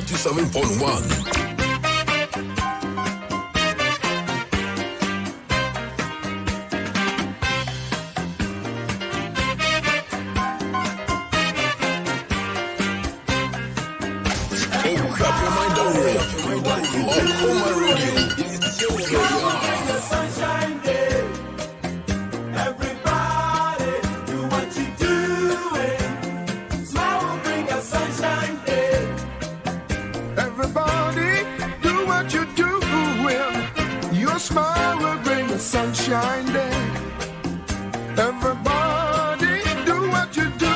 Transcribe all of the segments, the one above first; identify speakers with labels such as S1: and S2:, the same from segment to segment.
S1: 97.1.
S2: Sunshine day. Everybody do what you do.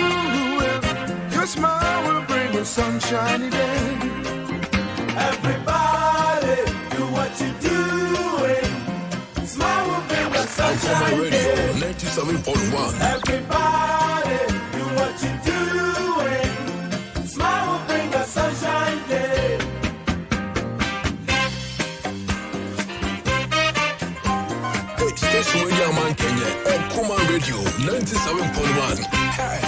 S2: Your smile will bring a sunshiny day. Everybody do what you do. Smile will bring a sunshiny day.
S1: 97.1.
S2: Everybody do what you do. Smile will bring a sunshine day.
S1: Station Radio Man Kenya, Okoman Radio, 97.1. Hey.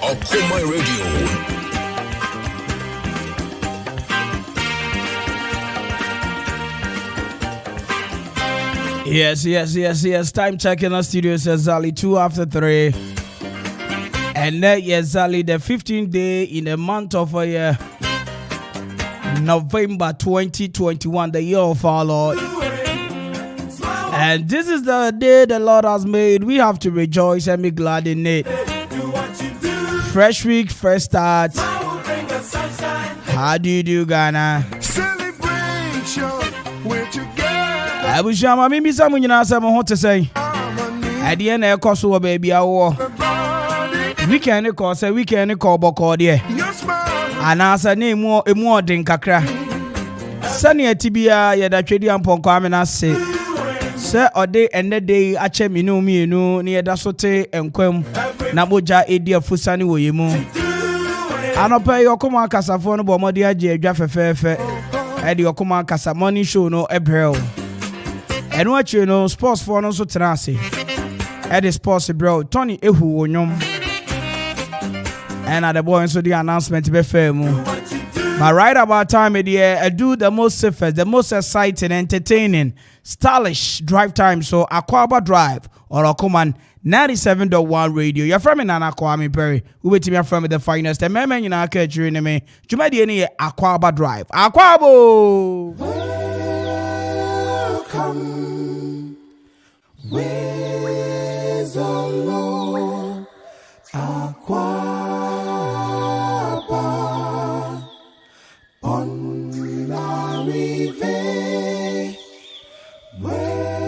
S1: Okoman Radio.
S3: Yes. Time check in our studio says exactly 2 after 3. And that exactly the 15th day in the month of November 2021, the year of our Lord. And this is the day the Lord has made. We have to rejoice and be glad in it. Fresh week, fresh start. How do you do, Ghana? I wish you made me some when I want to say. At the end, I cost over baby. I war. Weekend, cause a weekend call Bocordia. And as a name more than Kakra. Sunny at Tibia, yet a trading upon Carmen. I say, Sir, or day and the day, I check me no near Dasote and Quem Naboja, a dear Fusani Woyemo. I don't pay your Okoman Kasa for no Bomodia, Jaffa Fair, and the Okoman Kasa money show no April. And what you know, sports for no so tenacity. At the sports, bro, Tony Ehu Wonyom. And at the boy, so the announcement to be fair. But right about time of the year, I do the most safest, the most exciting, entertaining, stylish drive time. So Aquaba Drive or Okoman 97.1 radio. You're from Nana Kwame Perry. Who wait to me from the finest. And man, you know, catch you in me. You might be any Aquaba Drive. Aquabo! Welcome. Where's the Lord? Aquaba. On la rive. Welcome.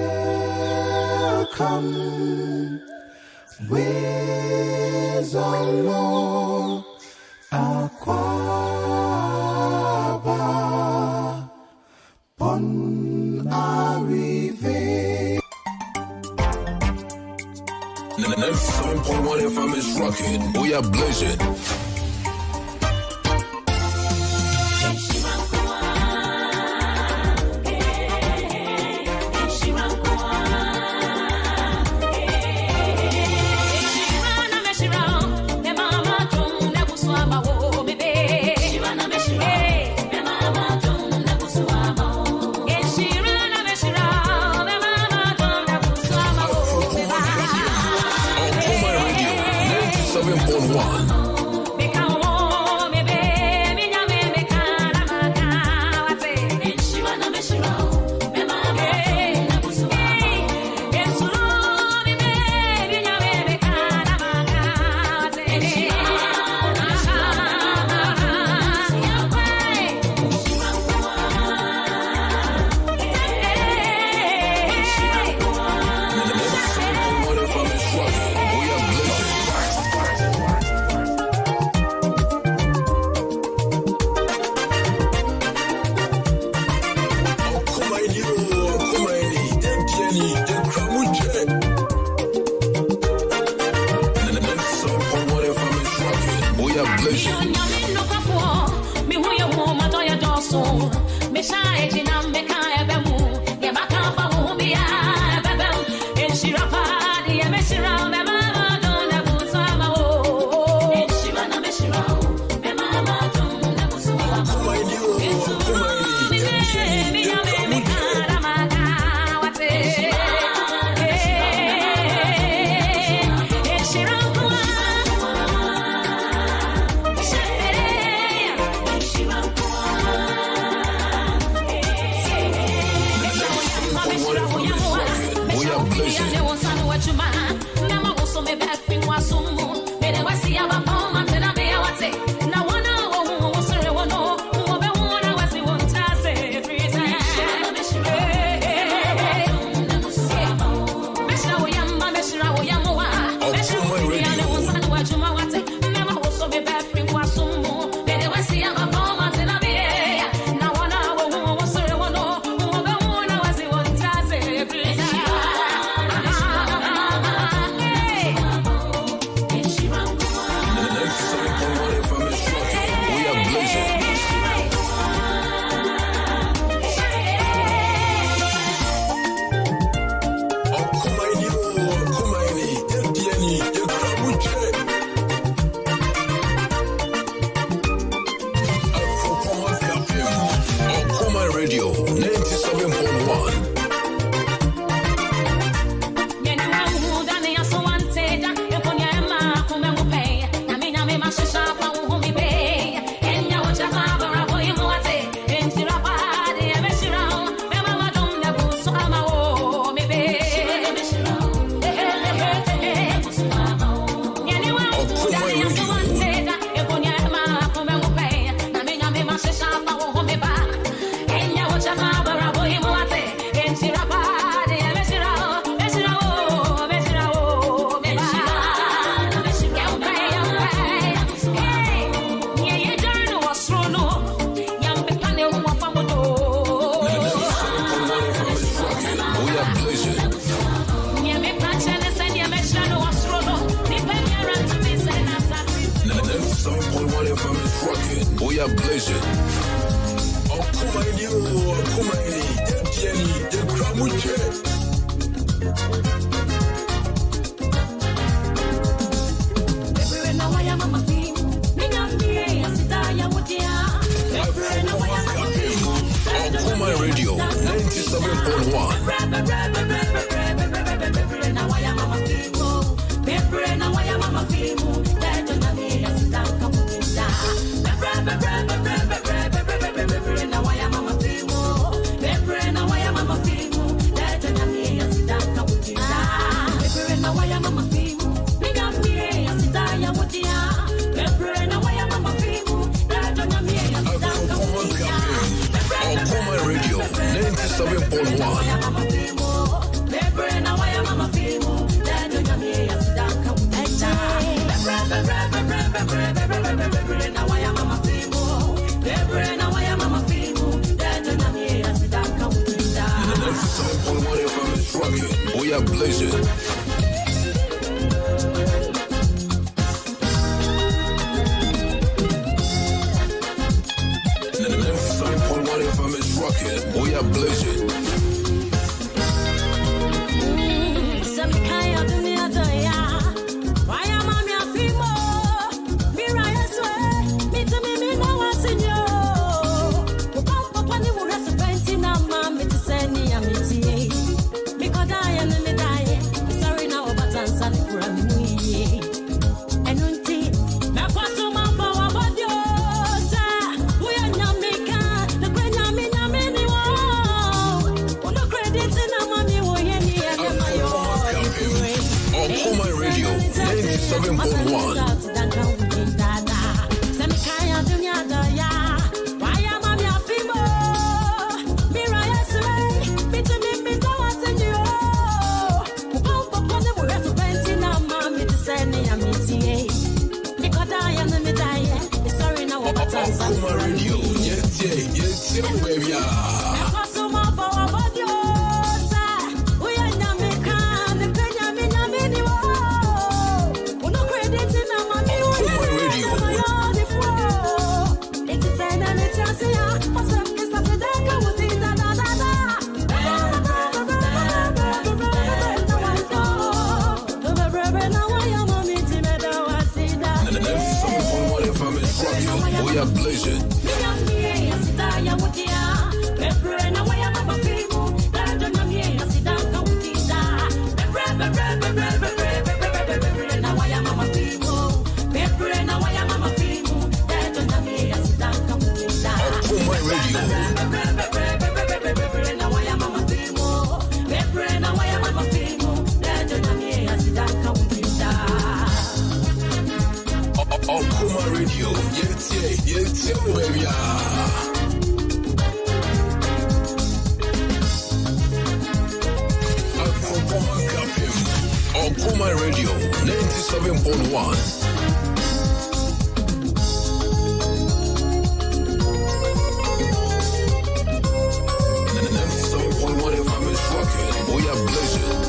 S3: Where's the Lord? Aquaba. On la rive.
S1: 97.1 FM is rocking. We are blazing. We are blazing. Okoman Radio, yeah, baby. Okoman Radio, 97.1. 97.1 FM is rocking. We are blazing.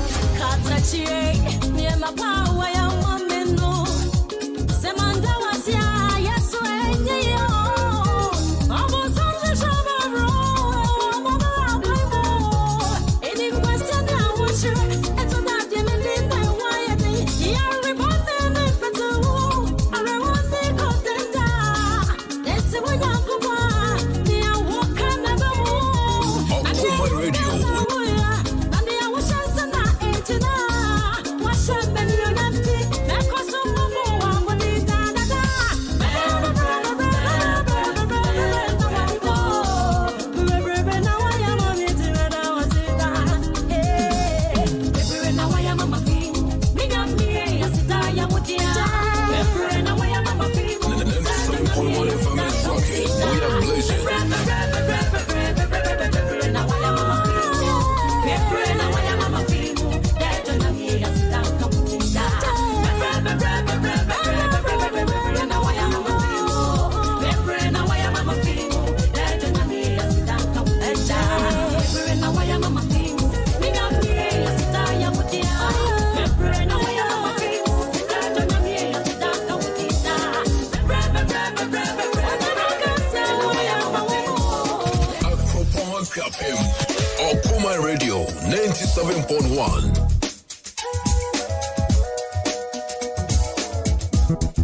S1: Okoman Radio, 97.1.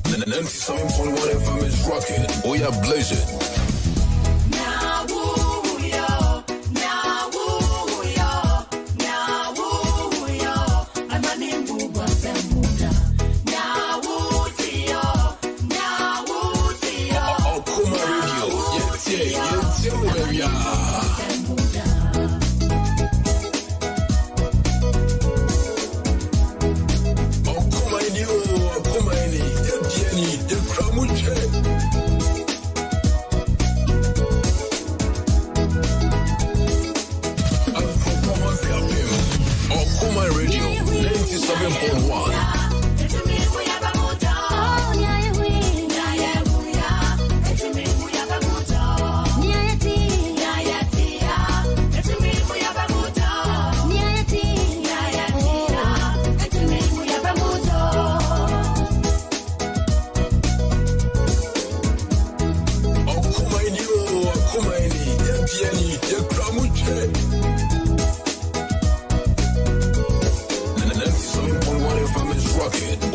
S1: 97.1 FM is rocking. We are blazing. Okoman Radio, yeah, baby. Okoman Radio, 97.1.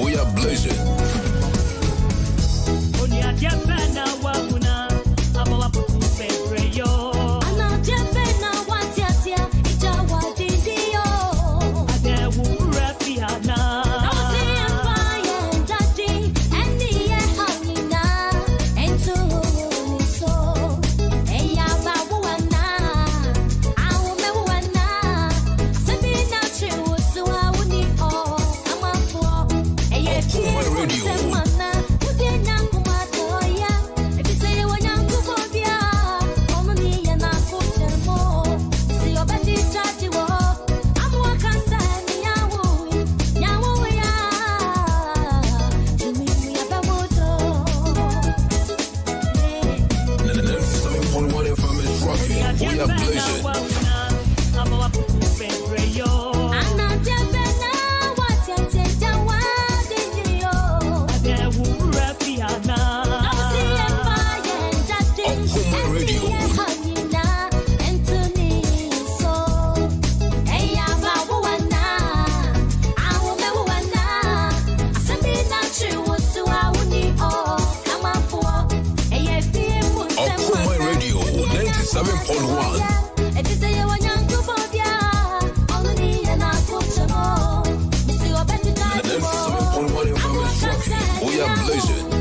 S1: We are blazing. 97.1. We are blazing.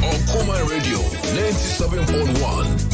S1: Okoman Radio 97.1.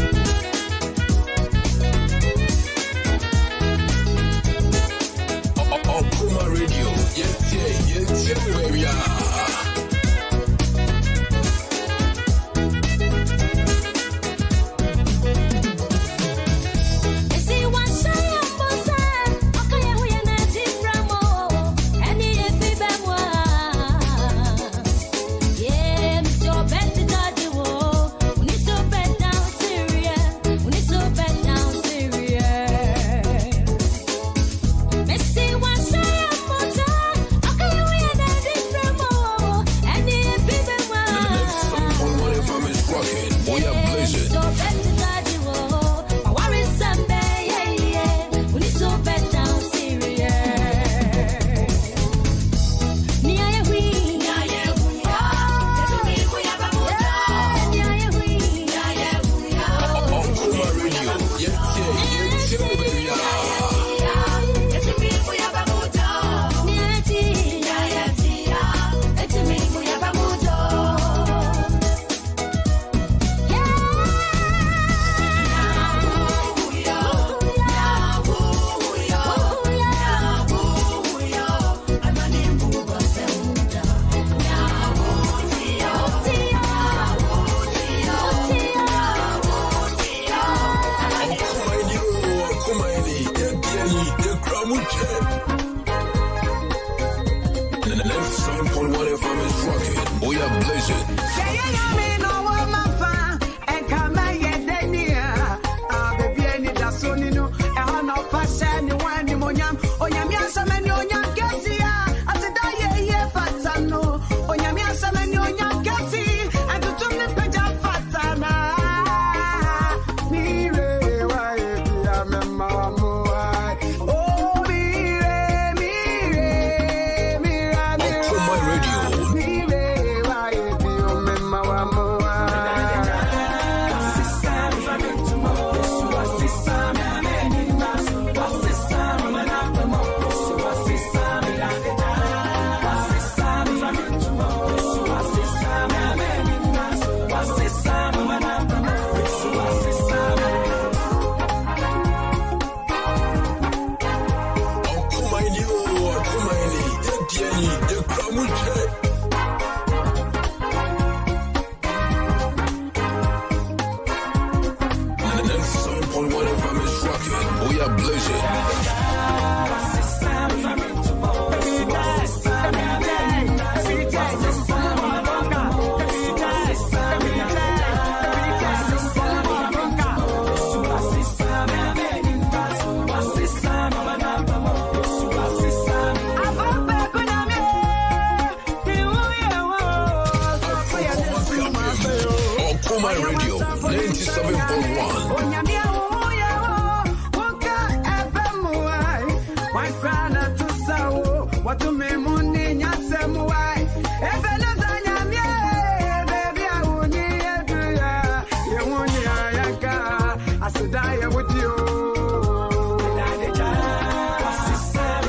S1: Okoman Radio, yes, baby.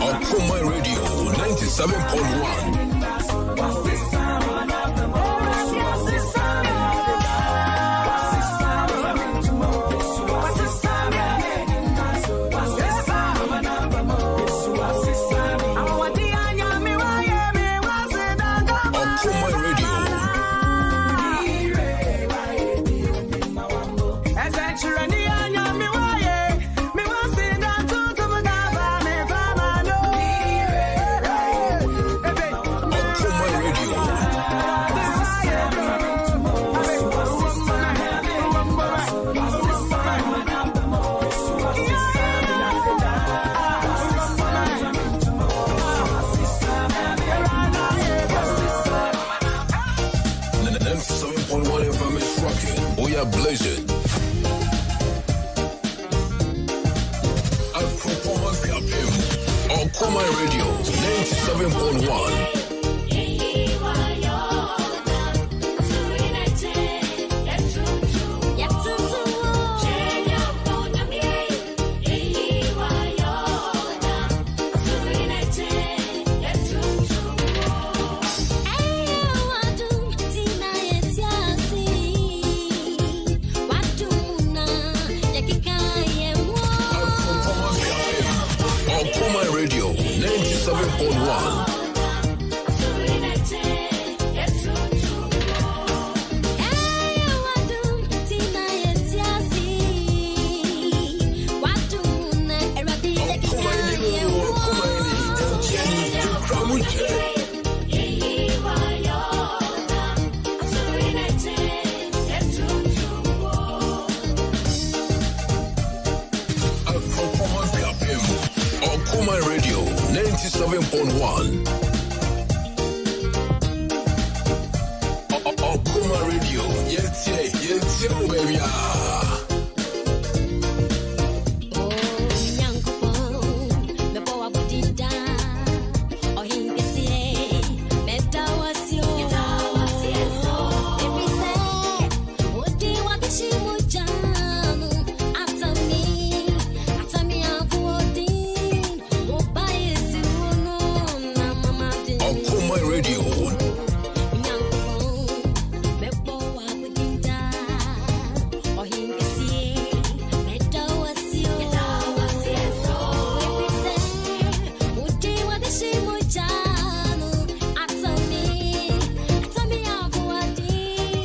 S1: Okoman Radio 97.1. 97.1. Blazing. Okoman Radio 97.1. Okoman Radio 97.1. Okoman Radio, yes, baby.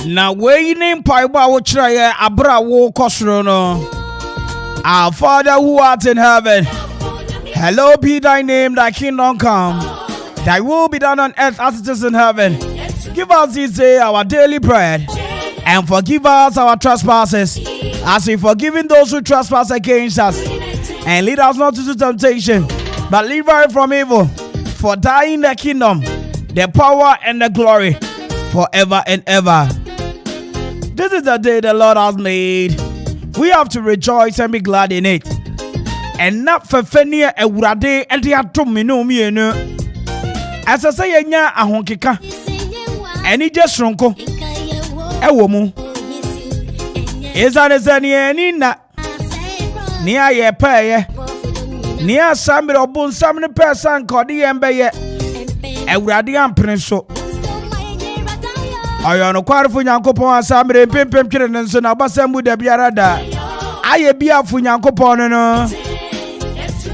S3: Now waiting paiba wo chira abra wo kosro no. Our Father who art in heaven, hallowed be thy name, thy kingdom come, thy will be done on earth as it is in heaven. Give us this day our daily bread, and forgive us our trespasses, as we forgive those who trespass against us. And lead us not into temptation, but deliver us from evil. For thine the kingdom, the power, and the glory, forever and ever. This is the day the Lord has made. We have to rejoice and be glad in it. And not for fenia a wurade and the atomino mienu. As I say, nya ahonkeka. Any just ronko. A woman. Is that as any na near ye pay? Near some or bone some person called the embaye. A radiant prince. I am no quite for Yankopon and some pimpin children and son of Bassam with the Biarada. I be a for Yankopon.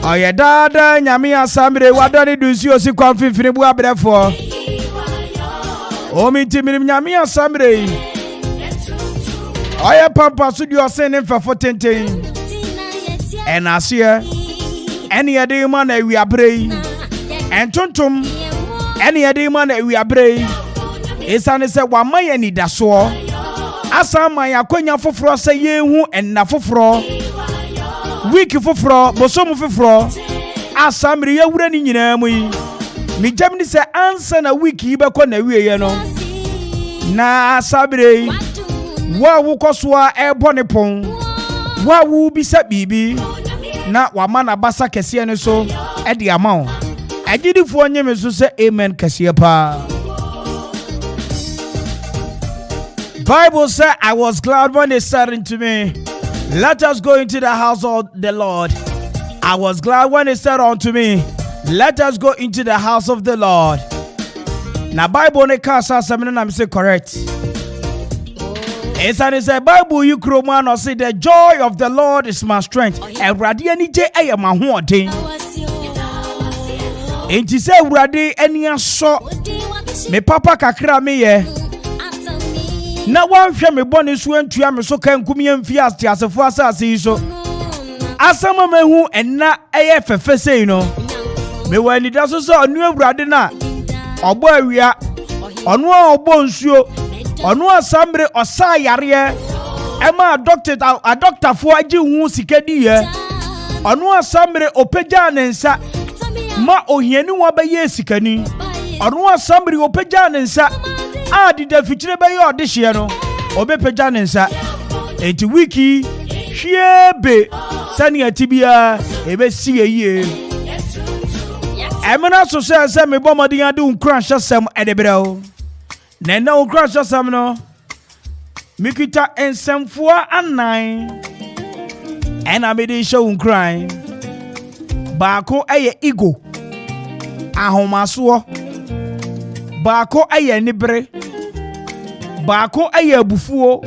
S3: I am dada, Yamia Sambre, what done it do you see confident for the Buabra for? Oh, me Timmy Yamia Sambre. I am Pampa Sud, you are sending for 14. And I see any other man that we are brave. And Tontum, any other man that we are brave. Esane se wa maye ni daso asa man yakonya foforo se yehu enna foforo week foforo bosom foforo asa mire yewura ni nyina mu yi mi jamni se ansa na week yi be ko na wieye no na asabire wa wo koso a ebone pon wa wo bi sa bibi na wa mana basa kese ne so e de ama wo agidifo nyeme so se amen kese pa. Bible said, I was glad when they said unto me, let us go into the house of the Lord. I was glad when they said unto me, Let us go into the house of the Lord. Now Bible ne kasa semina na say correct. It's an say Bible you man or say the joy of the Lord is my strength. Ewrade ani je eye ma hoɔden. Enti say ewrade ani aso me papa kakra me ye. Na wan hwe me bone so antua me so kan kum ye mfi asefo asase yi so. Asama mehu enna eye fefe sei no. Me wani da so so anu ewrade na obo awia onu obo nsuo onu asambre osa yare ema doctor fo agi hu sikadi ye onu asambre opegya ne nsa ma ohiani wo be ye sikani onu asambre opegya ne nsa adi da fitire be ye odehye no obepegya ne nsa enti wiki hwiebe sani atibia ebe si ye Emina so say me bomadi ade unkran hyesem edebreo. Na na unkran hyesem no. Mikita ensemfoa anan. Ena me de show unkran. Baako eye ego. Ahomaso. Baako eye nibre. Baako eye abufuo.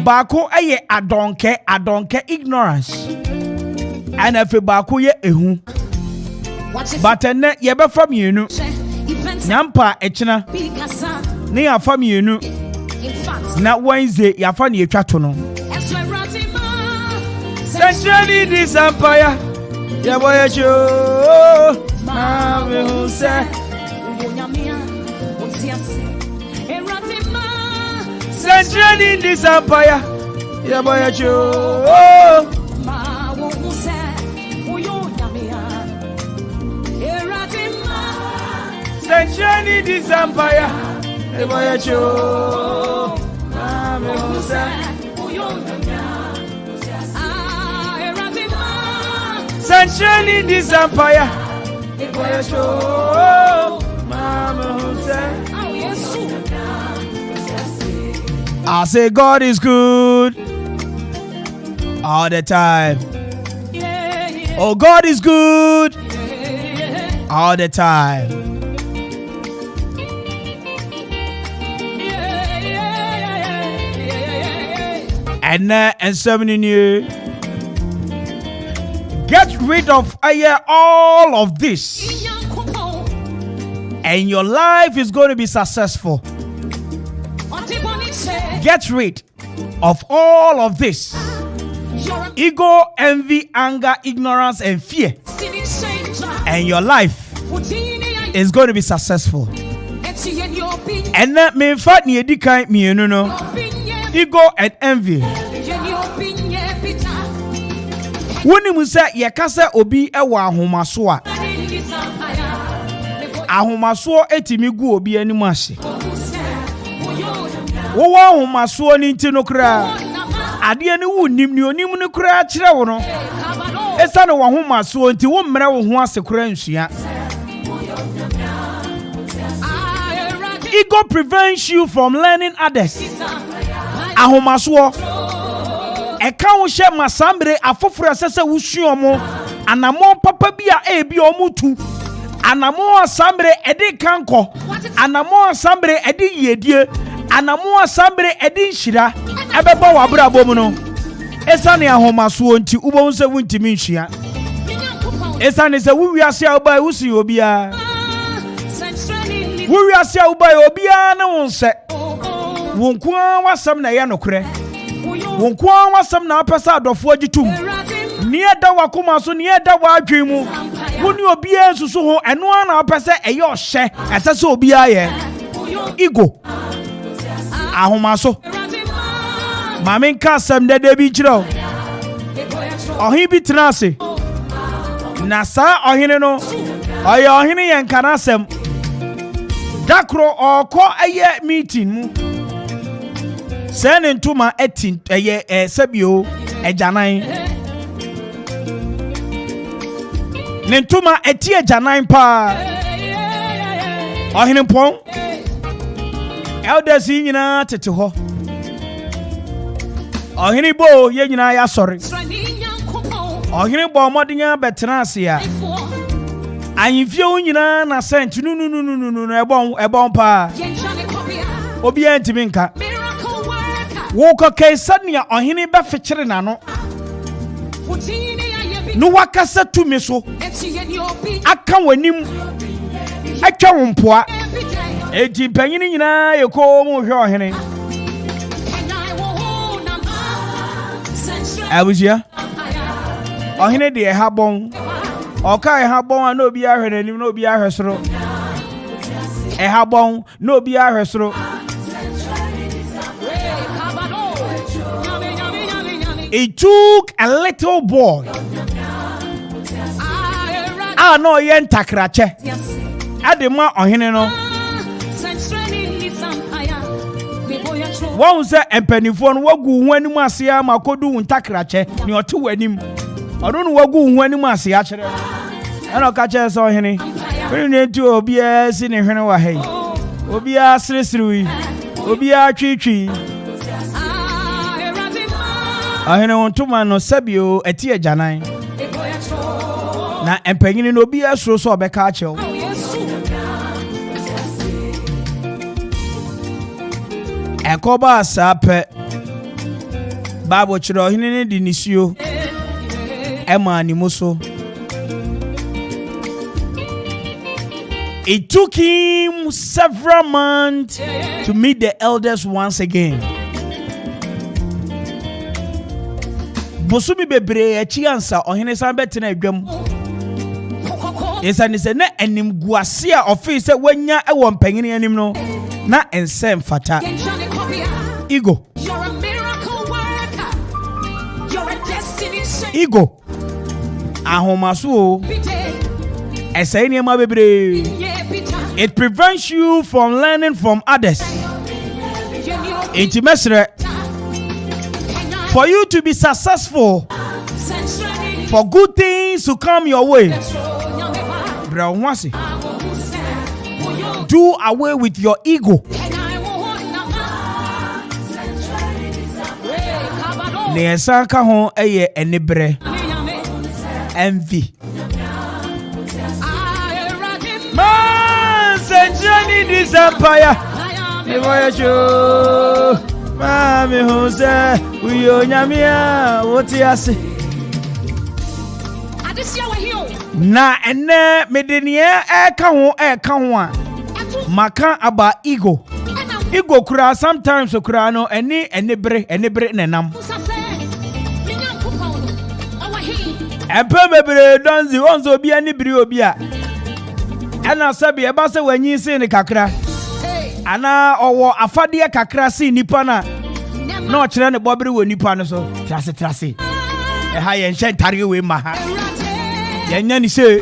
S3: Baako eye adonke ignorance. Ena fe baako ye ehu. But ene yebe famienu nyampa echina ne ya famienu na Wednesday ya fa ne etwato no Centrally this empire ya boy cho ma we hu se Centrally this empire ya boy cho Centrally this empire, eboya cho, mame musa. Centrally this empire, eboya cho, mame musa. I say God is good all the time. Oh, God is good all the time. And 7 years. Get rid of all of this, and your life is going to be successful. Get rid of all of this: ego, envy, anger, ignorance, and fear, and your life is going to be successful. And that me fat ni edikai mi no. Ego and envy. Woni mu se ye kasa obi ewa ahomaso a. Ahomaso etimi gu obi animu ahye. Wo wa ahomaso ni nti no kra. Ade ni wunim ni onim ni kra kire wo no. Esa no wa ahomaso nti wo mmere wo ho ase kra nsua. Ego prevents you from learning others. Ahomaso eka wo hye masambre afoforo asese wusuomo anamo papa bia ebi omutu anamo asambre edi kanko anamo asambre edi yedie anamo asambre edi nhira ebeba wabrabo mu no esane ahomaso nti ubon se wuntimi nhia esane se wuwiase obai wusi obia wuwiase obai obia na wonse wonkwa wasam na ye nokre wonkwa wasam na apesa adofo agitum ni eda wakoma so ni eda wadwen mu woni obia nsusu ho eno na apesa eye ohye esese obia ye ego ahomaso mamen ka sam dede bi kiro ohin bi trase na sa ohine no oye ohine yen kana sam dakro oko eye meeting mu Send ntuma etin sebio ejanan Nentuma eti ejanan pa ohine pon elders nyina tete ho ohine bo ye nyina ya sori ohine bo modenya betena ase ya Anyifie unyina na sent no ebon pa. Obi antimi nka. Wo ko kaisa ne ohene be fekere na no. No wakasa tumi so. Aka wanim. Atwa wompoa. Eti panyini nyina yeko mu hwe ohene. Abuja. Ohene de habon. Oka habon na obi ahwe nanim na obi ahwe soro. Habon na obi ahwe soro. It took a little boy. No yen takrache. Adema ohene no. Wọ́n sẹ́ ẹ̀mpẹ̀nìfọ́ no wagu hu anim ase a makodu hu ntakrache ni otu wanim. Odo no wagu hu anim ase a kyerɛ. Ɛna ka kyerɛ sɛ ohene. Wọ́n ne tu obi a si ne hwene wa hei. Obi a sresrewi. Obi a twitwi. Ohene wontuma no sabio eti agyanan. Na empanyini no obi asuro so obeka akyɛw. Ekoba asape Bible kyerɛ ohene ne di nisuo ema animuso. It took him several months to meet the elders once again. Bosumi bebre achi ansa ohene san betena adwam. Esa ni se na anim guase a office wanya ewo mpanyini anim no na ensem fata. Ego. You're a miracle worker. You're a destiny shaker. Ego. Ahomaso. Esa ni ma bebre. It prevents you from learning from others. Intimesre. For you to be successful, for good things to come your way, do away with your ego. Nesanka hon eye enibre, envy. Man, Senjani this empire. Mami Jose, uyo nyamia, woti ase. Na ene medenie eka ho a maka aba ego. Ego kura sometimes kura no enibre nenam. Empe bebre donzi onzo obi anibri obi a. Ena sabi e ba se wanyi se ne kakra. Ana owo afade kakra si nipa na o kire ne bobere wo nipa no so trase ha ye nhye ntare we ma ha ye nya ni say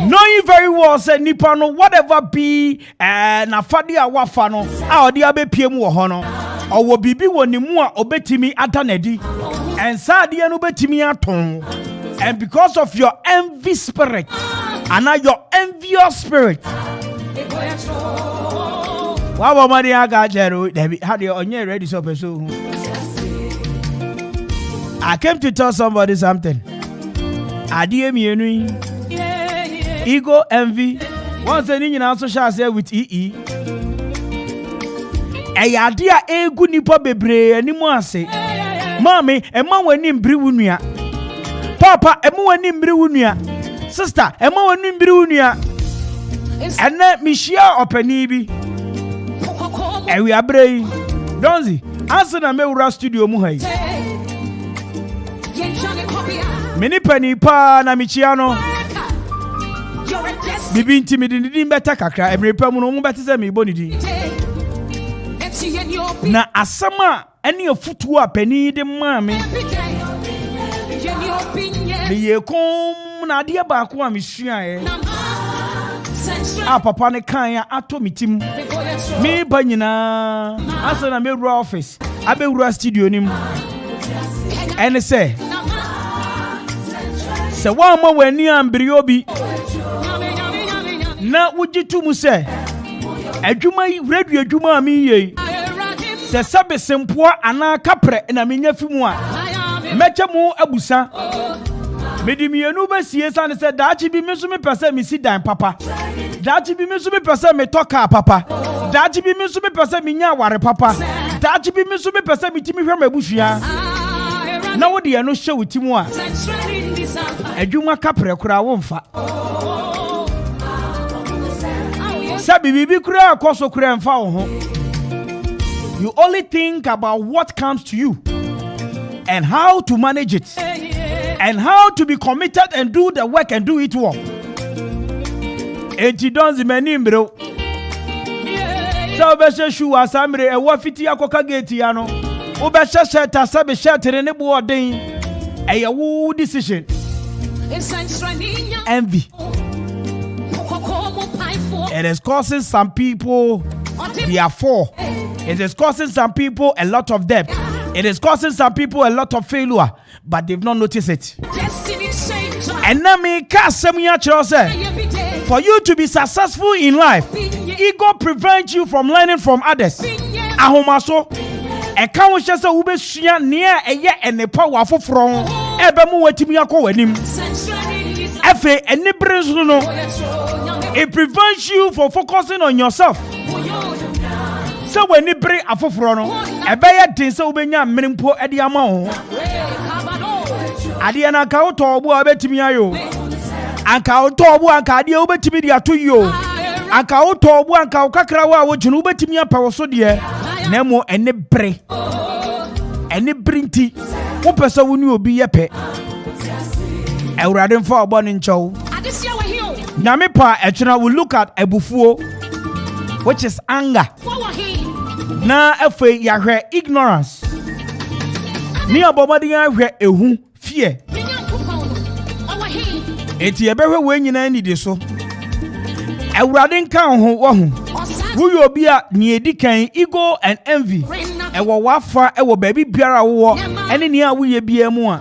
S3: knowing very well say nipa no whatever be na afade a wafa no a odi abepiem wo ho no owo bibi wo ni mu a obetimi adanadi ensade no betimi aton, and because of your envy spirit and your envious spirit. Waba mari aga jero David had you onye ready so person. I came to tell somebody something. Adie mienu. Ego, envy. Once a nyina social say with EE. Adie egu nipa bebre animu ase. Mami, ema wani mbiri wunua. Papa, ema wani mbiri wunua. Sister, ema wani mbiri wunua. Ene mishia opani bi. Ewi abrei. Donzi, ansa na mewura studio mu hai. Mini pani pa na michiano. Bibi intimidi ndi mbeta kakra. Emrepa mu no mu beti se mi boni di. Na asama eni ofutu a pani de mame. Mi yekom na ade ba ko a misua e. A papa ne kan ya ato mitim. Me ba nyina asa na mewura office, abewura studio nim. Ene se wa ma wani ambiri obi na wujitu mu se adwuma yi radio adwuma mi ye se sabe sempoa ana kapre na menya fi mu a meche mu abusa Medi mienu be sie san se dachi bi me so me pese me si dan papa. Dachi bi me so me pese me toka papa. Dachi bi me so me pese me nya ware papa. Dachi bi me so me pese me timi hwe mabusua. Na wo de no hye wutimu a. Adwuma kapre kura wo mfa. Sabi bibi kura akoso kura mfa wo ho. You only think about what comes to you and how to manage it and how to be committed and do the work and do it well. Enti donzi meni mbro. So beshe shu asamre e wa fiti akoka gate ya no. Wo beshe sheta sabe shetere ne bo odin. E ye wo decision. Envy. It is causing some people therefore. It is causing some people a lot of debt. It is causing some people a lot of failure, but they've not noticed it. And now me for you to be successful in life, ego prevents you from learning from others. Ahomaso, e kan she se ube sua near eye enepa wafo from ebe mu watimi akọ wanim. Efe enibre so no. It prevents you from focusing on yourself. So when you bring a foforo e be ye din so ubenya mmenimpo e de ama ho ade na ka uto obu obetimi ayo anka uto obu anka ade obetimi de ato yo anka uto obu anka ukakra wa wo junu obetimi apawo so de na mo ene brinti wo pesa woni obi yepe Ewurade mfa obo ne nchow na me pa etwena we look at ebufuo which is anger. Na efe yahwe ignorance. Ni abomadi yahwe ehu fear. Eti ebehwe we nyina ni de so. Ewurade nka ho wo hu. Wo obi a ni edikan ego and envy. Ewo wafa ewo baabi biara wo ene ni a wo ye bia mu a.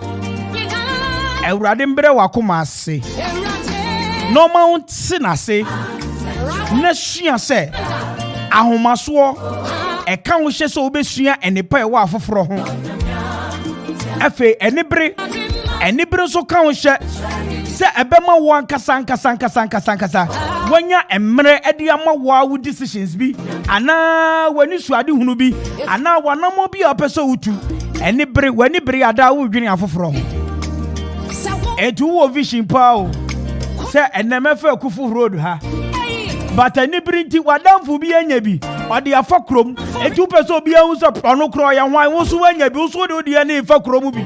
S3: Ewurade mbre wakoma ase. Normal sinase. Na hia se ahomaso e kan wo hye so obesua enepa e wa afoforo ho afi enibre so kan wo hye se ebema wo ankasa wanya emre ede ama wo decisions bi ana wani suade hunu bi ana wanamo bi apeso wutu enibre ada wo dwene afoforo ho etu wo vision pa o se enemefa kufu road ha but enibre nti wadamfu bi anya bi odi afakrom etu peso bi ahu so ono kro ya hwan wo so wanya bi wo so de odi na ifakrom bi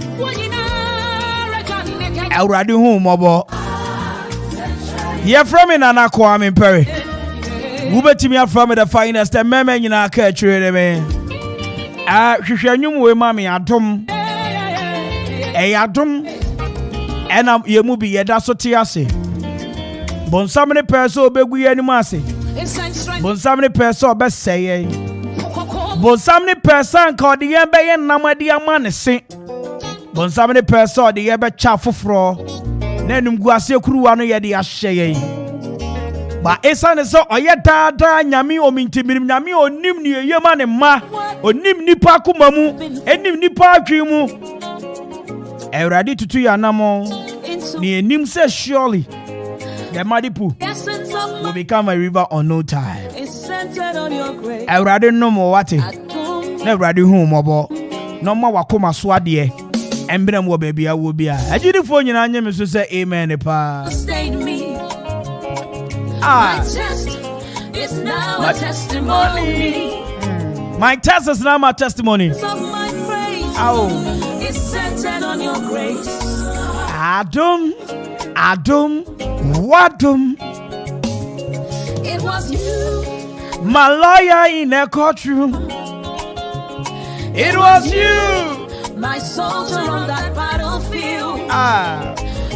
S3: Ewurade hu mobo ye from in anako am pere wo betimi afra me the finest meme nyina ka atwere me hwehwanwum we ma me adom ena ye mu bi yeda so te ase bonsam ne person obegu ye anim ase bonsam ne person obeseye bonsam ne person ka odi ye be ye namadi ama ne se bonsam ne person odi ye be cha foforo na enum gu ase kuruwa no ye de ahye ye ba esa ne so oye dada nyame omintimirim nyame onim ne ye ma ne ma onim nipa akoma mu enim nipa atwi mu Ewurade tutu ya namo ne enim se surely the Madipu will become a river on no time. Ewurade no mo wate. Na Ewurade hu mobo. No ma wakoma so ade. Embrem wo baby awo bia. Agidifo nyina anye me so say amen pa.
S4: My test is now a testimony.
S3: My test is now my testimony.
S4: Oh, it's centered on your grace.
S3: Adum, wadum.
S4: It was you,
S3: my lawyer in a courtroom. It was you,
S4: my soldier on that battlefield.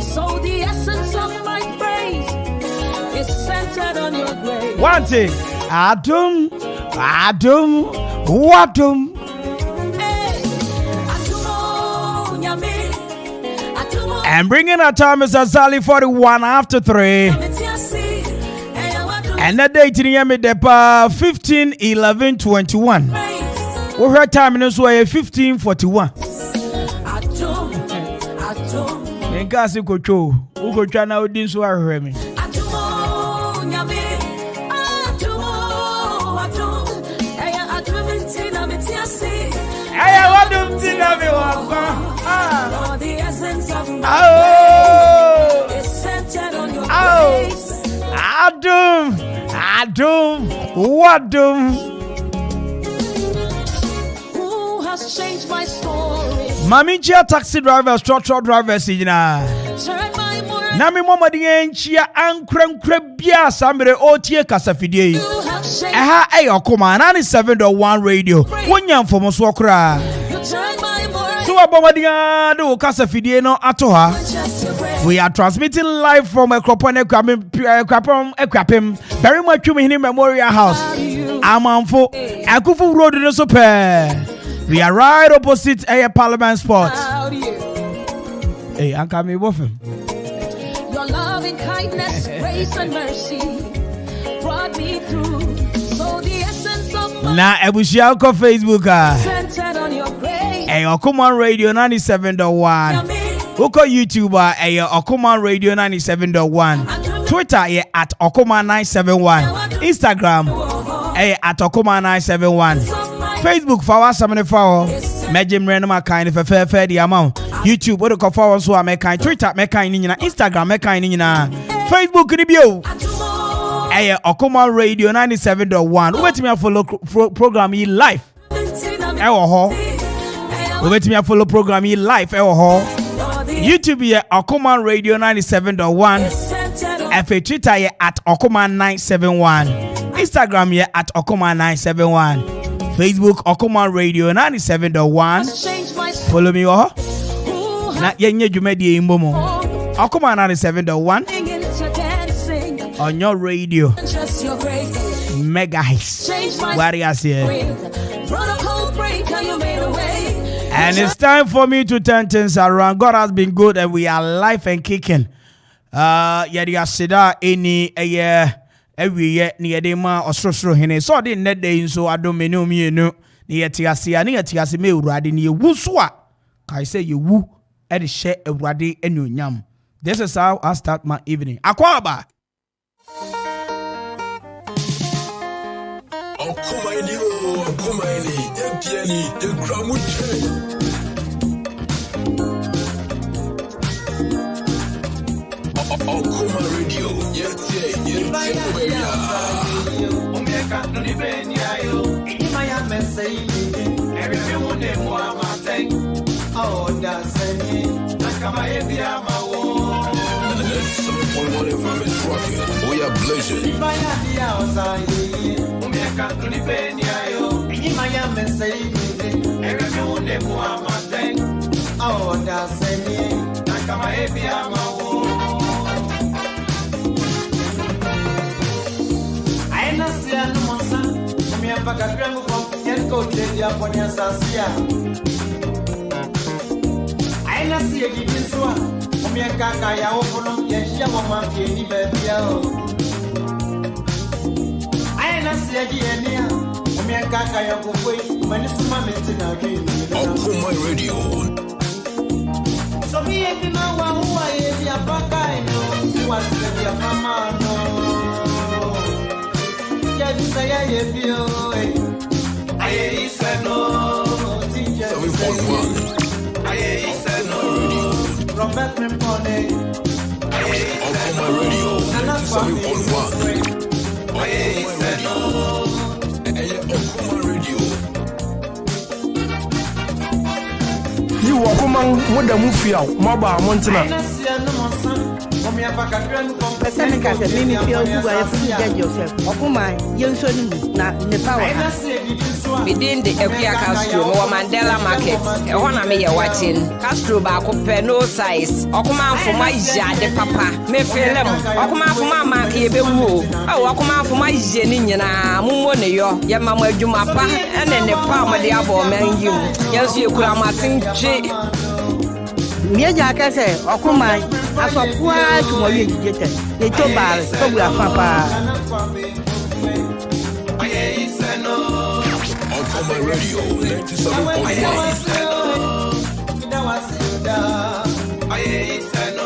S4: So the essence of my praise is centered on your grace.
S3: One thing, adum, wadum. And bringing our time is exactly 41 after 3. And that date in Yami Depa 15/11/21. We heard time in this way 15:41. Menkasi kocho. Ukocha na odin so ahwe me. Aya wadum tina me wakwa. The essence of is centered on your face. Adum, wadum. Who has changed my story? Mamichia taxi drivers, truck drivers, Turn my morning. Nami mama di enchia ankrenkre bia samre otie kasafidie. Aha Okoman 97.1 radio. Wonya mfomo so okra. So abomadiga do kasafidie no atoha. We are transmitting live from Okoman Ekwapem. Very much Hini Memorial House. Amanfo Akufu Road no so pe. We are right opposite Parliament Sport. Hey, Anka me bofem. Your loving kindness, grace and mercy brought me through. So the essence of my na ebushia ko Facebook centered on your grace. Okoman Radio 97.1. Oko YouTube Okoman Radio 97.1. Twitter at Okoman 971. Instagram at Okoman 971. Facebook for us 74. Majim Renama kind of a fair the amount. YouTube what the for us who are making Twitter making in Instagram making in Facebook review. Okoman Radio 97.1. Wait me follow program live. Wait me follow program live. YouTube Okoman Radio 97.1. Twitter at Okoman 971. Instagram at Okoman 971. Facebook Okoman Radio 97.1. Follow me na yenye jumedi imbomo. Okoman 97.1 on your radio. Mega hits. Warriors here. And it's time for me to turn things around. God has been good and we are live and kicking. Yadi asida any every year near the ma or hene. So the net day so I don't know me no near Tiasia near Tiasi me riding you wooswa. I say you woo and share a radi and you yam. This is how I start my evening. Akwaba.
S1: Okoman Radio, yes, we are blazing.
S5: I see a given swan. Omiakaka ya ofono yeshia mama ni bebia o. I see a gienia. Omiakaka ya kokoi manisuma metina game.
S1: Okoman Radio.
S5: So me e bima wa huwa e bia baka no. Was the bia mama no. Ya disaya e bio e. Aye isa no.
S1: So we want one.
S5: Aye isa no. Robert Mepone.
S1: Okoman Radio 97.1.
S5: Aye isa no.
S1: Okoman Radio.
S6: You Okoman moda mufia maba montana.
S7: Personally, mimi feel good. I feel yourself. Okoman, you show me na ne power.
S8: Within the Ekuya Castro, or Mandela Market, a one I may watching. Castro Bako no size. Okoman for my jade papa. Me feel them. Okoman for my market. Oh, Okoman for my Jenina, Mumoneyo, Yamama Jumapa, and then the palm of the abo man you. Yes, you could have sing.
S7: Meja ka say Okoman asopua to mo ye jete e to bar to bua papa
S1: Okoman Radio 97.1.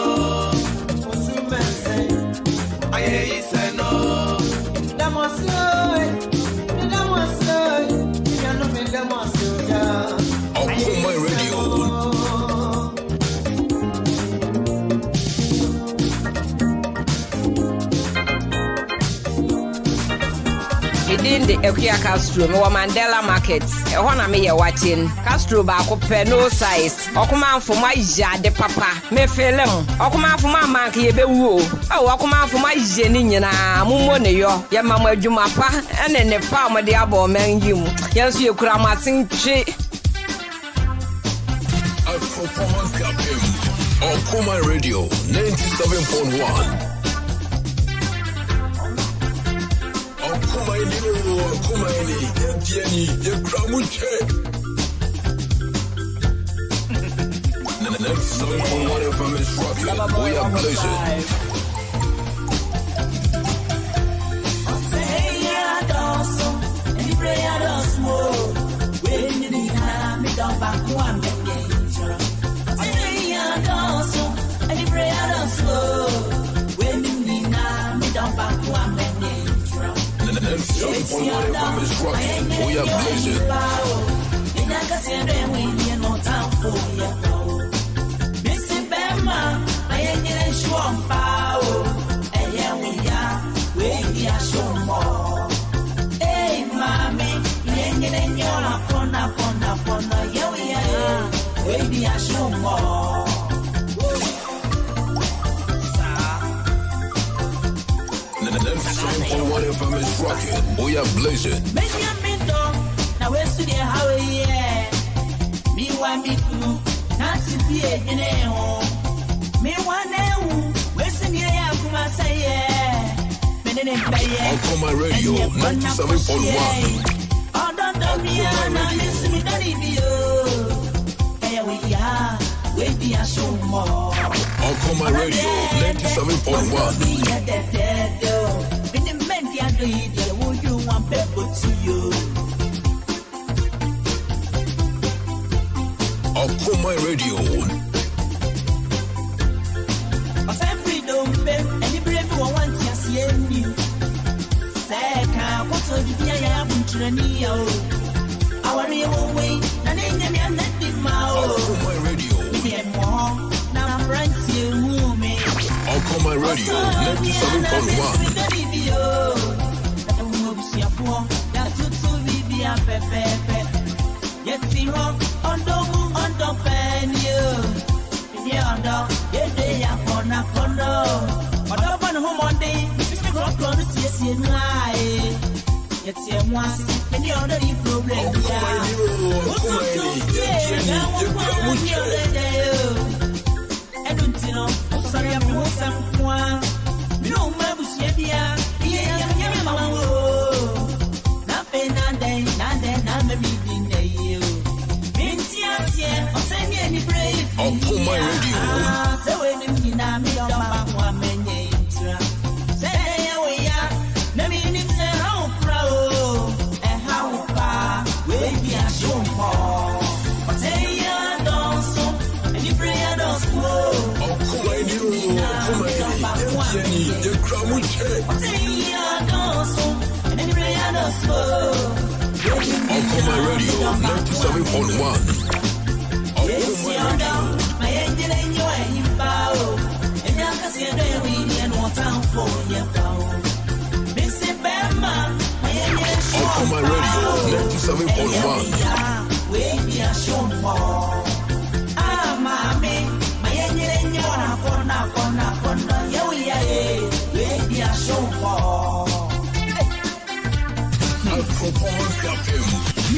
S8: Medin the Equia Castro, no Mandela Market, a one I may watching. Castro Bako pen no size. Okoman for my de papa, me felem. Okoman for my monkey be woo. Oh, Okoman for my Jenina, Mumone yo, ya mamma Jumapa, and then the farmer the abo man you. Yes, you cram sing tree.
S1: Okoman Radio 97.1. Okoman, Jenny, the Kramuche. Next song from whatever Miss Rocket, we are blazing. From whatever Miss Rocket, we are blazing. From whatever Miss Rocket, we are blazing.
S9: Now we're studying how we me one big crew, not to be a me one now, we're studying how I say,
S1: Okoman Radio 97.1. Okoman Radio 97.1. Okoman Radio.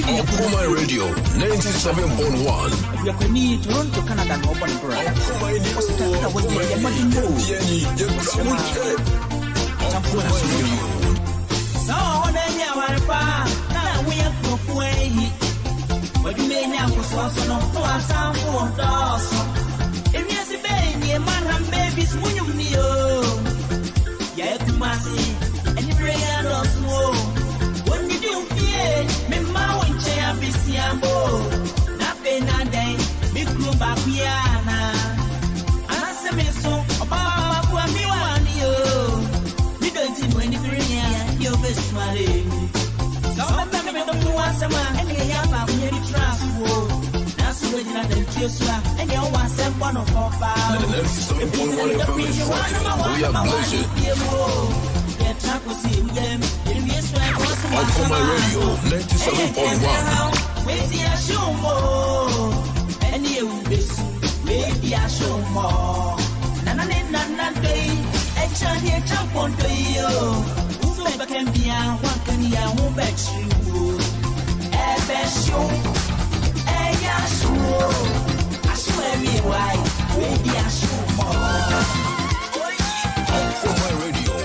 S1: Okoman Radio 97.1.
S9: If you're going to run to Canada, nobody brand. So then you are far. Now we are going. But you may now go so no for some for us. If you see baby, man and babies when you know. Yeah, to mercy. And you bring us more. When you do fear, me ma won't chair be siambo. Day, big group back here. Answer me so about what me want you. You don't think when you bring your best money. So I'm going to do some and you have a very trust. That's what you have to choose. And you want some one of our power. We are blessed. Get track with them.
S1: Okoman Radio 97.1.
S9: Where's the show more? And you where's the show more? Nana day, action here jump on the yo. Whoever can be a one can be a who bet you. Show, show. I swear me why, where's the show more?
S1: Okoman Radio.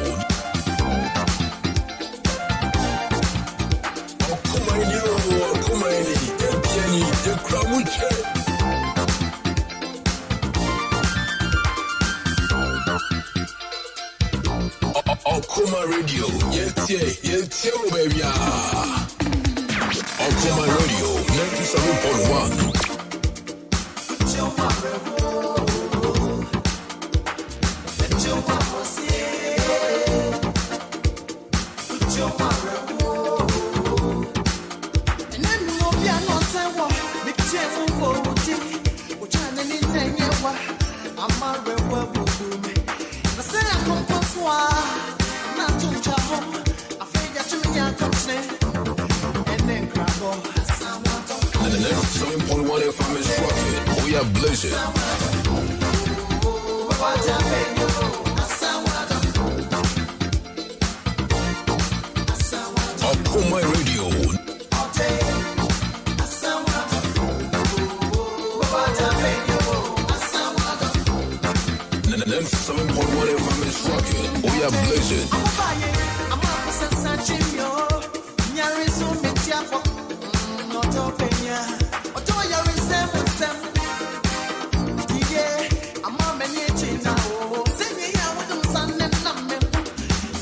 S1: Okoman, the crowd. Okoman Radio, yes, baby. Okoman Radio, 97.1. And the next 7.1 FM is rocking. We are blazing. Okoman Radio. And the next 7.1 FM is rocking. We are blazing.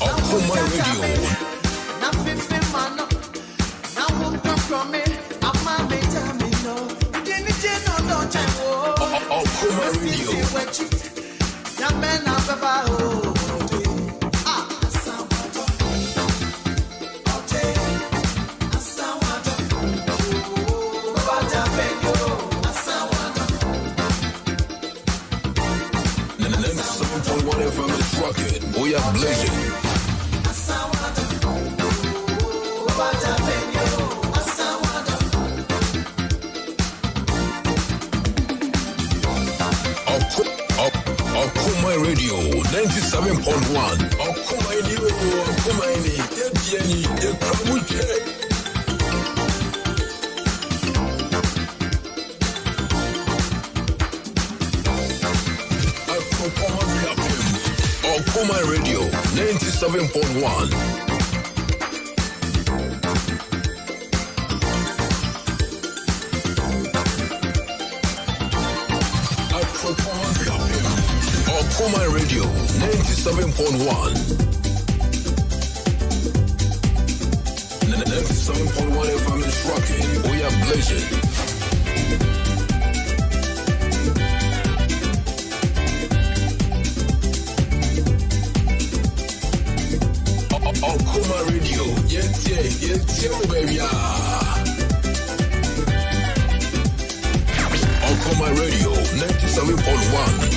S1: Okoman Radio. Okoman Radio. And the next 7.1 FM is rocking. We are blazing. Okoman Radio 97.1. Okoman, the crowd. Okoman Radio 97.1. Okoman Radio 97.1. And the next 7.1 FM is rocking. We are blazing. Okoman Radio, yes, baby. Okoman Radio 97.1.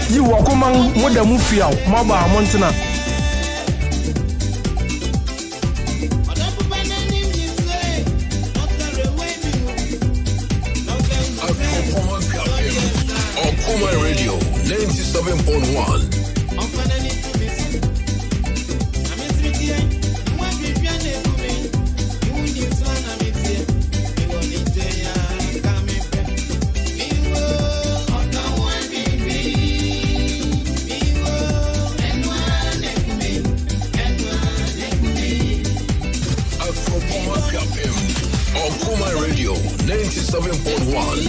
S6: You Okoman Moda Mufia, Maba Montana.
S1: Okoman Radio 97.1. Okoman Radio 97.1.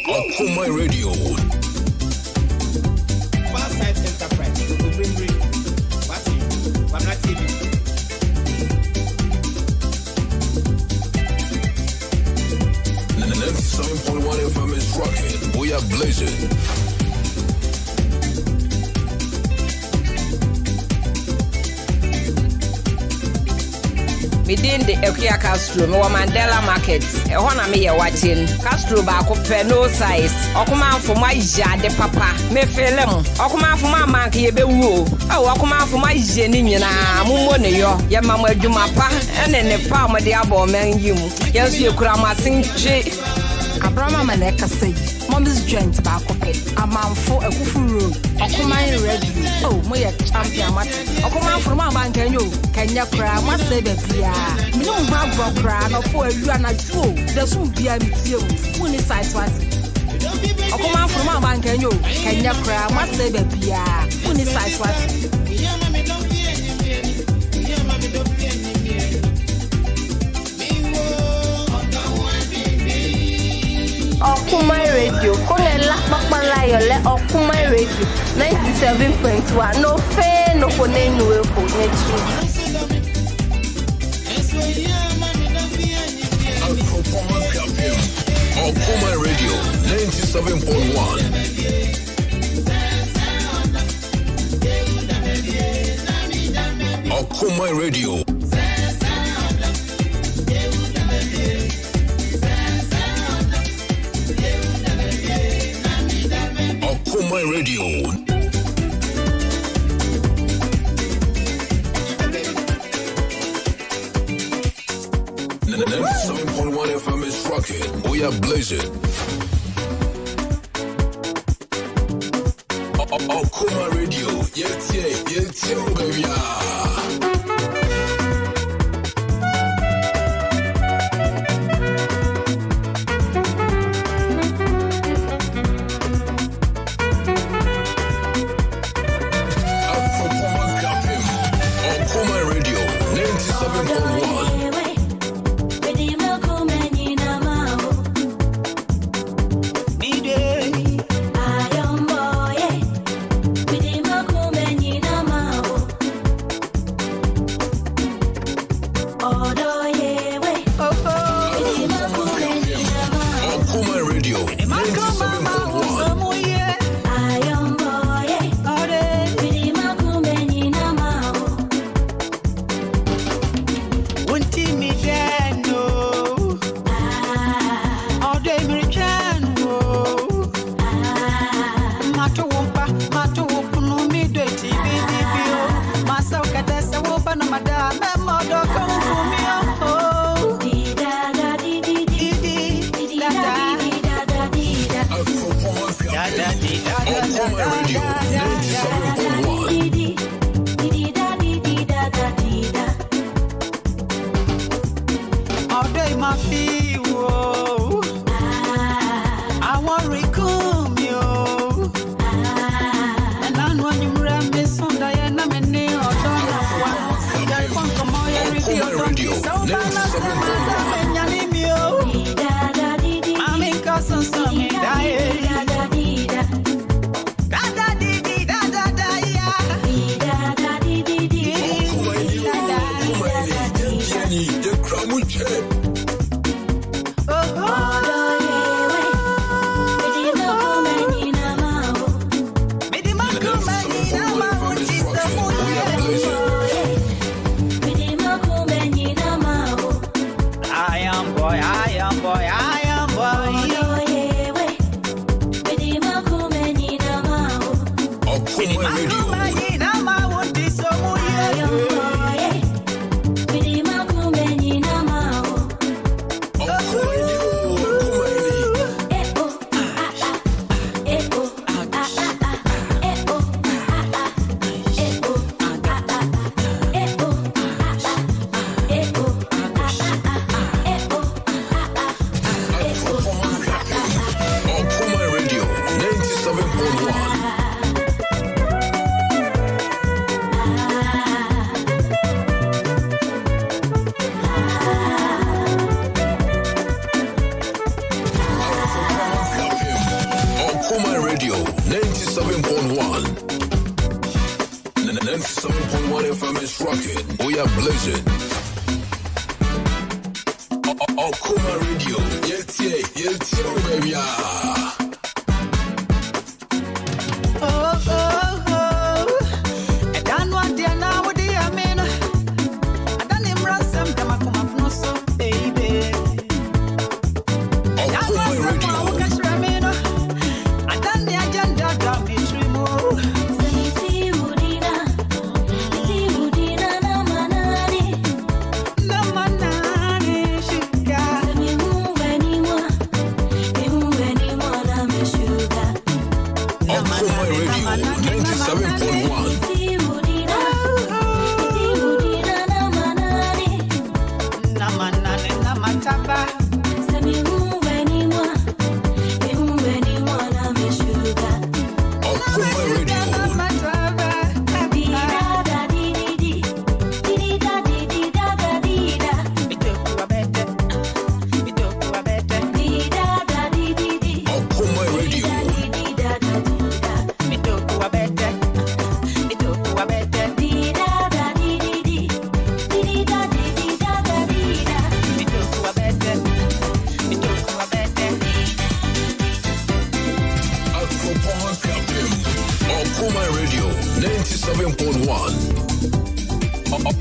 S1: Okoman Radio.
S8: Midin the Ekia Castro, no Mandela Market. A one me watching Castro back up no size. Okoman for my de papa. Me felem. Okoman for my monkey be woo. Oh, Okoman for my jenina. Mumone yo. Ya mama jumapa. And then the palm of the abo man you. Yes, you grandma sing tree.
S10: Abrama maneka say. Mom's joint back up. A man for a kufu. Okoman ready. Oh, my champion. Okoman from my bank and you. Kenya cry, must say the Pia. No have cry, no for you and I do. There's soon be a museum. When it's size what? Okoman from my bank and you. Kenya cry, must say the Pia. When it's size what?
S11: Okoman Radio, Konela Bakbala Yole, Okoman Radio, 97.1. No fair, no for name will for next week.
S1: Okoman Radio 97.1. Okoman Radio. Okoman Radio. 97.1 FM is rocking. We are blazing. Okoman Radio. Yes, baby. Okoman Radio 97.1. Okoman Radio 97.1. 97.1 FM is rocking. We are blazing. Okoman Radio. Yes, baby.
S5: I don't want to know what I mean. I don't even run some.
S1: 97.1.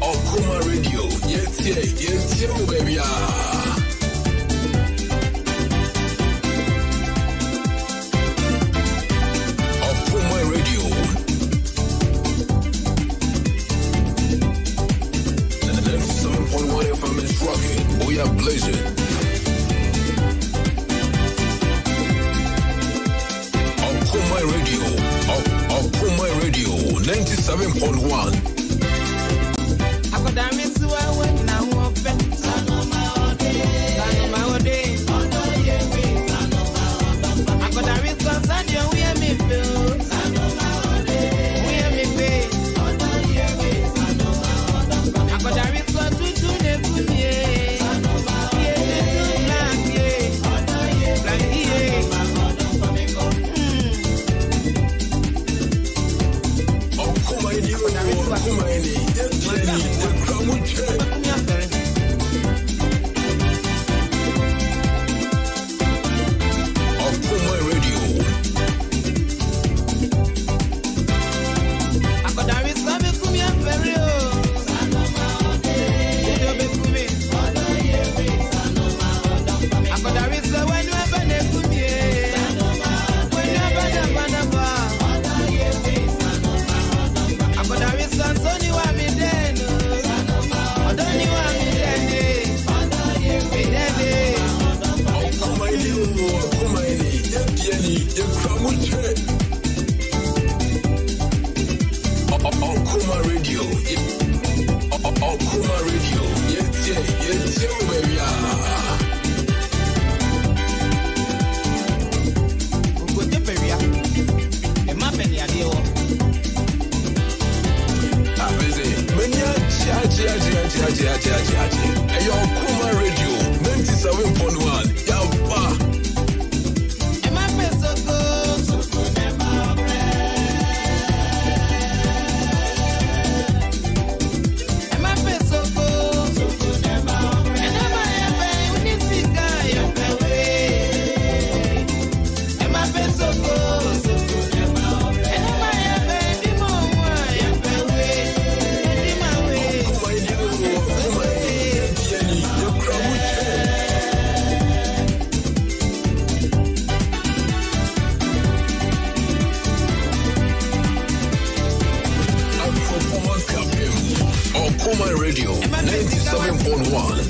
S1: Okoman Radio. Yes, baby. Okoman Radio. 97.1 FM is rocking. We are blazing. Okoman Radio. Okoman Radio. 97.1. Okoman Radio 97.1.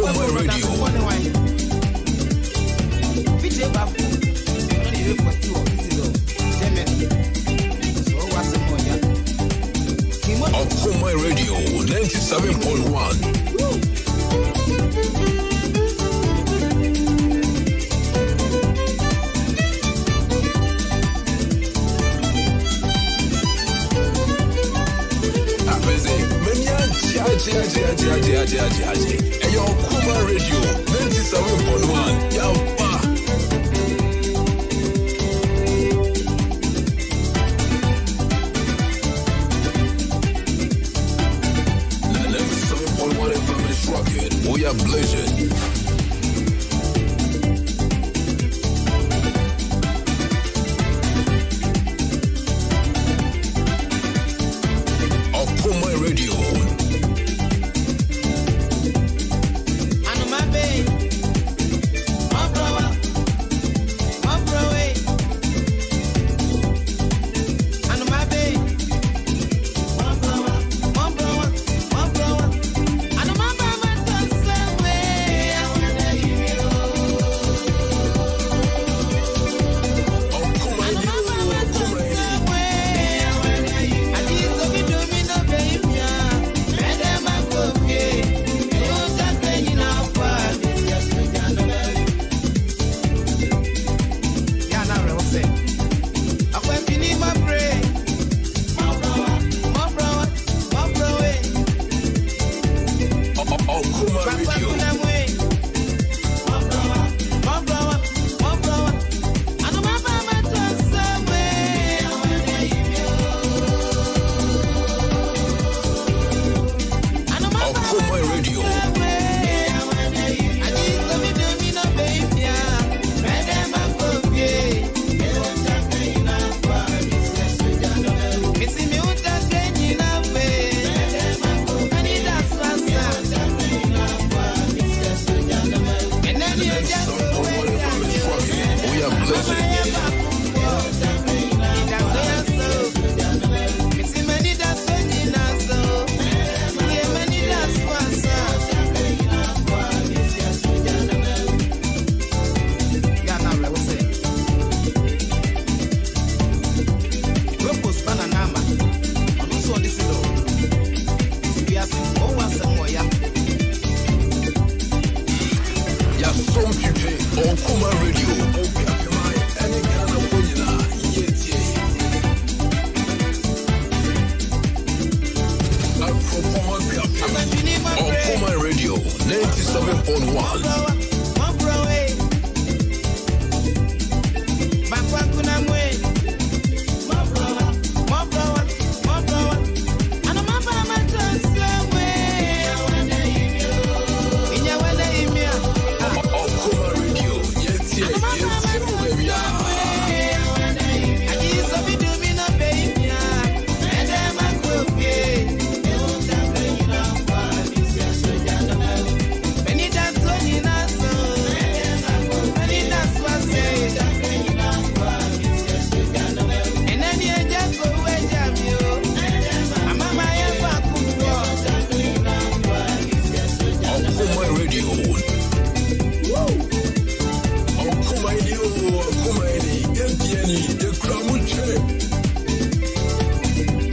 S1: Okoman Radio. Okoman Radio 97.1. Hey, yo, Okoman Radio 97.1. Yo, pa. 97.1 FM is rocking. We are blazing. Okoman Radio.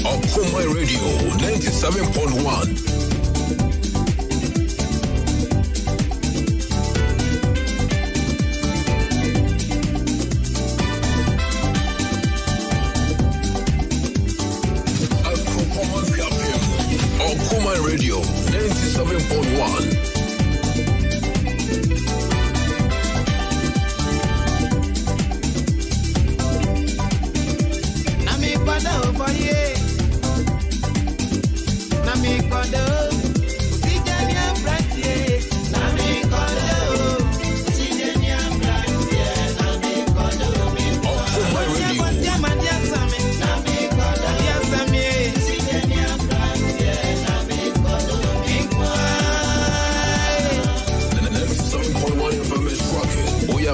S1: Okoman Radio 97.1. Okoman Radio 97.1.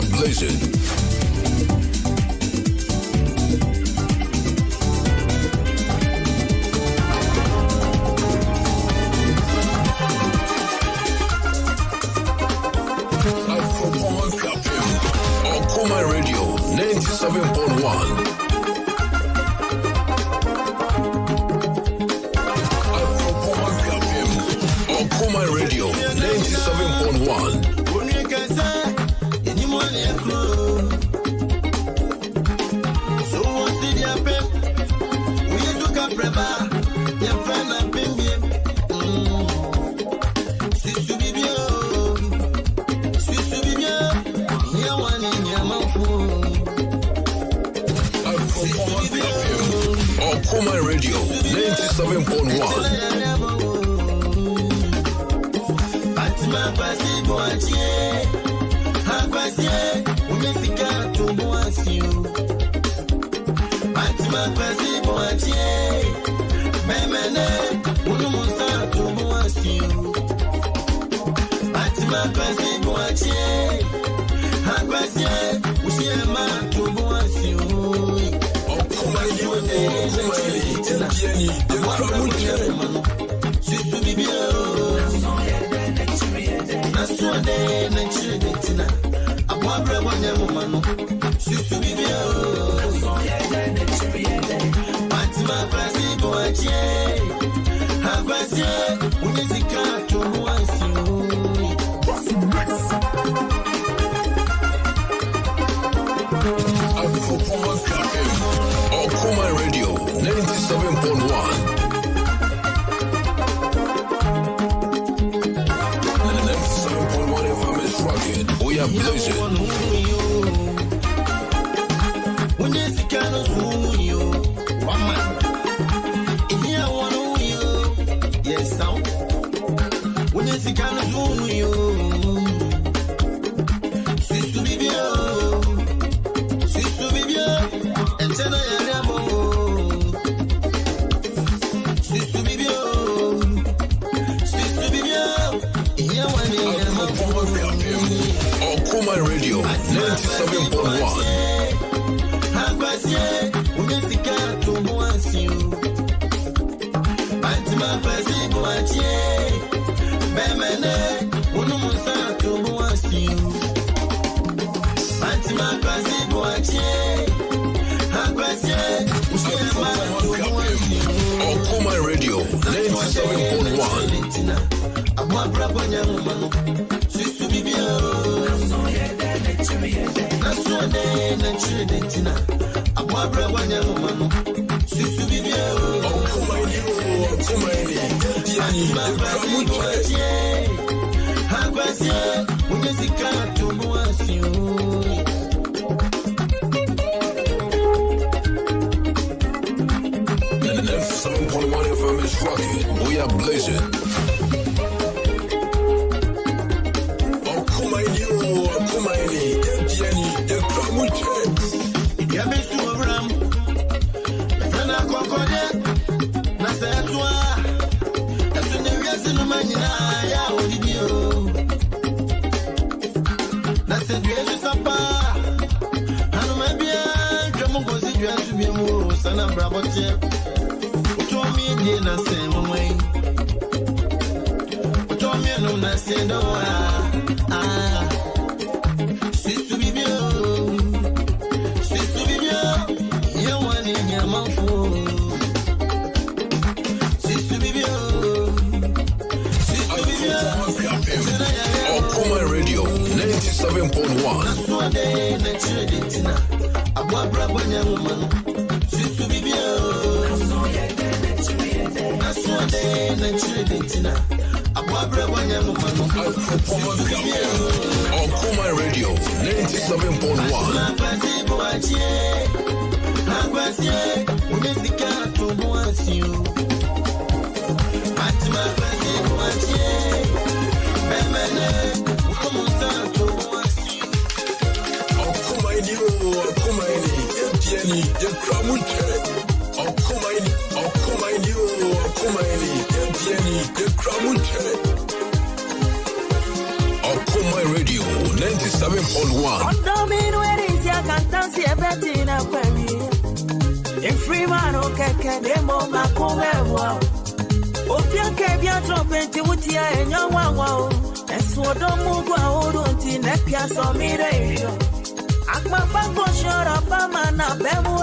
S1: Blazing. Okoman Radio 97.1. Okoman Radio 97.1. Okoman Radio 97.1. Okoman Radio 97.1. 97.1 FM is rocking. We are blazing. Okoman Radio 97.1. Okoman Radio 97.1. We are blazing. Okoman Radio 97.1. Okoman Radio 97.1.
S4: Don't mean where is your cantancy a betting a query. In free man, okay, demo, Macomewa. Opia Cabia dropping to Utia and your wow. And so don't move out on Tinepia so me radio. Akma Bango short up a man up Bemu.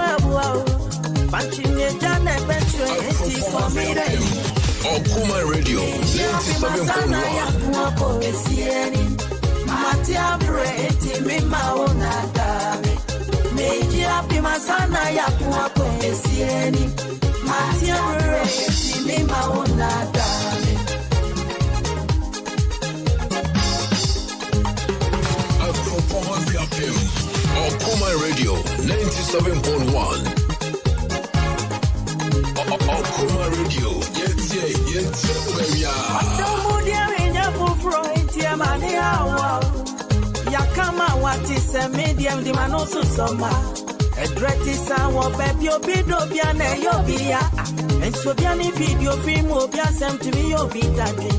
S4: Punching a Janet Betray, it is for me radio.
S1: Okoman Radio 97.1.
S4: Matia breti mima unadame Meji api masana ya kuwa kwesieni Matia breti mima unadame
S1: Okoman Radio 97.1. Okoman Radio, yes, baby.
S4: Adomudia minya fufro itia mani hawa Yakama wati se medium di manosu soma Edreti sa wo baby obido biane yobia Enso biani video film obia sem to me obidadi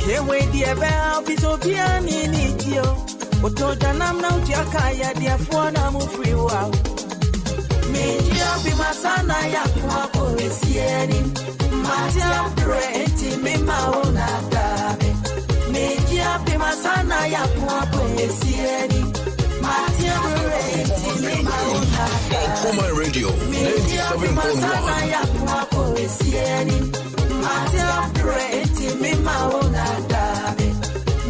S4: Kewe di ebe afiso biani nitio Otoja namna utiaka ya diafua na mufriwa Meji api masana ya kuwa koresieni Matia breti mima unadame Meji api masana ya kuwa koresieni Matia breti mima unadame
S1: Okoman Radio 97.1.
S4: Masana ya kuwa koresieni Matia breti mima unadame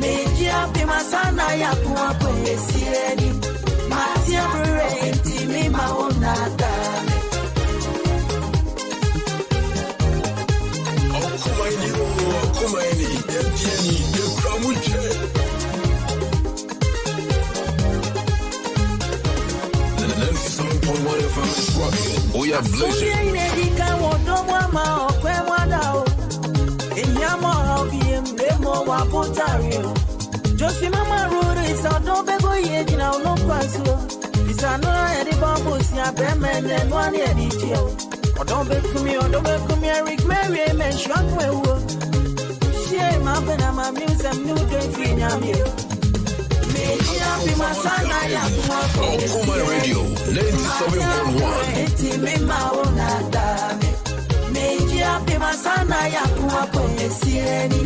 S4: Meji api masana ya kuwa koresieni Matia breti mima unadame
S1: Okomaini, Etieni, Ekramuche. The 97.1 FM is rocking. We are blazing.
S4: Josi mama ruri sa do bego ye dina no kwaso. Isa no e di bambo si abemene no ani e di tio. Odo be kumi Rick Mary men shot wewo. She ma bena ma music new day fi nyame. Me ya bi masana ya kwa
S1: Okoman Radio 97.1.
S4: Eti me ma ona dame. Me ya bi masana ya kwa kwesieni.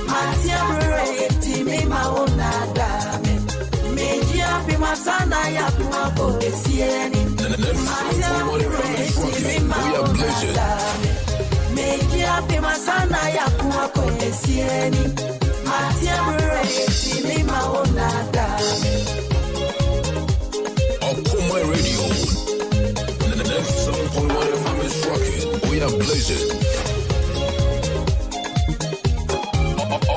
S4: Matia breti me ma ona dame. Me ya bi masana ya kwa kwesieni. Matia breti me ma ona dame. Me ya bi masana ya kwa kwesieni. Matia breti me ma ona dame.
S1: Okoman Radio 97.1 FM is rocking. We are blazing.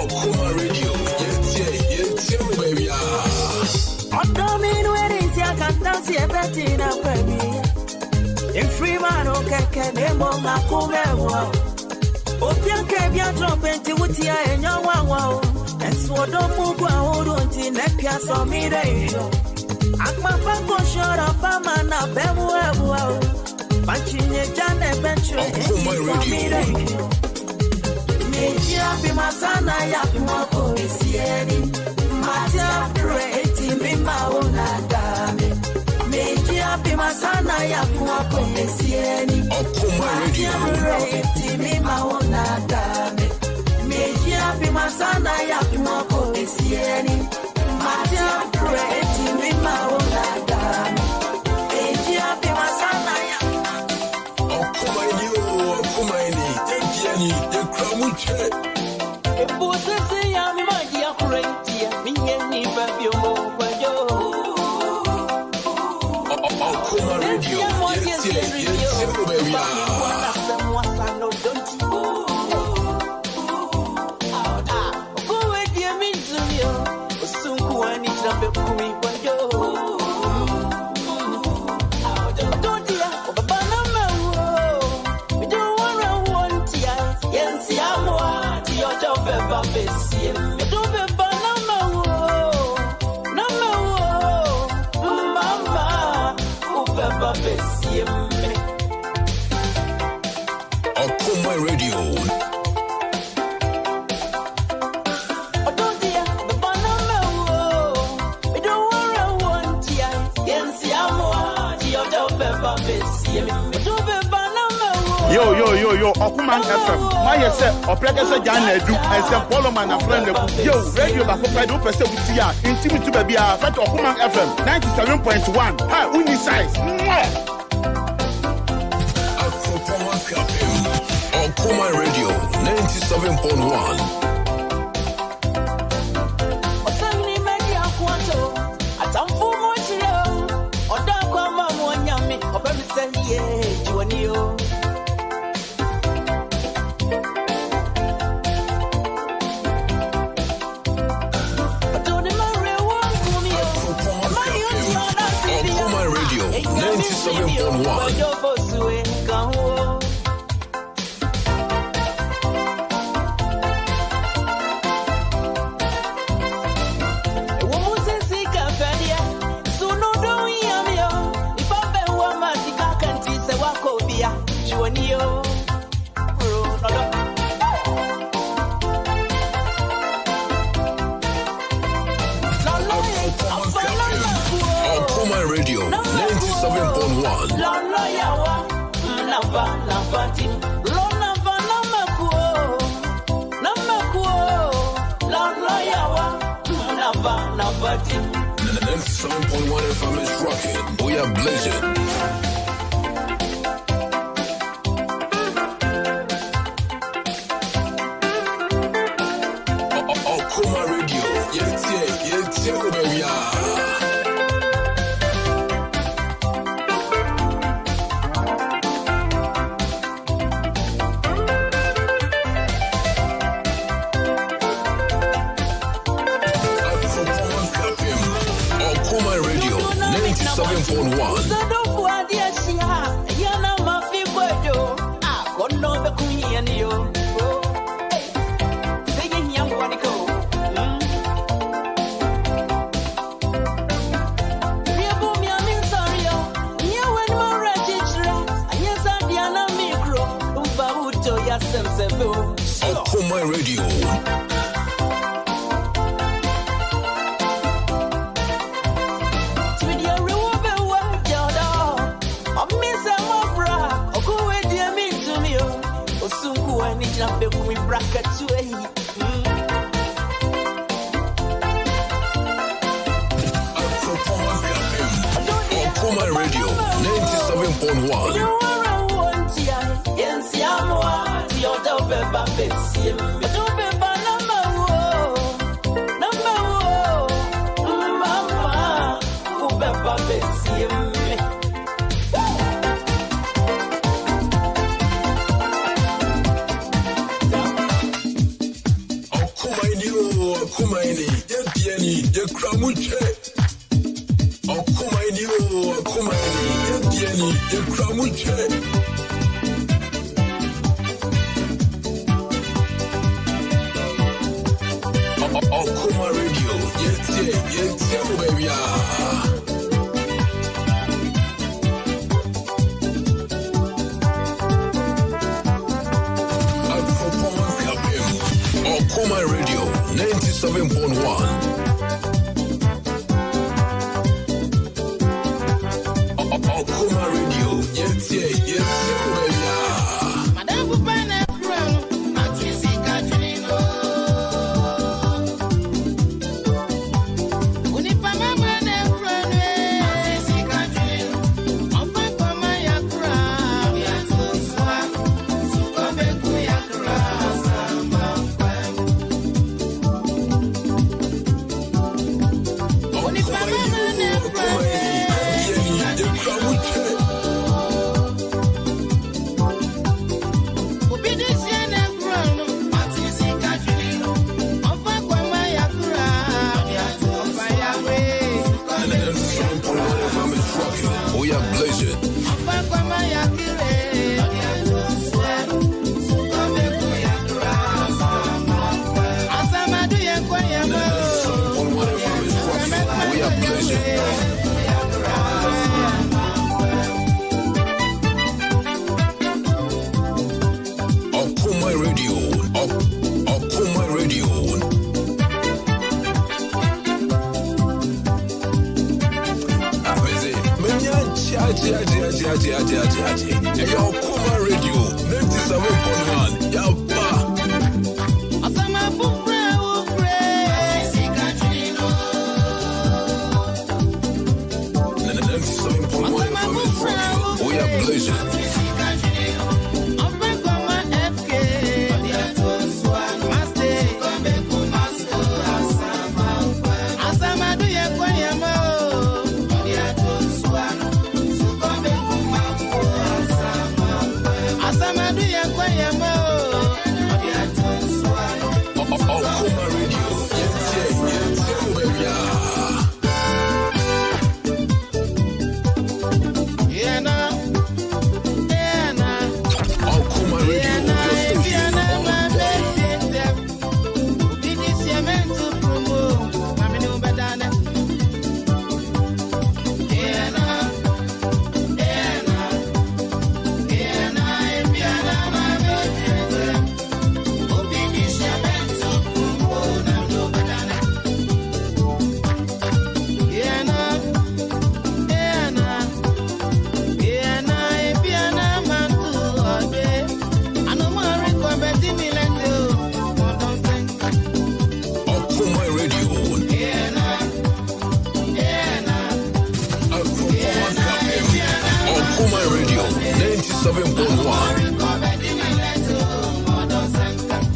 S1: Okoman Radio, yes,
S4: Satina Premier. In Freeman, okay, name on my Kumewa. Opian Cabia drop into Wutia and your wow. And so don't move out in that piazza or me. Akma Pango shot up a man up Bemuel. Punching a Jan adventure for me. Media be my son, I have more Polisieri. Matia creating me my own adame. Media be my son, I have more Polisieri. Matia creating me my own adame. Media be my son, I have more Polisieri. Matia creating me my own adame. Media be my son, I have.
S1: Okoman, the Kramuche.
S9: If was a young my dear crazy, me and me, baby,
S1: Okoman Radio, yes, baby.
S9: Go away, dear, me to you. Soon, I need to be coming for you. Don't dear, Banama. We don't want to, yes, I'm what you're talking about. You don't be Banama. Mama, Ubeba Bessie.
S1: Okoman Radio.
S6: Yo, Okoman FM. My say, Opreka Jana do, and some Poloman and friend. Yo, radio Bakopa do person with Tia, intimate baby, fat Okoman FM 97.1. Hi, Uni size.
S1: Okoman Radio 97.1. Okoman Radio 97.1. Okoman Radio 97.1. The 97.1 FM is rocking. We are blazing. Okoman Radio, yeah, baby. Okoman Radio 97.1. Okoman Radio. Okoman Radio 97.1. Okoman, you come with it. Okoman Radio, yeah, baby. Okoman Radio, 97.1. Okoman Radio, yeah, baby.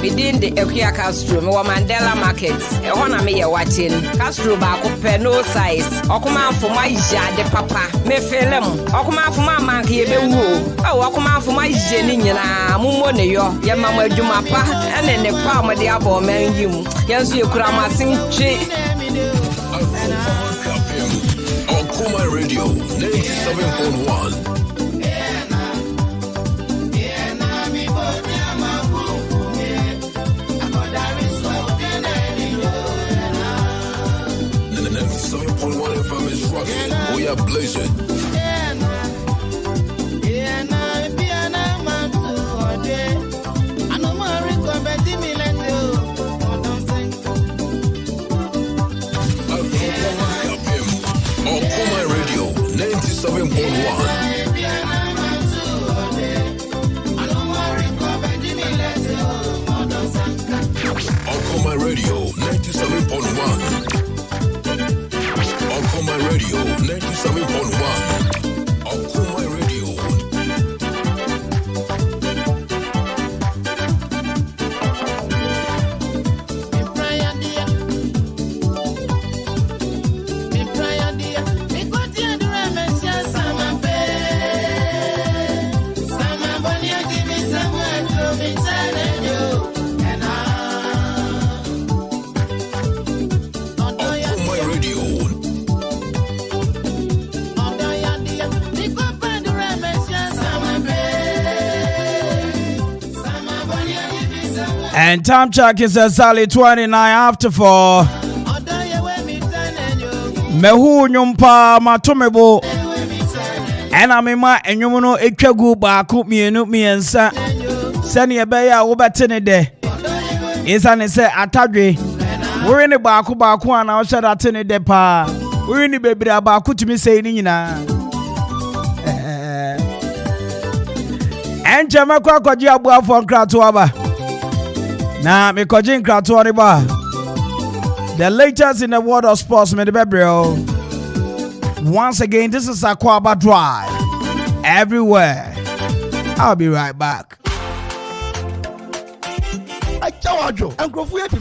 S8: Within the Ekuya Castro, me Mandela Market. E hona me ye watching. Castro ba ko pe no size. Okoman for my ja de papa. Me felem. Okoman for my man ke be wu. Oh, okoman for my jeni nyina. Mumo ne yo. Ye mama adwuma pa. Ene ne pa mo de abo men yim. Yenso ye kura masin twe.
S1: Okoman Radio, 97.1. We are blazing. Okoman Radio, 97.1. Okoman Radio, 97.1. Okoman Radio, 97.1. Okoman Radio.
S5: Me
S3: And time check is exactly 29 after 4. Mehu nyumpa matomebo. Ena mema enyumuno etwagu baako mienu miensa. Sani ebeya wobetene de. Isa ne se atadwe. Wori ne baako ana wo shada tene de pa. Wori ne bebira baako tumi sei ni nyina. Enche makwa kwaji abuafo nkrato aba. Na me kwaji nkrato ni ba. The latest in the world of sports, me the bebrio. Once again, this is Akwaba Drive. Everywhere. I'll be right back.
S12: Chawajo, Uncle Fuet, you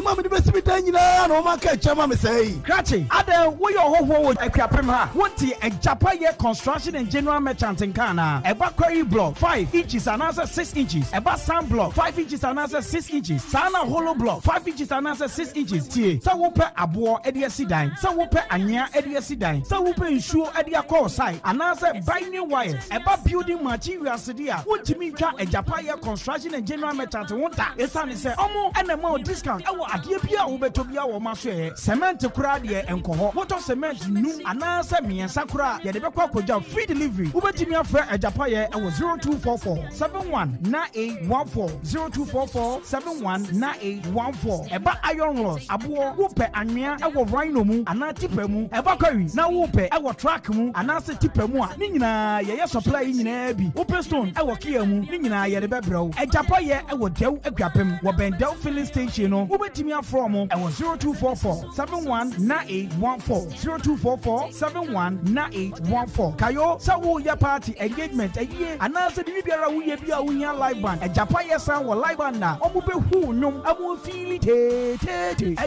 S12: mamma the best of the no man catch mamma say.
S3: Cratchy, Ada, we your whole Equipima. What the Japaya construction and general merchant in Ghana. A quarry block 5 inches and answer 6 inches. A sand block 5 inches and answer 6 inches. Sana hollow block 5 inches and answer 6 inches. T. So we pay a boar Edia Sidine. So we pay Anya Edia Sidine. So we pay insure Edia call side. And answer buy new wires. About building materials. What you mean? A Japaya construction and general merchant won't that? Sani say omo enemo discount ewo adie bia wo betobia wo ma hwe cement kura de enkoho motor cement nu anansa miensa kura ye de bekwa koja free delivery wo betimi afra ajapaye ewo 0244 719814 0244 719814 eba iron rods abo wo pe anwea ewo rhino mu ana tipa mu eba kwari na wo pe ewo track mu anansa tipa mu a ni nyina ye supply nyina bi wo pe stone ewo kia mu ni nyina ye de bebrew ajapaye ewo dew agwapem Wabendel filling station no ubetimi afro mo and 0244 719814 0244 719814 kayo sawo ya party engagement aye anase de biara wo ye bia wo nya live band e japa ye san wo live band na omo be hu nwom amu feel te e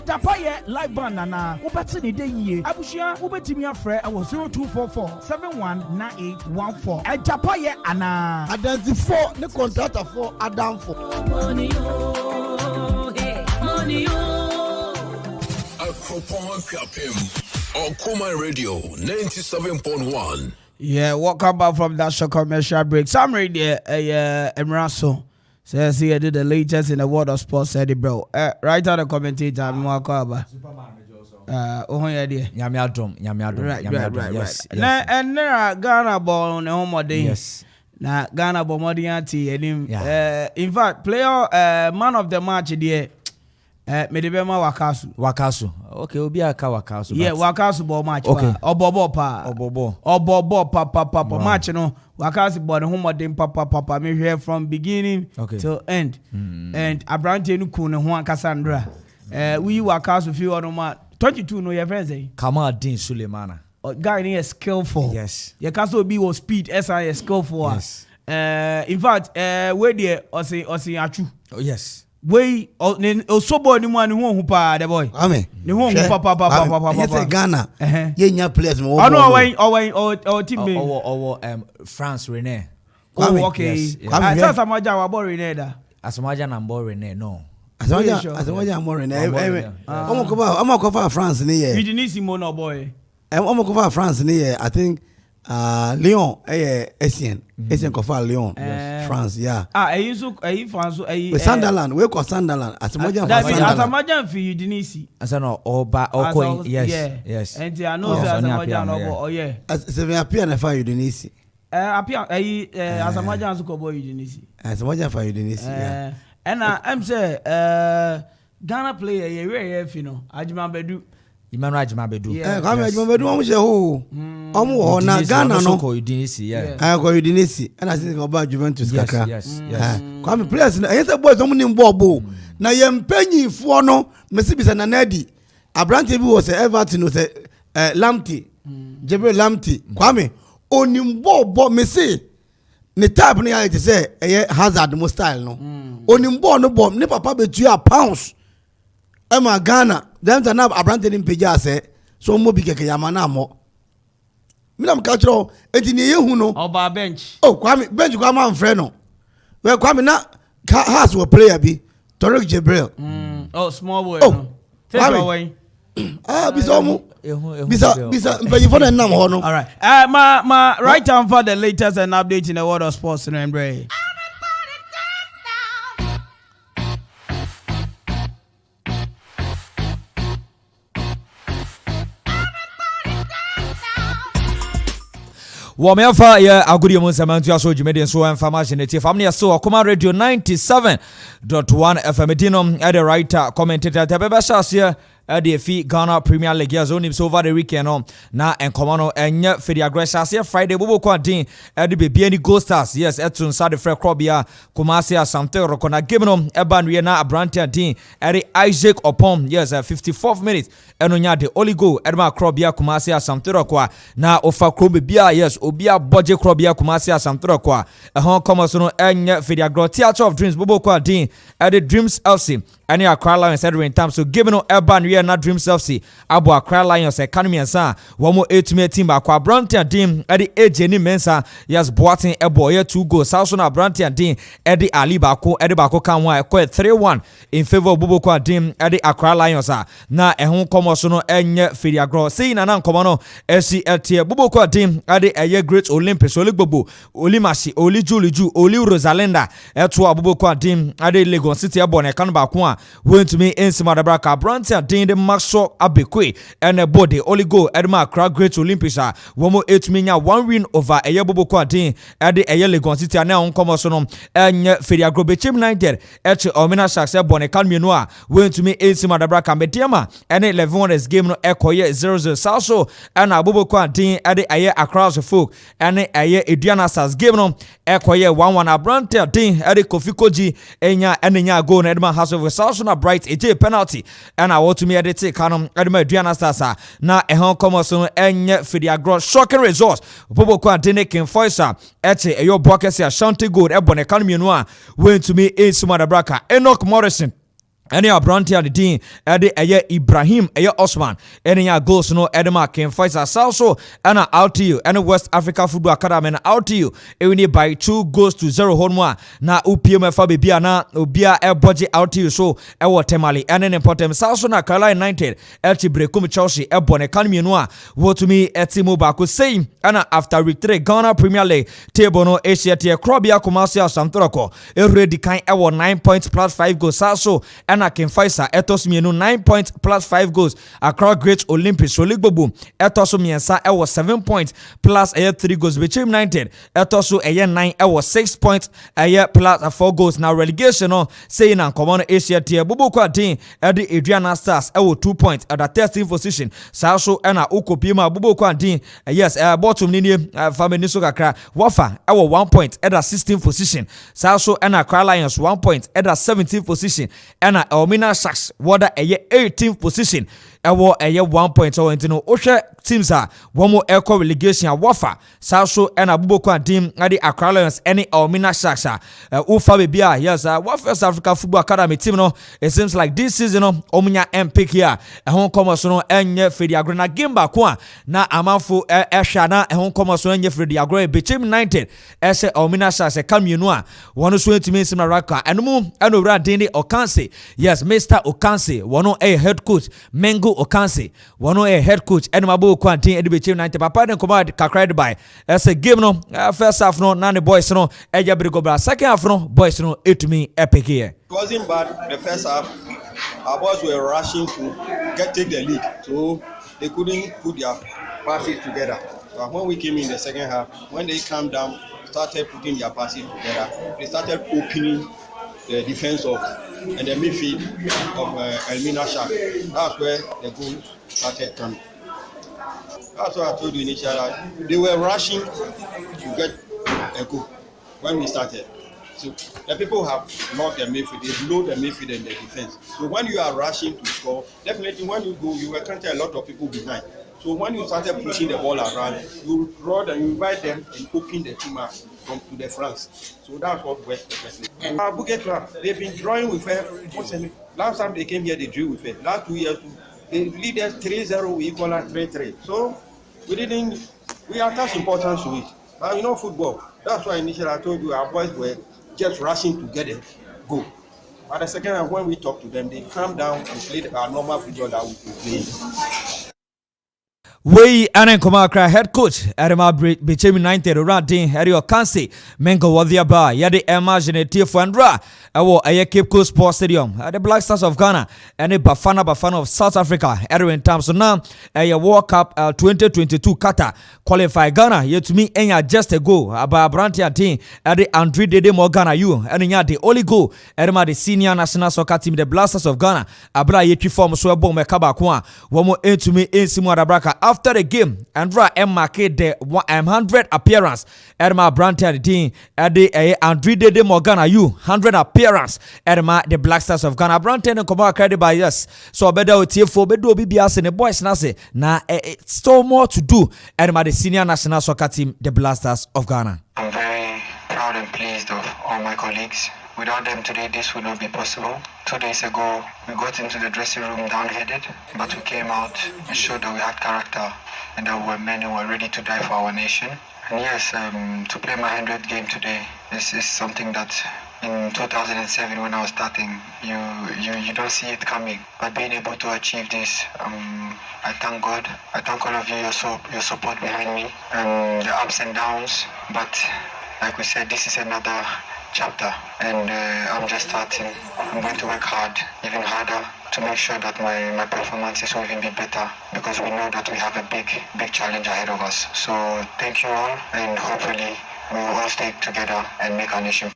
S3: japa ye live band na ubeti ni de yie abushia ubetimi afre e 0244 719814 e japa ye ana
S12: adansi 4 ne contractor 4 adam 4
S1: Okoman Radio 97.1.
S3: Yeah, welcome back from that short commercial break. Some radio, Emiraso says he did the latest in the world of sports. Said it, bro. Right on the commentator, I'm more cover. Right. Yes. And there Ghana ball on the home day. Yes. Na Ghana Bomodianti and him. In fact, player man of the match there. Medebema Wakasu.
S13: Okay, Obiaka Wakasu.
S3: Yeah, Wakasu ball match. Okay. Obobo papa match no. Wakasu ball the home day papa me here from beginning till end. And Abrante Nuku ne Juan Cassandra. We Wakasu feel on ma 22 no your friends eh.
S13: Kamal Din Sulemana.
S3: Guy is skillful.
S13: Yes.
S3: Your castle be was speed. SI skillful.
S13: Yes.
S3: In fact, where the Osi Achu.
S13: Oh yes.
S3: We Osobo ni mwani who pa the boy.
S12: Amen.
S3: Ni who papa.
S12: Yes, Ghana. Ye players mo.
S3: Oh no, or team me.
S13: France René.
S3: Oh okay. Asa samaja wa bo René da.
S13: Asamaja na mbo René no.
S12: Asamaja mo René. Omo kofa France ni ye.
S3: Udinese mo no boy.
S12: Omo kofa France ni ye. I think Lyon Essien kofa Lyon France France Sunderland we call Sunderland
S3: Asamaja fi Udinese
S13: asano oba oko yes
S3: and I know Asamaja no oh yeah
S12: seven appear na fa Udinese
S3: appear Asamaja so ko boy Udinese
S12: Asamaja fa Udinese yeah
S3: and I'm say Ghana player ye we fi no Ajima Bedu
S13: Emmanuel Ajimabedu.
S12: Kwame Ajimabedu omo she ho. Omo ho na Ghana no.
S13: Ko Udinese, yeah.
S12: Ko Udinese. And I think about Juventus kaka.
S13: Yes.
S12: Kwame players na yesa boys omo ni mbobo. Na ye mpanyifo no mesi bisa na Nadi. Abrante bi was Everton was Lamptey. Gabriel Lamptey. Kwame oni mbobo mesi ne type na ya say Hazard mo style no. Oni mbo no bom ne papa betu a pounds. Emma Ghana, them to have a brand in Pijase, so Mobi Yamana mo. Madam Catro, engineer who know.
S3: Oba bench.
S12: Oh, Kwame, bench Kwame Freno. Well, Kwame na has a player be Torek Jabril.
S3: Oh, small boy.
S12: Oh,
S3: Kwame.
S12: Bisomo. Bisa, but you for the name, Hono.
S3: All right. My right hand for the latest and update in the world of sports and Embrace.
S13: Womefa ya agudi mu samantu aso jumede so information eti family so Okoman Radio 97.1 FM Dino at the writer commentator Tabeba Shasia the fi Ghana Premier League ya zone so over the weekend na enkomano enye fedi aggressive Friday bobo kwa din e de be any Gold Stars yes etun sa de frɛ krobia Kumasi Asante Rokona game no eba no na Abrantia din e Isaac Opom yes 54th minute eno nya de only goal edma krobia Kumasi Asante Rokwa na ofa krobe bia yes obia budget krobia Kumasi Asante Rokwa ehon komoso no enye fedi agro Theatre of Dreams bobo kwa din e de Dreams FC any Accra Lions in time so given no urban we na Dreams FC abo Accra Lions economy ansa womo etumi team ba kwa Abrantia team e de age ni mensa yes Boating ebo ye 2 goals South na Abrantia team e de Ali bako e de bako kan wa e 3-1 in favor of Bobo kwa team e de Accra Lions na ehun komoso no enye Firiagro sei na nkomo no SCLT Bobo kwa team e de eye Great Olympics Oligbobo Olimashi Oliju Oli Rosalinda eto Bobo kwa team e de Lagos City ebo na kan ba ko went to me in Simadabra Abrantia din de Maxo Abekwe and a body only go Edma Accra Great Olympics womo 8 minya 1 win over Eye Bobo Quadin at the Eye Legon City and now on Comosono and Feriagro Bechim 90 at Omina Sharks Bonekan Minua went to me in Simadabra Mediama and 11 game no Ekoye 0-0 Salso and Bobo Quadin at the Eye Accra folk and Eye Ediana Stars game no Ekoye 1-1 Abrantia din at the Kofi Koji Enya go Edma House of South na Bright AJ penalty and I want to me edit canon Edma Diana Stasa na ehon komoso enye Firiagro shocking results Bobo kwa Dene King Foisa ete eyo Bokesi Ashanti Gold ebone economy no a went to me in Sumadabraka Enoch Morrison any Abrantia the dean Ede Eye Ibrahim Eye Osman any goals no Edema King Faisal Salso and RTU and West Africa Football Academy and RTU ewini by 2-0 honwa na UPM FBB na obia e budget RTU so e wo temali and an important Salso na Carolina 90 elchi brekum Chelsea e bone economy no a wo to me etimo ba ko say and after week 3 Ghana Premier League table no Asia tie Krobia Kumasi Asantoroko e ready kan e wo 9 points plus 5 goals Salso and King Faisal etos mienu 9 points plus 5 goals Accra Great Olympics Oligbobo etos miensa e was 7 points plus 3 goals Bechim 90 etos 9 e was 6 points plus 4 goals now relegation no saying na common Asia tier Bobo kwa team e the Adriana Stars e 2 points at the 13th position Salso e na Ukopima Bobo kwa team yes bottom ni family so kakra Wafa e 1 point at the 16th position Salso e na Accra Lions 1 point at the 17th position and Omina Sharks water a 18th position ewo eye 1 point so ntino ohwe teams a womo echo relegation a Wafa Salso and Abubakar team at the Accra Lions any Omina Sharks ufa bebia yes West Africa Football Academy team no it seems like this season no omunya pick here ehon komoso no enye Fediagro na game ba ko na amanfo ehwa na ehon komoso enye Fediagro Bechim 90 ese Omina Sharks e kamienu a wono so ntimi sim na raka enmu enowra dinde Okanse yes Mr. Okanse wono a head coach Mengo Okanse wono a head coach enmabo kwantin edibechim 90 papa den command kakra by as a game no first half no na the boys no eja brigobra second half no boys no etumi epic here.
S14: It wasn't bad the first half. Our boys were rushing to take the lead, so they couldn't put their passes together. But when we came in the second half, when they calmed down, started putting their passes together, they started opening the defense of and the midfield of Elmina Shark. That's where the goal started coming. That's what I told you initially. They were rushing to get a goal when we started. So the people have locked the midfield, they load the midfield and the defense. So when you are rushing to score, definitely when you go, you encounter a lot of people behind. So when you started pushing the ball around, you run and you invite them and open the team up to the France. So that's what West perfectly. They've been drawing with her. Last time they came here, they drew with her. Last 2 years, they lead us 3-0, we equal at 3-3. So we attach importance to it. But you know football. That's why initially I told you our boys were just rushing together, go. But the second time when we talked to them, they calmed down and played our normal football that we could play.
S13: We ane komakra head coach Erema Bichemi 90 Radin Herio Kansi Mengo Wadiaba Yadi Imagine Tiefandra Ewo Aye Cape Coast Sports Stadium the Black Stars of Ghana and the Bafana of South Africa Erwin Thompson now a World Cup 2022 Qatar qualify Ghana yet to me enya just a go about Brantia team at the Andre Dede Morgana you and the only go Erema the senior national soccer team the Black Stars of Ghana Abra Yeti form so bon Mekaba Kwa Womo to me in Simu Adabraka after the game, Andra marked the 100 appearance. Edma Brandt team at the Andre de Morgana, 100 appearance. Edma the Black Stars of Ghana. Brandt and Koma credit by us. So better with TF4, bedo BBS and the boys Nase. Now it's still more to do. Edma the senior national soccer team, the Black Stars of Ghana.
S15: I'm very proud and pleased of all my colleagues. Without them today, this would not be possible. 2 days ago, we got into the dressing room downheaded, but we came out and showed that we had character and that we were men who were ready to die for our nation. And yes, to play my 100th game today, this is something that in 2007 when I was starting, you don't see it coming. But being able to achieve this, I thank God. I thank all of you, your support behind me, and the ups and downs. But like we said, this is another chapter, and I'm just starting. I'm going to work hard, even harder, to make sure that my performances will even be better, because we know that we have a big challenge ahead of us. So thank you all, and hopefully we will all stay together and make our nation.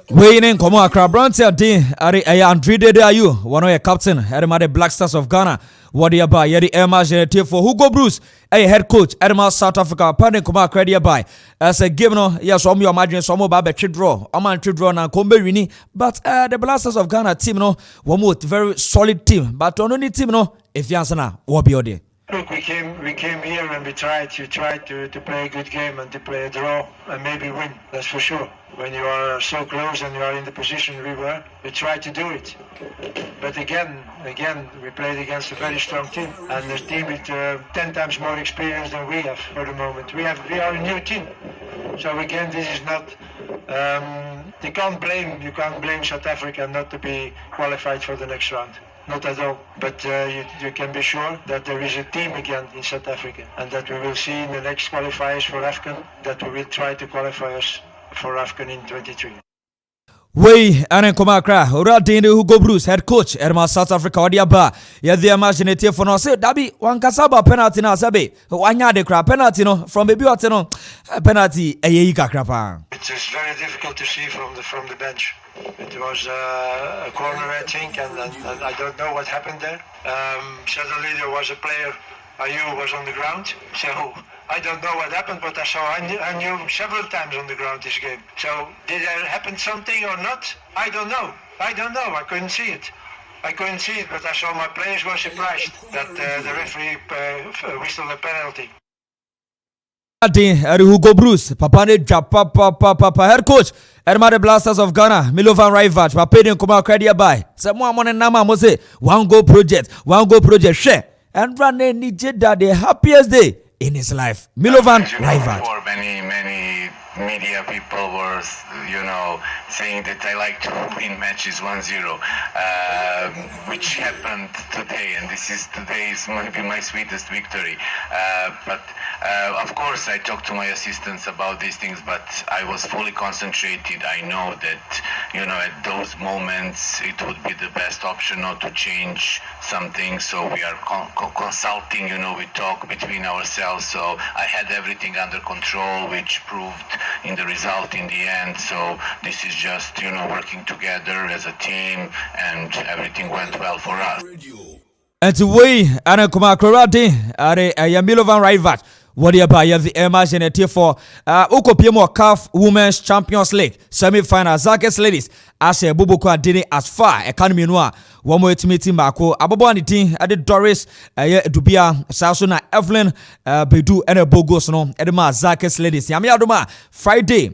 S13: Weighing Komo Accra Brantia Dean Ari Andre Dede Ayu, one of your captain, Edema Black Stars of Ghana. What you buy? Yeri Emma Genetier for Hugo Bruce, a head coach, Edema South Africa, Pandin Koma Credit by as a game no, yes, some you imagine some about a draw, a man draw and Komberini, but the Black Stars of Ghana team no, one more very solid team, but only team no, if you answer now, what be your
S16: Look, we came here and we tried to play a good game and to play a draw and maybe win. That's for sure. When you are so close and you are in the position we were, we tried to do it. But again, we played against a very strong team, and a team with 10 times more experience than we have for the moment. We are a new team. So again, this is not. You can't blame South Africa not to be qualified for the next round. Not at all, but you can be sure that there is a team again in South Africa, and that we will see in the next qualifiers for AFCON that we will try to qualify us for AFCON in 23.
S13: We ane Komakra, Radin Hugo Bruce, head coach, Erma South Africa, Odiaba, Yadi Imaginative for no say, Dabi, one Kasaba penalty na Sabe, Wanya de crap penalty no, from Baby Wateno, penalty, a Yika crapa.
S16: It is very difficult to see from the bench. It was a corner, I think, and I don't know what happened there. Suddenly there was a player, Ayu was on the ground, so I don't know what happened, but I knew several times on the ground this game. So did there happen something or not? I don't know. I couldn't see it. But I saw my players were surprised that the referee whistled a penalty.
S13: Hugo Bruce, Papane Papa head coach, Erma Black Stars of Ghana, Milovan Raivat, Papadian Koma Credit by Samoa Monenama Mose, one goal project, share, and run any that the happiest day in his life. Milovan Raivat.
S15: For many media people were, saying that I like to win matches 1-0, which happened today, and today is maybe my sweetest victory. But of course, I talked to my assistants about these things, but I was fully concentrated. I know that, at those moments, it would be the best option not to change something. So we are consulting, we talk between ourselves. So I had everything under control, which proved in the result in the end. So this is just, working together as a team, and everything went well for us.
S13: And to we, Anna Kumakurati, Are Milovan Raivat. What you buy the Imaginative for Okopimo CAF Women's Champions League semi-final Zakes ladies as a Bubuko Dini as far economy noir one more meeting Marco Abobo and the team at the Doris Dubia Sasuna Evelyn Bedu and a Bogos no Edema Zakes ladies Yamiadoma Friday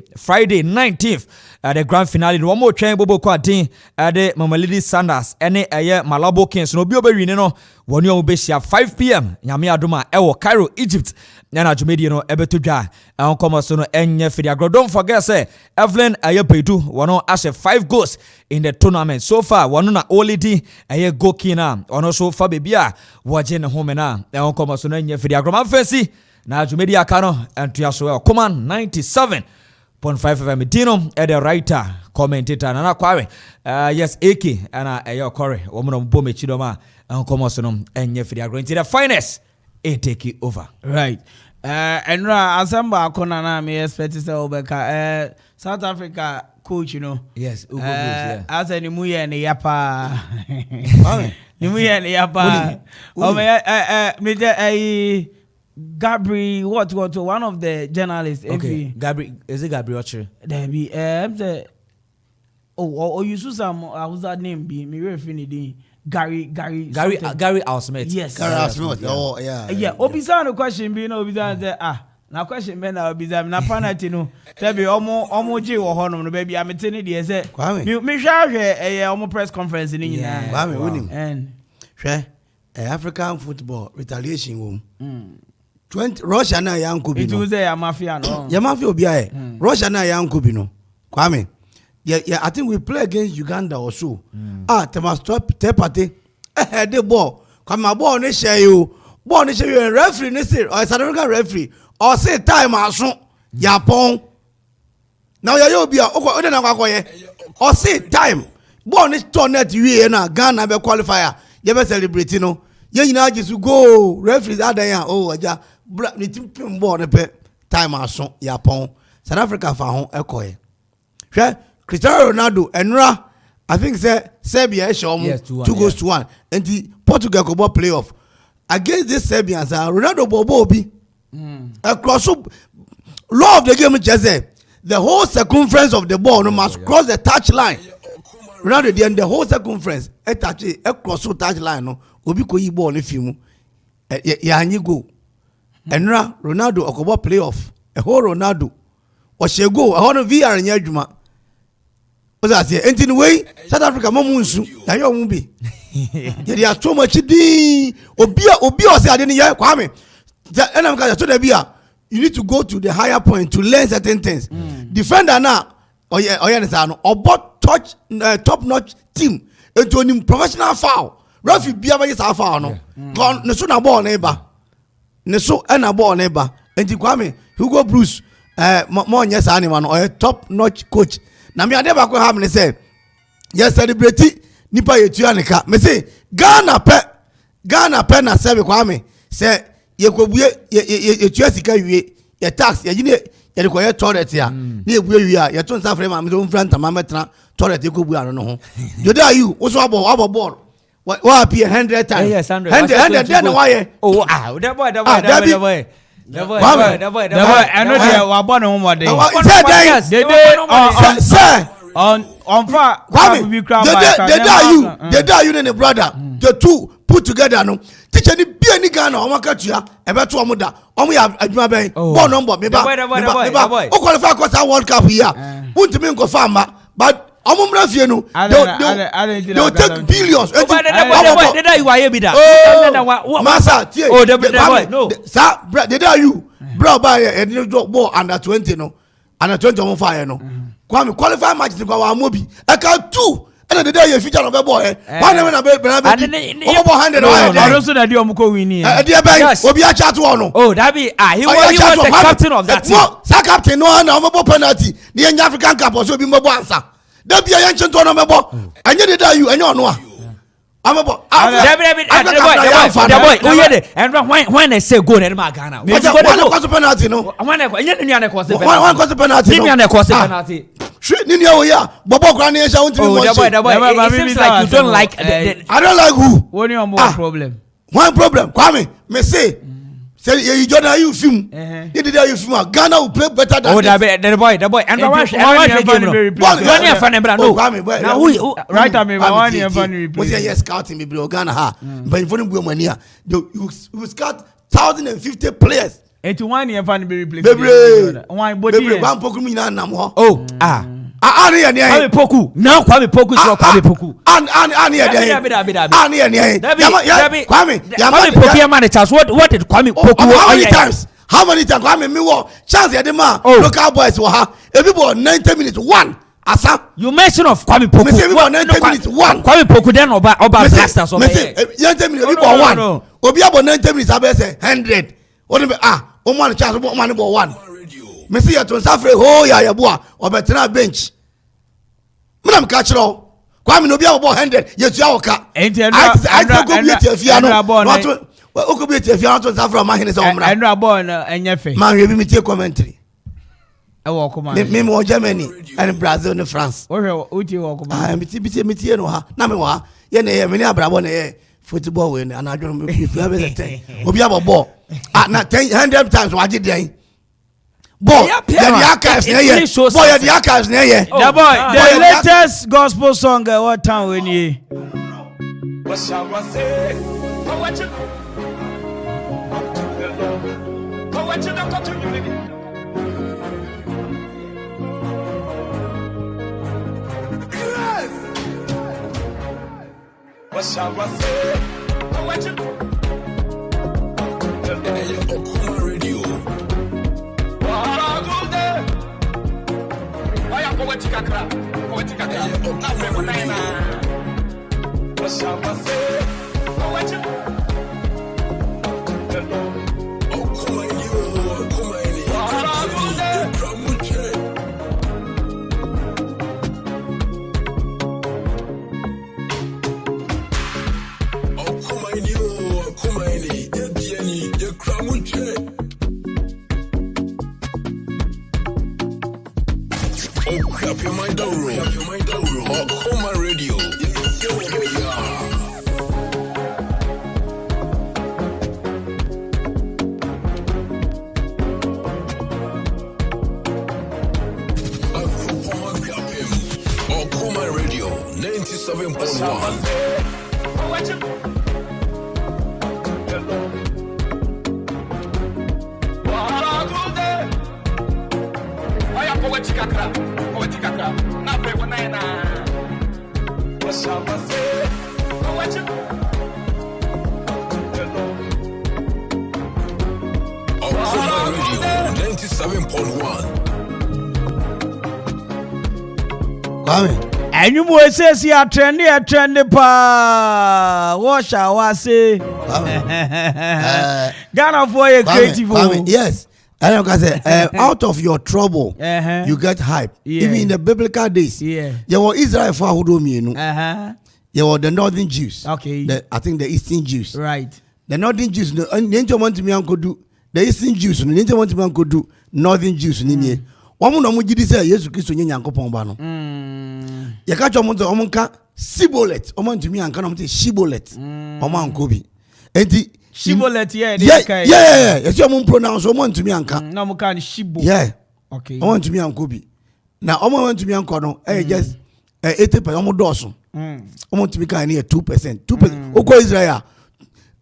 S13: 19th at the grand finale one more train Bubuko Din at the Mamalidi Sanders any Malabo Kings no Biobe no one you be 5 p.m. Yamiadoma Ewo Cairo Egypt na dwumedi no ebeto dwa enkomo so no enye fidi agro. Don't forget say Evelyn Ayepedu wono ashe 5 goals in the tournament so far. Wono na olidi aye goalkeeper ono so fa bebia woje ne home na enkomo so no enye fidi agro. Manfesi na dwumedi aka no entua so Okoman 97.5 FM Dino the writer commentator na kwawe yes AK ana ayo kore womo mbo mechido ma enkomo so no enye fidi agro. Into the finest take it over.
S3: Right. And Asamba Akona na me expect to say Obeka South Africa coach, you know.
S13: Yes, Ugo yeah.
S3: As any muye and yapa. Ni muye and yapa. Me Gabri what one of the journalists.
S13: Okay. Gabri is it Gabri Ocher?
S3: There be you saw some what's that name be me refinity. Gary
S13: Al Smith.
S3: Yes.
S12: Gary Al Smith. Oh, yeah.
S3: Yeah. Obisa no question be no obisa say na question be na obisa na penalty no. There be omo je wo ho no baby am tene de say. Me hwe omo press conference ni nyina.
S12: Kwame winning. And hwe African football retaliation wom. 20 Russia na yanko bi no.
S3: It was a mafia no.
S12: Ya mafia obi aye. Russia na yanko bi no. Kwame. Yeah, I think we play against Uganda or so. They must stop party. The ball. Come my ball ne share you. Ball ne share you. Referee ne say or South African referee or say time aso. Yapon. Now ya be o de na kwakoye. Or say time. Ball ne turn net we na Ghana be qualifier. You be celebrate no. You nyina just go. Referee that there oh aja. Ni team ball ne pe time aso. Yapon. South Africa fa ho ekoye. Hwe Cristiano Ronaldo enra I think say Serbia show 2 goals to 1 and the Portugal go ball playoff against this Serbians. Ronaldo bobo obi across law of the game just say the whole circumference of the ball no must cross the touch line. Ronaldo the whole circumference touch across touch line no obi ko yi ball no film ya anyi go enra Ronaldo okobo playoff a whole Ronaldo o she go a hono VR nya adwuma. What's that say? Anything way South Africa momunsu na yo mu bi. They are so much di obi o say ade ni ye Kwame. Enam ka so da bia you need to go to the higher point to learn certain things. Defender now oye ne sa no obot touch top notch team into nim professional foul. Referee bia ba yesa foul no. Ne so na ball na eba. Ne so na ball na eba. Enti Kwame Hugo Bruce mo nya sa ni ma no oye top notch coach. Na me ade ba ko ha me say yes celebrate nipa yetua nika me say Ghana pe na say Kwame say ye kobue yetua sika wie ye tax ye gine ye de ko ye toilet ya na ebue wie a ye to nsa frame ma me so mfranta ma metra toilet ye kobue ano no ho jode are you wo so abo ball what appear 100 times
S13: yes 100
S12: then why
S13: oh that boy the boy
S3: I know they were born on one day.
S12: Sir,
S3: on far.
S12: They die you and a brother. The two put together no. Teacher ni be any Ghana o makatua e be to omoda. Omo ya adwuma ben. Ball number me ba. O qualify for World Cup here. Untimi nko farmer but Omumra fie no they'll take billions. Masa tie.
S13: Oh, no.
S12: Sir, they are you. Bro, buy a ball under 20 no. Under 20 on fire no. Kwame qualify match to go Amobi. I can 2. And the day you feature of a boy. Why never na be over 100
S3: I don't say that you am winning.
S12: Dear Ben, Obi a chat one.
S13: Oh, that be he was the captain of that team.
S12: Sa captain no na mo penalty. The African Cup so be mo answer. There be a ancient one of and you did you and you know. I'm about
S13: the boy. Oh, yeah, and when I say go, then my Ghana.
S12: One was a penalty, no. One was a penalty. Shit, Nina, Bobo Granny is out to
S13: it seems like you don't like.
S12: I don't like who.
S3: What your more problem?
S12: One problem, Kwame, me say. Say you don't know you film. You did you film. Ghana will play better than.
S13: Oh, the boy. And I watch
S12: now who
S3: right I mean one year funny.
S12: Was yes scouting me bro Ghana ha. But if you don't money, you scout 1,050 players.
S3: And to 1 year funny be replaced.
S12: One Pokemon na namo.
S13: Oh Kwame Poku. Now Kwame Poku is Kwame Poku.
S12: Kwame
S13: Poku man chance. What did Kwame Poku?
S12: How many times Kwame me wo chance ya ma local boys wo ha ebi bo 90 minutes one asa
S13: you mention of Kwame Poku
S12: me say ebi bo 90 minutes one
S13: Kwame Poku then oba blasters
S12: me say 90 minutes ebi bo one obi abo 90 minutes abe say 100 what be o man chance o man bo one me say ya to safre ho ya bo a obetena bench me na me ka kiro Kwame no bi abo 100 ye tua wo ka I go bi tiafia no Oko be tiafia no safra ma hene se omra
S3: enra ball no enyefe
S12: man we bi me tie commentary
S3: e wo Okoman
S12: me mo Germany and Brazil and France
S3: wo hwe wo tie wo Okoman
S12: me tie no ha na me wa ye na ye me ni abrabo na ye football we na adwo me fi be say obi abo ball na 100 times wa je den ball the archives na ye boy the archives na ye
S3: the boy the latest gospel song what time we ni
S9: what shall I say what you don't got to you what shall I say what you
S1: Okoman Radio. Up your mind down room. Okoman Radio. Okoman Radio 97.1. Okoman Radio 97.1.
S12: Kwame
S3: enyum we say si a trend pa what shall I say Ghana for a creative
S12: yes I can say out of your trouble you get hype even in the biblical days there were Israel for who mienu there were the northern Jews I think the eastern Jews
S3: right
S12: the northern Jews the angel want me uncle do the eastern Jews the angel want me uncle do northern Jews ni Wamu no mujidi say Yesu Kristo nye Nyankopon ba no. Ye ka cho monto omonka Sibolet, omontumi anka no monte Shibolet. Omanko bi. Enti
S3: Shibolet
S12: yeah. Yes you pronounce omontumi anka.
S3: Na mo kan Shibo.
S12: Yeah.
S3: Okay.
S12: Omontumi anko bi. Na omontumi anko no just 80% omo doso. Omontumi kan na 2%. 2% oko Israel.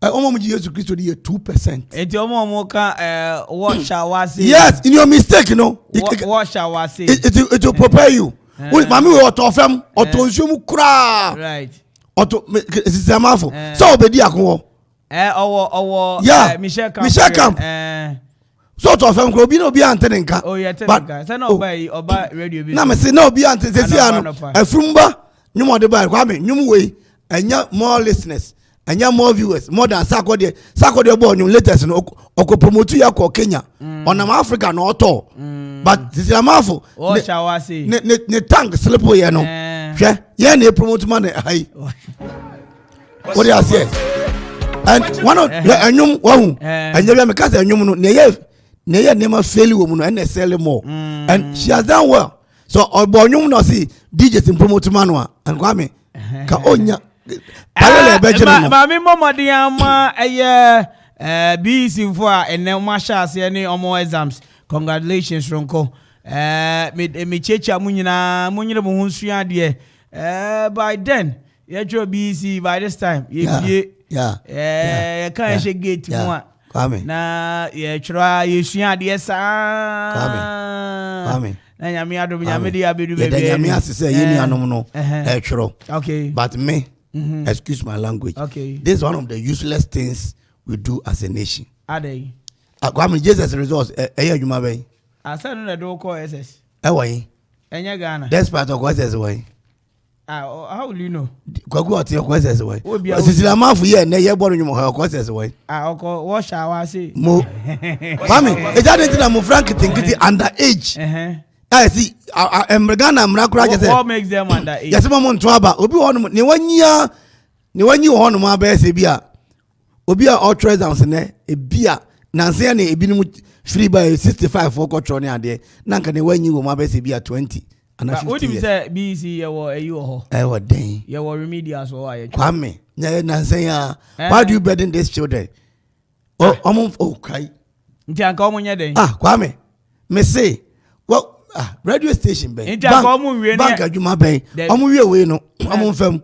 S12: Omo Yesu Kristo dey 2%.
S3: Enti omo ka what shall I say?
S12: Yes, in your mistake, you know.
S3: What shall I say?
S12: It will prepare you. Mami we otofem otonsumu kura.
S3: Right.
S12: Oto sisamafo. So obedi akonwo.
S3: Owo Michelle
S12: Camp. So otofem kura obi na obi antene nka.
S3: Oh yeah, tenenka. Say na oba radio bi.
S12: Na me say na obi antene sesi ano. Efrumba nyumo de ba kwa me nyumu we enya more listeners. And you more viewers, more than Sakode born you latest no oko promote ya ko Kenya. On Africa no to. But this is a mafo.
S3: What shall I say?
S12: Ne tank slip here no. Hwe, ye na promote man ai. What do you say? And one of enyum wahu. Enya me ka say enyum no ne ye nema fail wo mu no and sell more. And she has done well. So obonyum no see DJ in promote man wa and kwame ka onya
S3: Mami momodi ama BC for ene ma chance ne omo exams. Congratulations Ronko. Me checha munyina mo hunsua de by then you BC by this time you can shake gate mo na ye chura ye sua de sa
S12: Kwame
S3: na nyame adom nyame de abedu bebe
S12: nyame asese ye nuanom no churo
S3: okay
S12: but me excuse my language.
S3: Okay.
S12: This is one of the useless things we do as a nation.
S3: Are they?
S12: Kwame Jesus results adwuma bɛn.
S3: Asa no na do call SS.
S12: Why?
S3: Enya Ghana.
S12: Despite of SS why?
S3: How will you know?
S12: Kwaku ati of SS why? Sisila mafu ye na ye bono nyumo of SS why?
S3: Oko wash our say.
S12: Mo. Kwame, eja de na mo Frank tinkiti under age. I see Ghana mrakura je say.
S3: What makes them under age?
S12: Yase mo nto aba. Obi ho no ne wanyi ho no ma ba se bia. Obi a all treasures ne e bia nanse na ebinim free by 65 for control ne ade na nka ne wanyi wo ma ba se bia 20 and 50.
S3: What do you say BC ye wo ayu ho?
S12: Wo den.
S3: Ye wo remedials wo aye.
S12: Kwame, nya nanse ya. Why do you burden these children? Kai.
S3: Nti anka omo nya den.
S12: Kwame. Me say, well, radio station be.
S3: Nti anka omo wie ne.
S12: Bank adwuma be. Omo wie we no. Omo mfam.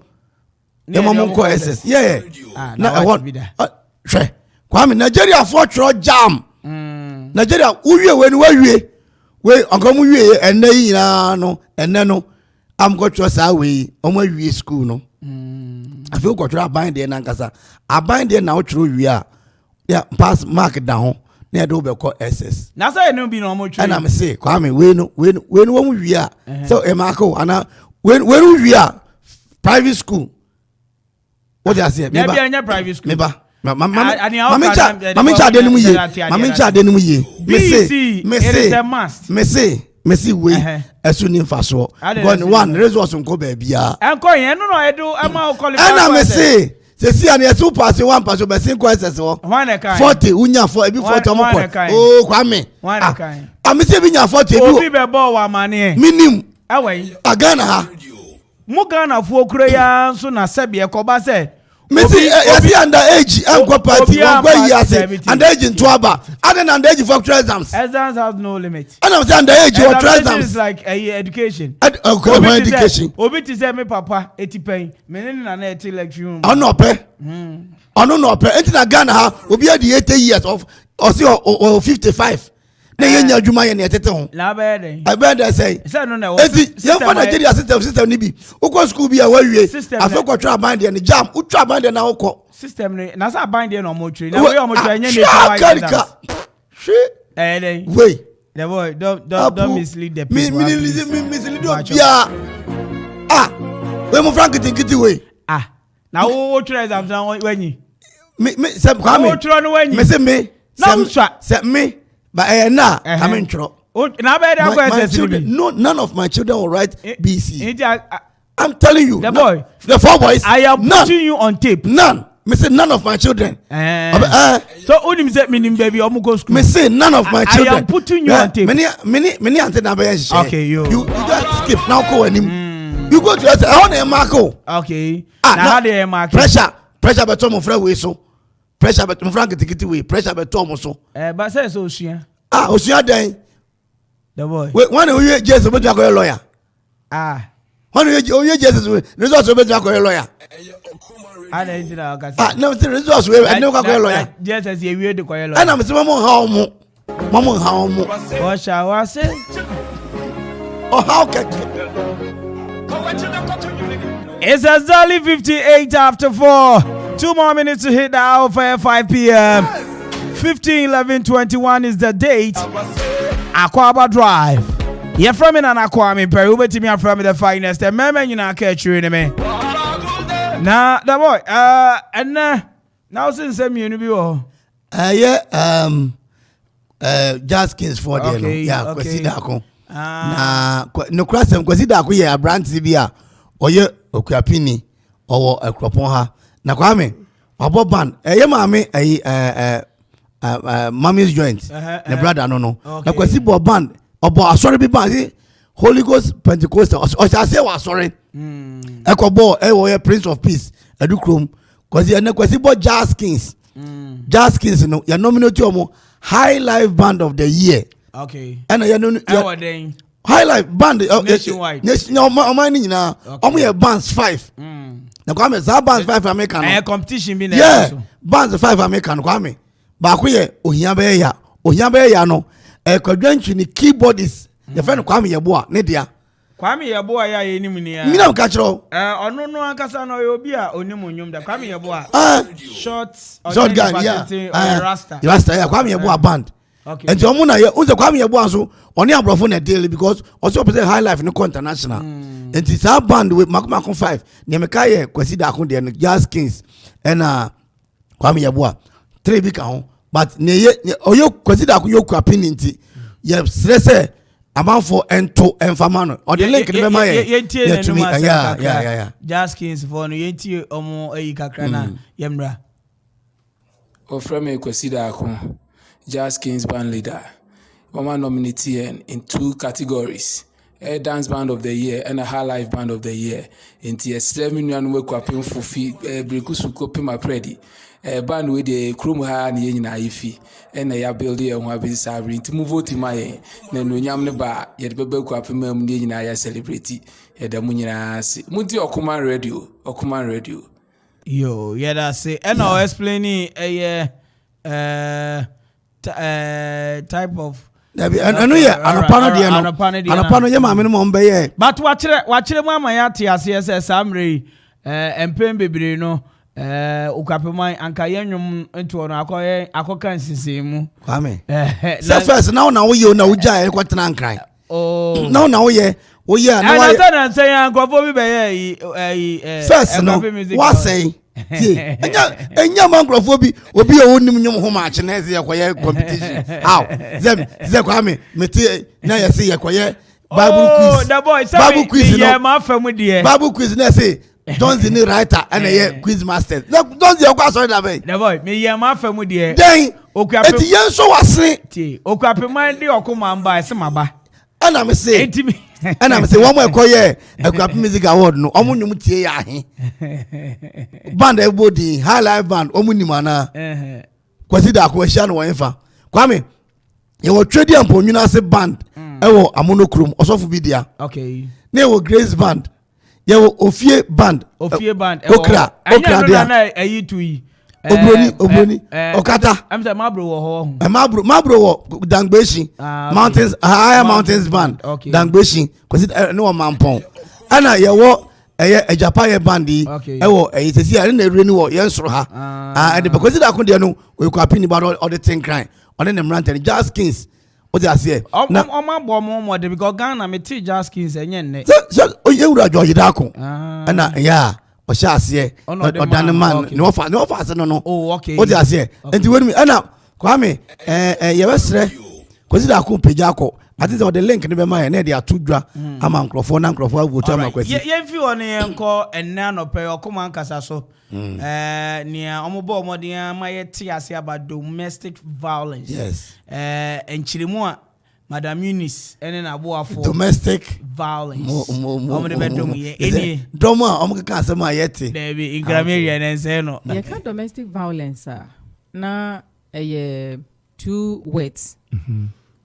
S12: Mama ko SS. Yeah. Na what? Hwe. Kwame Nigeria for tro jam. Nigeria uwie we ni wawie. We anka mu wie enne yina no, enne no. Am go tro sa we. Omo wie school no. I feel go tro aban de na nkasa. Aban de na wo tro wie a. Yeah, pass mark down. Na do be call SS.
S3: Na say no bi no omo tro.
S12: And am say Kwame we no wo mu wie a. So e marko ana we wie a private school. What do you say?
S3: Maybe anya private school.
S12: Meba. Mami cha de nimu ye. Me say we esu ni mfaso. God one resource nko ba bia.
S3: Enko yen no edu ama qualify.
S12: And me say see an esu pass one pass be sin ko SS wo. 40 unya for ebi 40 omo ko. Oh Kwame. Am say bi nya 40 ebi.
S3: Obi be ball wa mane.
S12: Minim.
S3: Awai.
S12: Agana ha.
S3: Mu Ghana fu okura ya nso na sebi ekoba se
S12: Messi yasi under age enko party onko yasi under age into aba other than under age for exams
S3: has no limit
S12: and I'm saying under age for exams
S3: is like education
S12: education
S3: obi ti say me papa etipen me na na eti lecture room
S12: ono pe enti na Ghana ha obi adi 80 years of or 55 na yenya adwuma ye na etete ho
S3: la be den
S12: say
S3: no na
S12: eti ye for Nigeria system ni bi ukọ school bi a wawie afekọ twa band de jam utwa band de na ukọ
S3: system ni na sa band de na omo twa na we omo twa nya ne
S12: twa wait
S3: the boy don't mislead the people
S12: mislead bia we mo Frank tinkiti we
S3: na wo twa exam na wanyi
S12: me se Kwame
S3: wo twa no wanyi
S12: me se me
S3: se
S12: me but I'm in trouble. My children, none of my children will write BC. I'm telling you, the 4 boys.
S3: I am putting you on tape.
S12: None. Me say none of my children.
S3: So only me say meaning baby omu go school.
S12: Me say none of my children.
S3: I am putting you on tape.
S12: Many ante na be
S3: okay, you
S12: just skip now go anim. You go to us. I want a marko.
S3: Okay. Now how they mark?
S12: Pressure beto mo friend we so. Pressure but my Frank tikiti we pressure but Tom so
S3: but say so Osia
S12: Osia den
S3: the boy
S12: when you Jesus be to lawyer when you Jesus results be to lawyer
S3: I don't know Kasa
S12: no results we and no go lawyer
S3: Jesus ye we de ko lawyer
S12: and am say mama ha omo
S3: what shall I say
S12: how can
S3: it's exactly 58 after 4 2 more minutes to hit the hour for 5 p.m. 15/11/21 is the date. Akwaba Drive. You're from in an Akwami Peru, but me from the finest. And me you not catch you in me. Nah, the boy. And now since I'm you know.
S12: Jaskins for the yeah, kwesi dako. Na no krasem kwesi dako ye abranti bia. Oye okuapini owo ekropon ha. Na Kwame obo ban eye maame mommy's joint the brother no na kwasi bo ban obo asori bi ban Holy Ghost Pentecostal o say wa asori ekobo wo Prince of Peace edukrom kwasi na kwasi bo Jaskins no ya nominate omo High Life Band of the Year
S3: okay
S12: and ya no High Life Band
S3: nationwide
S12: omani nyina omo ye bands 5 na Kwame za bands 5 American
S3: competition bi na
S12: yeah bands 5 American Kwame ba ko ye ohia be ya no kwadwantwi ni keyboardist the friend Kwame ye bo a ne dia
S3: Kwame Yeboah ya enim ni ya.
S12: Mina ka kiro.
S3: Ono no ankasa no obi a onim onyum da. Kwame Yeboah. Short
S12: guy, yeah.
S3: Rasta.
S12: Rasta, yeah. Kwame Yeboah band.
S3: Okay.
S12: And omo na ye, unse Kwame Yeboah so oni abrofo na daily because also present high life no international. And it's our band with Makuma 5. Nyemeka ye kwesi da akon de Jazz Kings and Kwame Yeboah. 3 big ahon. But ne oyo kwesi da akon yo kwapin nti. Ye stress amount for ento enfamano or the link ne ma ye to me yeah
S3: Jazz Kings for no yenti omo eyi kakra na yemra
S17: o from me kwesida akon Jazz Kings band leader mama nominated in 2 categories a dance band of the year and a high life band of the year in TS7 million we kwapin fufi brekusu kopi ma predi band with the krum ha na nyina ifi and ya build e ho abi sabri nti mu vote my na no nyam ne ba ye de bebe kwapin am ne nyina ya celebrate e da mu nyina ase muti Okoman radio
S3: yo yeah that's it and I'll explain type of
S12: ano ye anopano ye ma me no mbe ye
S3: but wachire mu ama ya te ase samre empem bebre no ukapemai anka yenwum nto no akoka nsisemu
S12: Kwame so first now na wo ye na wo ja e kwatena nkran now na wo ye
S3: na say ankofo bi be ye
S12: first no what say enya mangrofo bi obi e wonim nyum ho ma ache na eze yakoye competition how ze Kwame meti na yesi yakoye Bible quiz
S3: yeah ma famu de
S12: Bible quiz na say don't the writer and a quiz master don't the okwa sorry that boy
S3: the boy me yeah ma famu de
S12: then eti yen so wase
S3: okwapeman de Okoman ba ese maba
S12: ana me say one more koye Ekwapim music award no omo nyum tie ya he band everybody high life band omo nimana kwasi da ko hia no wonfa Kwame ye wo trade am ponwuna se band e wo amonokrom osofu bidia
S3: okay
S12: na wo Grace band ye wo Ofie band okra dia
S3: na ayi tu yi
S12: obroni okata
S3: am say mabro wo ho
S12: mabro wo Dangbeshi mountains higher mountains band Dangbeshi kwasi no wo mampon ana ye wo ejapa ye band yi e wo sesi are na ere ni wo ye nsoro ha and because that akon de no we kwapini ba all the thing crime on the Mranten Jazz Kings what you say
S3: na o ma bo mo de because Ghana me ti Jazz Kings enye nne
S12: so ye wura George Dako ana yeah o sha ase odan man no ofa se no
S3: oh okay
S12: what you say enti we me ana Kwame ye wesre kwasi da ko pejako ati say the link ne be ma na dey atudwa ama nkrofo na nkrofo vote ama kwasi
S3: ye fi one enko enna no pe Okoman Kasa so nia omobo omodin ma ye ti ase about domestic violence
S12: yes
S3: enchirimu a Madam Eunice ene na boafo
S12: domestic
S3: violence omode bedom ye eni
S12: domo a omkeka asema yeti
S3: baby ingrameria nense no
S18: ye ka domestic violence na 2 words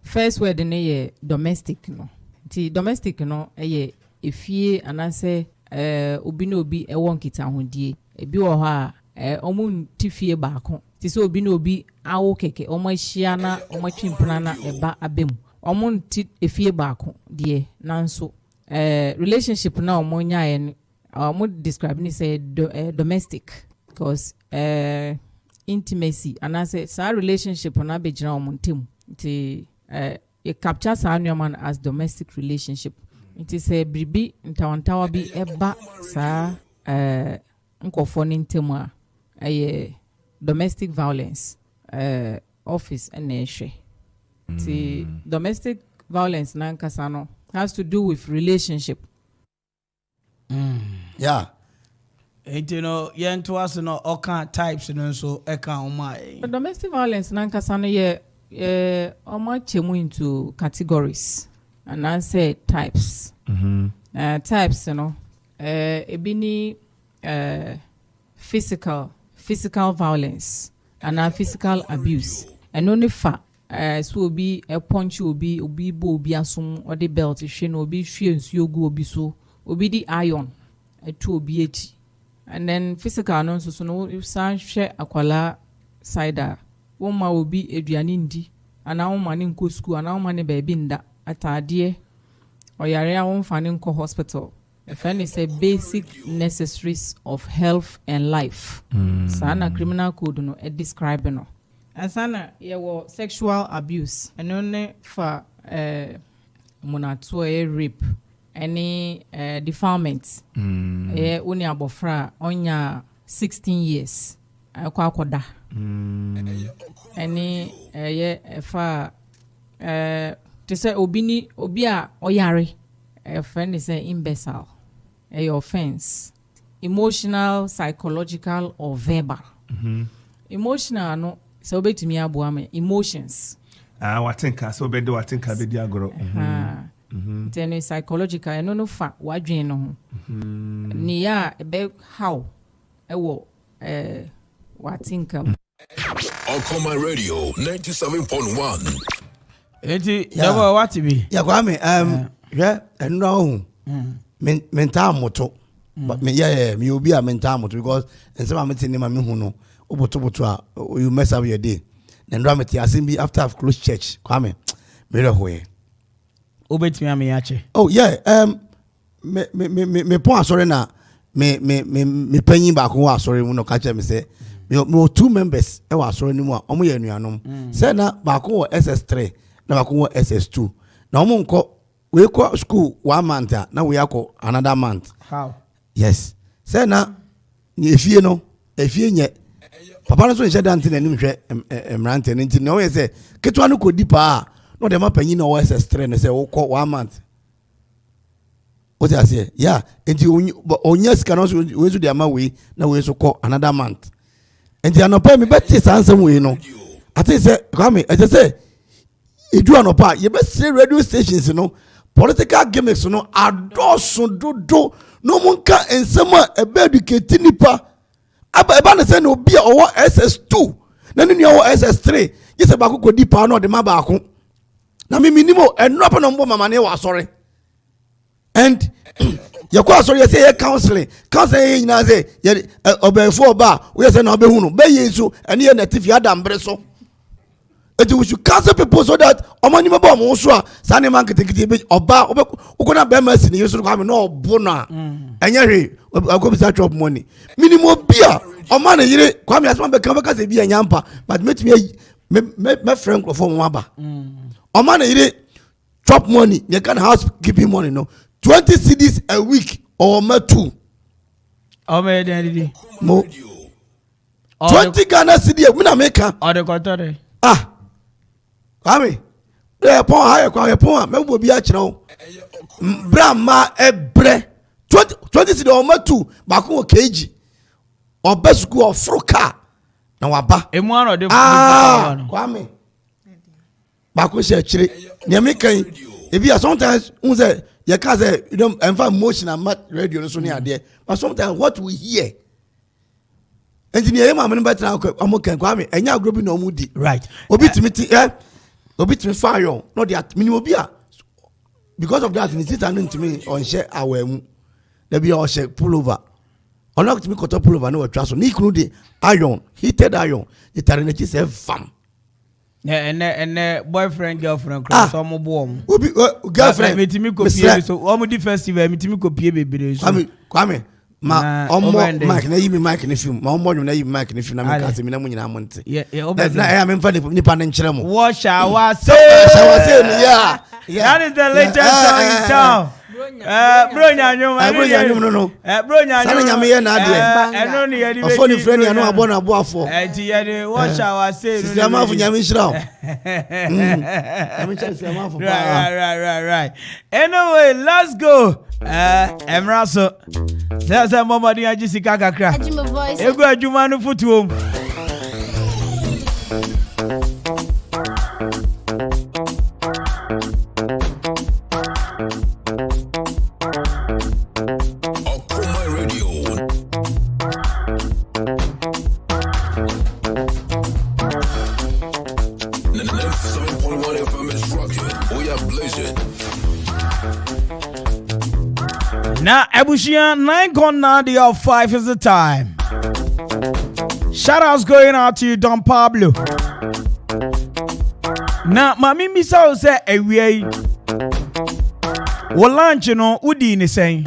S18: first word ne ye domestic no ti domestic no efie anase obi na obi ewon kita hodie ebi wo ha omu tifie baako ti se obi na obi awo keke omo ahia na omo twimpana na eba abem omu ti efie baako de nanso relationship na omo nyae omo describe ni say domestic because intimacy anase sa relationship na bejina omo ntem ti you capture sa man as domestic relationship it is a bribi ntawantawa bi eba sa nkofo ni ntem a domestic violence office enehwe ti domestic violence na nkasa no has to do with relationship
S12: yeah
S3: you know yento as no all types no so e kan o mai
S18: domestic violence na nkasa no omo chemu into categories and I say types types ebini physical violence and physical abuse and only fa so obi punch obi bo obi asum or the belt hwe no obi hwe nsuo gu obi so obi di iron to obi eti and then physical no so no san hwe akwala side woma obi eduane ndi ana woma ne nko school ana woma ne baby nda atade oyare a wonfa ne nko hospital. A friend is a basic necessaries of health and life. Sana criminal code no e describe no. Asana yewo sexual abuse. Enone for monato rape. Any defilement. Uni abofra onya 16 years. Kwa koda. Any fa to say obia oyare. A friend is an imbecile. A offense. Emotional, psychological, or verbal. Emotional no so be to me abuame emotions.
S19: What think I so bedo what think I be diagro.
S18: Then psychological I no fa what dream no. Niya be how what think
S1: Okoman Radio 97.1.
S3: Enti yawa what be?
S12: Ya kwa me yeah eno mental moto. But me me obi a mental moto because and some am tini ma me hu no oboto you mess up your day. Then do am ti asin bi after I've closed church. Kwa me re hoye.
S3: Obetimi am yache.
S12: Oh yeah me pon asore na me panyin ba ko asore mu no ka che me say me two members e wa asore ni mu a omo ye anuanom. Say na ba ko SS3 na ba ko SS2. Na omo nko we go school 1 month na we akọ another month.
S3: How?
S12: Yes. Say na ni efie no efie nye papa no so nche dante na nim hwe emrante nti na we say ketwa no kodi pa no dem apanyin no SS3 no say we go 1 month. What I say? Yeah, enti onya sika no so we so dey ama we na we so go another month. Enti anopa me beti sansem we no. I think say come I just say edu anopa ye be say radio stations no political gimmicks no adoso dodo no munka ensema ebe educate nipa aba na say no obi a owo SS2 na ne nua owo SS3 yese ba ko di pa no de ma ba ko na me minimo enopa no mbo mama ne wa sorry and you kwa sorry you say counseling nyina say obefo ba we say na obehu no be yesu ene ye native adam bre so. We should counsel people so that omani mabo mo so a sane man ketekete be oba ukona be mercy ni yesu kwa me no obona enya hwe akobisa drop money minimum bia oma na yire kwa me asema be kan be se bia nyampa but me friend ko for mo aba oma na yire drop money you can housekeeping money no 20 cedis a week or me 2
S3: o me den
S12: mo 20 Ghana cedi me na make
S3: o de kotore
S12: Kwame, pon higher kwa pon me bo bi a kire o. Bra ma ebre 20 cedi o ma 2 ba ko kg. Obesku ofruka na waba.
S3: Emu ano de
S12: Kwame. Ba ko she kire. Ne me kan e bi sometimes unse you can say you don't emotional radio so ni ade. But sometimes what we hear engineer ma me better am kan Kwame enya agro bi na omudi.
S3: Right.
S12: Obi timiti Obit me fire no the minimum bia because of that in it and to me on share our there be all share pullover or not to me cut pullover no trust ni kunu de iron heated iron the tarinaki say fam
S3: and boyfriend girlfriend cross some boom
S12: obi girlfriend
S3: me timi copy so omo di festival me timi copy bebere so
S12: Kwame ma omo mic na yi mic ni film ma omo na yi mic ni film na me ka se me na munyina monte na me mfa ni pa na nkyere mo
S3: what shall I say
S12: yeah
S3: that is the latest song in town bro nyanyum
S12: no
S3: bro nyanyum
S12: sana nyame ye na ade
S3: eno ni ye di
S12: ofo ni friend ya no abo na abo afo
S3: enti ye di what shall I say
S12: no siama fu nyame shira o nyame chance siama fu
S3: right anyway let's go Emraso sasa mama di aji sika kakra egu adwuma no futuom Now, Ebushia 9:05 is the time. Shout outs going out to you, Don Pablo. Now, Mami Misa say, wo lunch no udi ni sen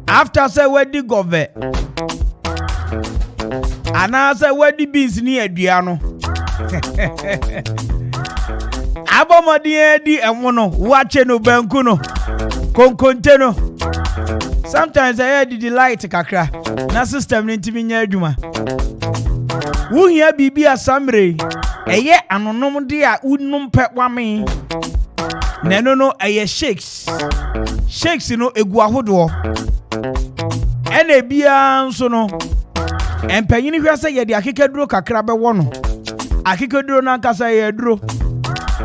S3: after say wedi gove ana say wedi beans ni adua no abomodie di enwo no wache no banku no konkonte no sometimes I had the light kakra na system ni ntimi nya adwuma wo hia bibi asamre eye anonom de a unum pe wame neno no eye shakes no egu ahodo ene bia nso no empanyini hwese ye de akekeduro kakra be wo no akekeduro na nkasa ye duro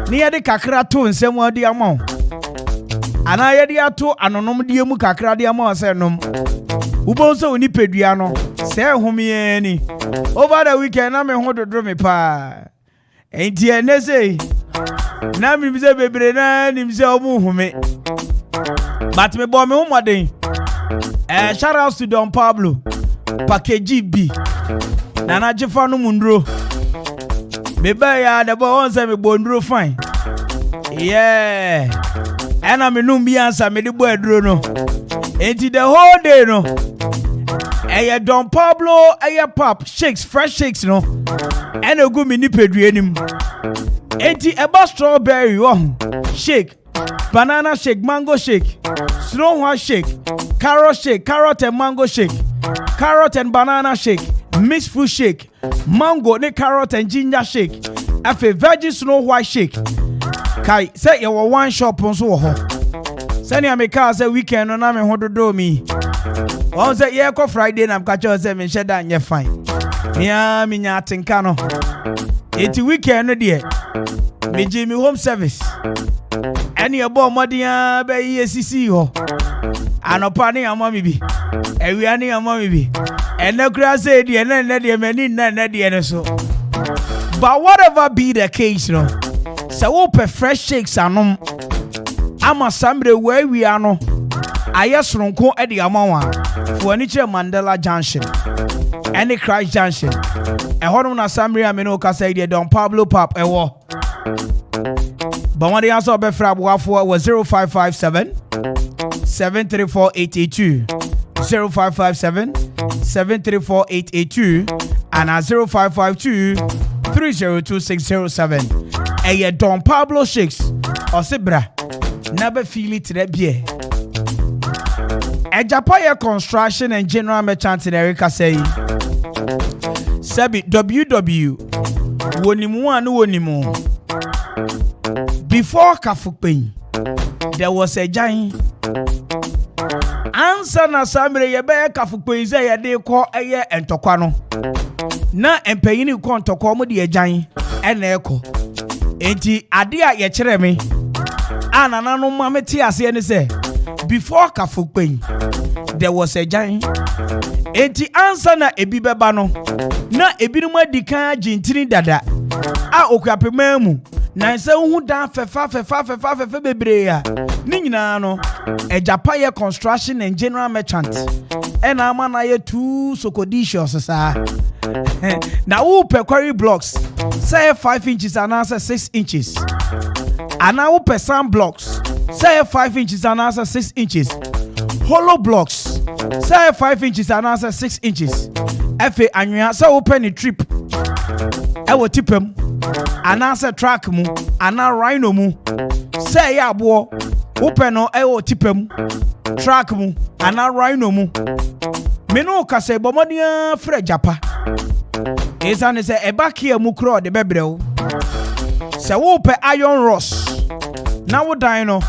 S3: ni ye de kakra to nsem odi ama ana ye de ato anonom de mu kakra de ama se nom ubonso oni pedua no se homie ni over the weekend na me ho dodoro me pa enti ene sei na mi bize bebre na ni bize omu home but me bo me ho moden shout out to Don Pablo package B na na jefa no mundro me ba ya the boy on say me bondro fine yeah ena me num bi answer me de bo aduro no enti the whole day no Don Pablo pop shakes fresh shakes no ena go me ni pedua nim enti eba strawberry shake banana shake mango shake snow white shake carrot and mango shake carrot and banana shake mixed fruit shake mango ne carrot and ginger shake afi veggie snow white shake kai say you one shop on so ho sani ameka say weekend no na me hododo mi on say ye ko Friday na mka say me sheda nye fine mia mi nya atenka no eti weekend no de me ji mi home service any abo modia be yesisi ho anopa ne amami bi ewia ne amami bi ene kura say de ne de mani na de ne so but whatever be the case no so we fresh shakes anom ama samre we ano ayesronko e de amawa for ani che Mandela Junction any Christ Junction e hono na samre ameno kasa de Don Pablo pap ewo but when they answer be fra boafo was 0557 734882 0557 734882 and 0552 302607 Don Pablo shakes or Sibra never feel it that beer Japaya Construction and General Merchant in Erica say Sabi WW wonimu before Kafukpen there was a giant answer na samre ye be Kafukpen say ye de ko eye entokwa no na empanyini ko ntokwa mo de agyan ena eko enti ade a ye kire me anana no ma meti ase ne say before Kafukpen there was a giant enti answer na ebi beba no na ebi no madikan agintini dada a okuapemamu na se hu dan fefa bebre a ni nyina no Japaya Construction and General Merchant ena ama na ye two sokodicious sa na wo pe quarry blocks say 5 inches and answer 6 inches and now pe sand blocks say 5 inches and answer 6 inches hollow blocks say 5 inches and answer 6 inches efe anwia say wo pe ni trip e wo tipem and answer track mu and rhino mu say ya abo wo pe no e wo tipem track mu and rhino mu me no ka say bomodia fra japa esa ne say eba kia mu kro de bebreo say wo pe iron rods na wo dan no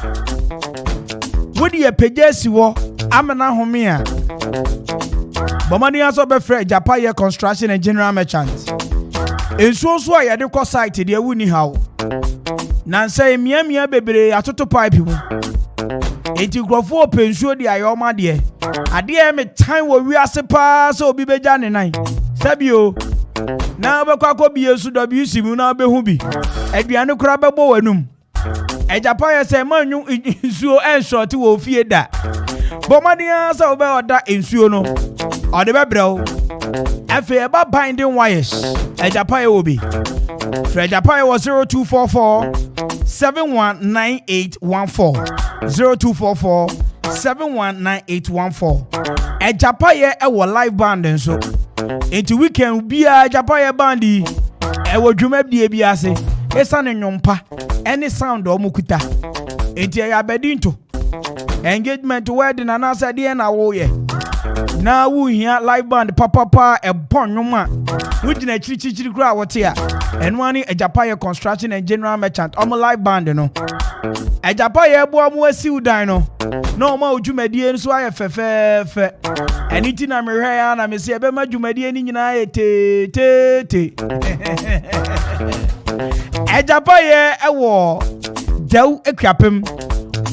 S3: wo de pejasi wo amena home a bomodia so be fra Japaya Construction and General Merchant enso so a ye de ko site de wuni hawo nan say miamia bebre atoto pipe mu enti grofo pensuo de ayoma de ade me time wo wiase pa so obi beja ne nan sabio na obekwa ko biesu WC mu na obehu bi aduane kura bebo wanum Japaya say manyu nsuo enshort wo fie da bomadia sa obe oda nsuo no ode bebreo efe eba binding wires Japaya obi Fred Japaya was 0244 719814 0244 719814 Ejapaye ewo live band nso enti weekend bia Ejapaye bandi ewo dwumabdie bi ase esa ne nwompa any sound o mukuta enti ya bedinto engagement wedding anasa de na wo ye na wo hia live band papa ebon nwoma wudina chirichiri kura wote a eno ani Ejapaye construction and general merchant omo live band no Ejapaye ebo amu asi udan no na o ma odwumadie nso aye fefefe eniti na mehwe ya na me se ebe ma dwumadie ni nyina aye te Ejapaye ewo Dew ekwapem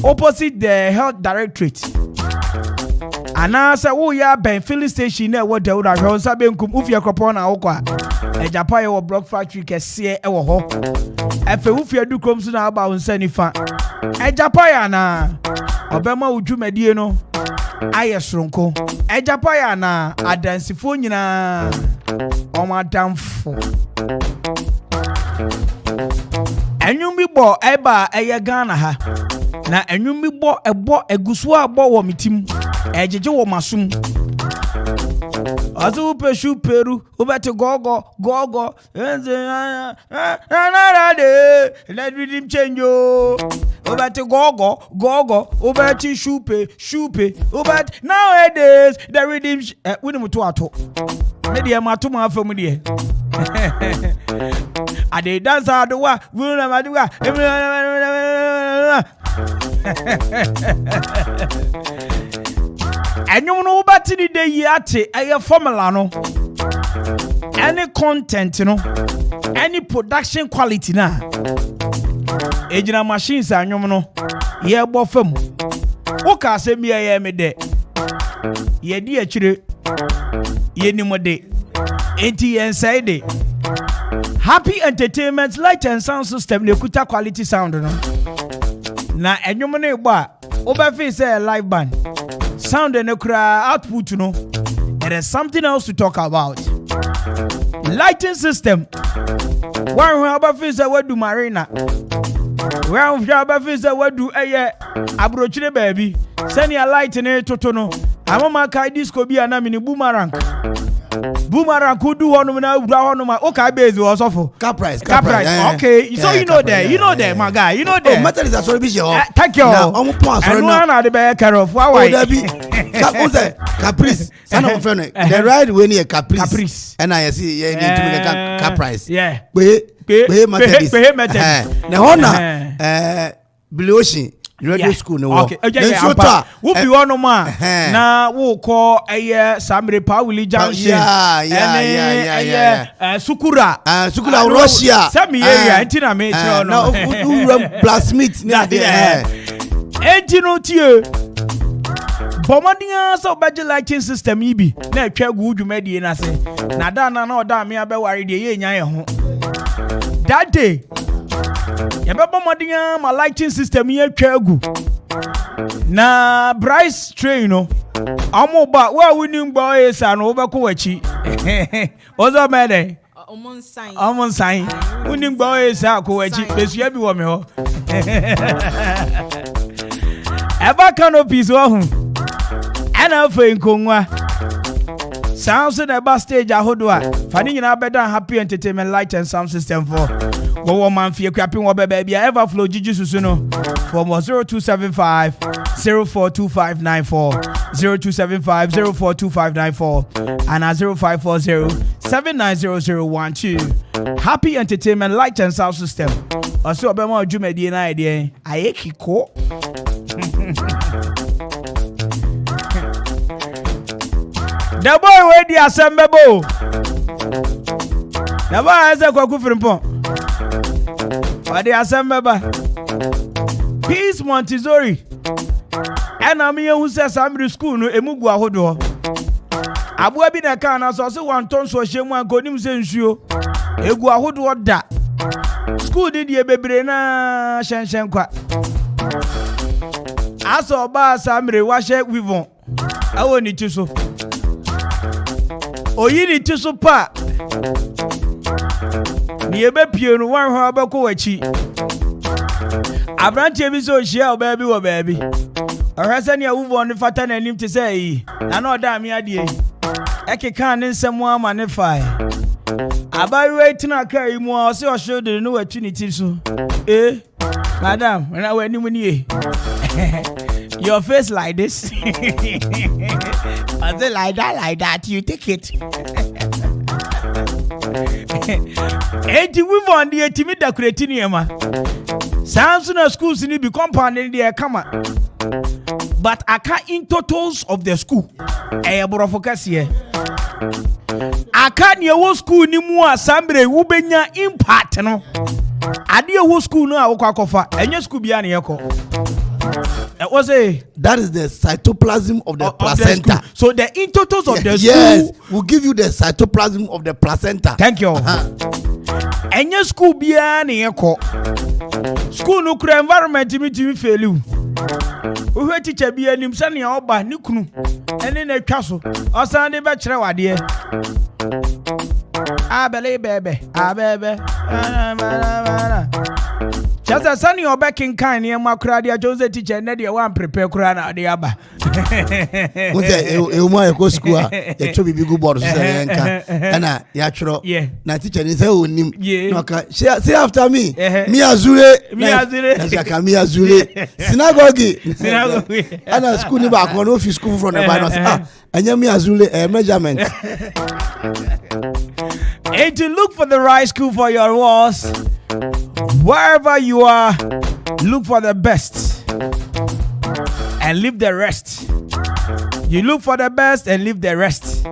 S3: opposite the health directorate ana se wo ya ben filling station na ewo Dew da hwe nsa benkum ufie kropo na wo kwa Ejapaye wo block factory kese ewo ho efe ufie dukrom so na aba nsa nifa Ejapaye na obema udwumadie no aye soronko Ejapaye na adansifo nyina omadamfo Enyum bi bo eba eye Ghana ha na enyum bi bo ebo egusu abo wo mitim ejeje wo masum azu peshu peru ubete gogo na de let redeem change o ubete gogo ubete shupe ubete nowadays the redeem we no to ato me de mato ma afam de ade dance adowa wuna maduwa enyum no ubati ni de yate eye formula no any content no any production quality na ejina machines anyum no ye bo fam wo ka se mi ye me de ye di akire ye ni mo de enti inside Happy Entertainment Light and Sound System ne kuta quality sound no na enyum no egba obefi say live band sound and output no there is something else to talk about. Lighting system one who obefi say we do marina one who obefi say we do eye abrochire baby send your light ne toto no amama kai disco bi ana mini boomerang could do one na okay base was awful car price okay so you know that my guy you know that
S12: metal is sorry be your
S3: thank you now omo pon sorry no and one be care of why caprice
S12: son of friend the ride when you caprice and I see you need to car price
S3: yeah
S12: pay metal na hona blue ocean radio school no
S3: okay wo bi wono ma na wo ko eye samre pawuli junction sukura
S12: Russia
S3: sami area entina me tro no
S12: blacksmith na there
S3: entino tie bomodia so budget lighting system ibi na atwa gu dwumadie na se na da na oda me abeware de ye nya ye ho that day yabeba modia ma lighting system ye atwa gu na Bryce train no amoba wa winning boy esa no obeko wachi ozo mede omon sign winning boy esa ko wachi besua bi wo me ho eba canopies wo hu ana fe nkonwa sounds in the stage ahodo a fani nyina beda Happy Entertainment Light and Sound System for wo man fie kwapin wo be bia Everflow Gigi susu no for 0275 042594 0275 042594 and 0540 790012 Happy Entertainment Light and Sound System also obema odwumadi na ide ayekiko the boy wey di asembebo the boy eze kwaku frimpon odi asembeba Peace Montessori ena me hu se samri school no emugu ahodo abua bi na ka na so se wanton so hyemu ankonim se nsuo egu ahodo da school di bebre na hyenhyen kwa aso ba samri wa hye wivon awo ni ti so oyiri ti so pa ni ebe pie no wan ho abeko wachi Abranche bi so share baby wo baby. Orasa ne awu on fata na nim te say yi. Na no da me ade yi. Ekeka ne nsem ama ne fai. Abayi wait na kai mu o se o shoulder no watuni so. Madam, when I went in your face like this. I say like that, you take it. Eti we on the timid decorating ma. Sounds in schools in be compound in the come. But I can't in totals of the school. Focus here. I can't your school ni mu assembly wo benya impact no. Adi wo school no akwakofa enye school bia na yeko. Was
S12: that is the cytoplasm of the placenta.
S3: So the in totals of the
S12: yes,
S3: school
S12: will give you the cytoplasm of the placenta.
S3: Thank you. Enye school bia na yeko. School no kura environment mi fail you. Wo teacher bia nim se na oba ni kunu. Ene na twa so. Osan de be kire wade. Bebe. Just as sunny or back in kind near my crowd, Joseph teacher, Nadia one prepare Kurana, the Abba.
S12: My school, a chubby big board, and I, Yatro, yeah, na teacher is own name. Say after me, Mia Zule, Mia Zule, synagogue, and a school back one office school from the Bible, and Mia Zule, a measurement.
S3: And to look for the right school for your walls. Wherever you are, look for the best and leave the rest. You look for the best and leave the rest.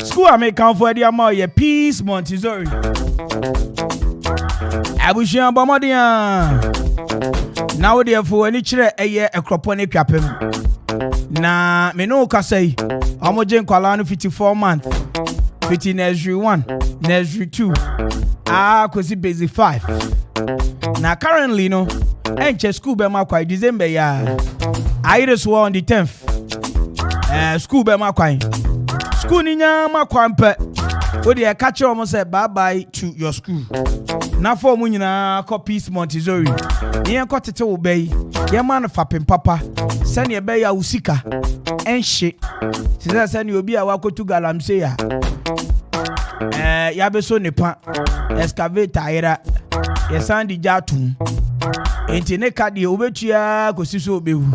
S3: School I make come for the amount of peace, Montessori. I wish you a now, therefore, any chere a year a croponic capim. Na me no kasei. Homogen Kolano 54 months. 50 nursery 1, nursery 2. Kosi basic 5. Now currently no, enche school be ma kwai December ya. Iris was on the 10th. School be ma kwai. School ni nya ma kwampe. O dey catch almost say bye bye to your school. Na for mu nyina copies Montessori. Ni en kwatete wo be. Ye man fapem papa. Send ye be ya usika. Enhye. Siza send obi a wakotu galamse ya. Ya be so nepa. Excavator era. Ye sandi jatum. Enti ne kadi obetua kosiso obewu.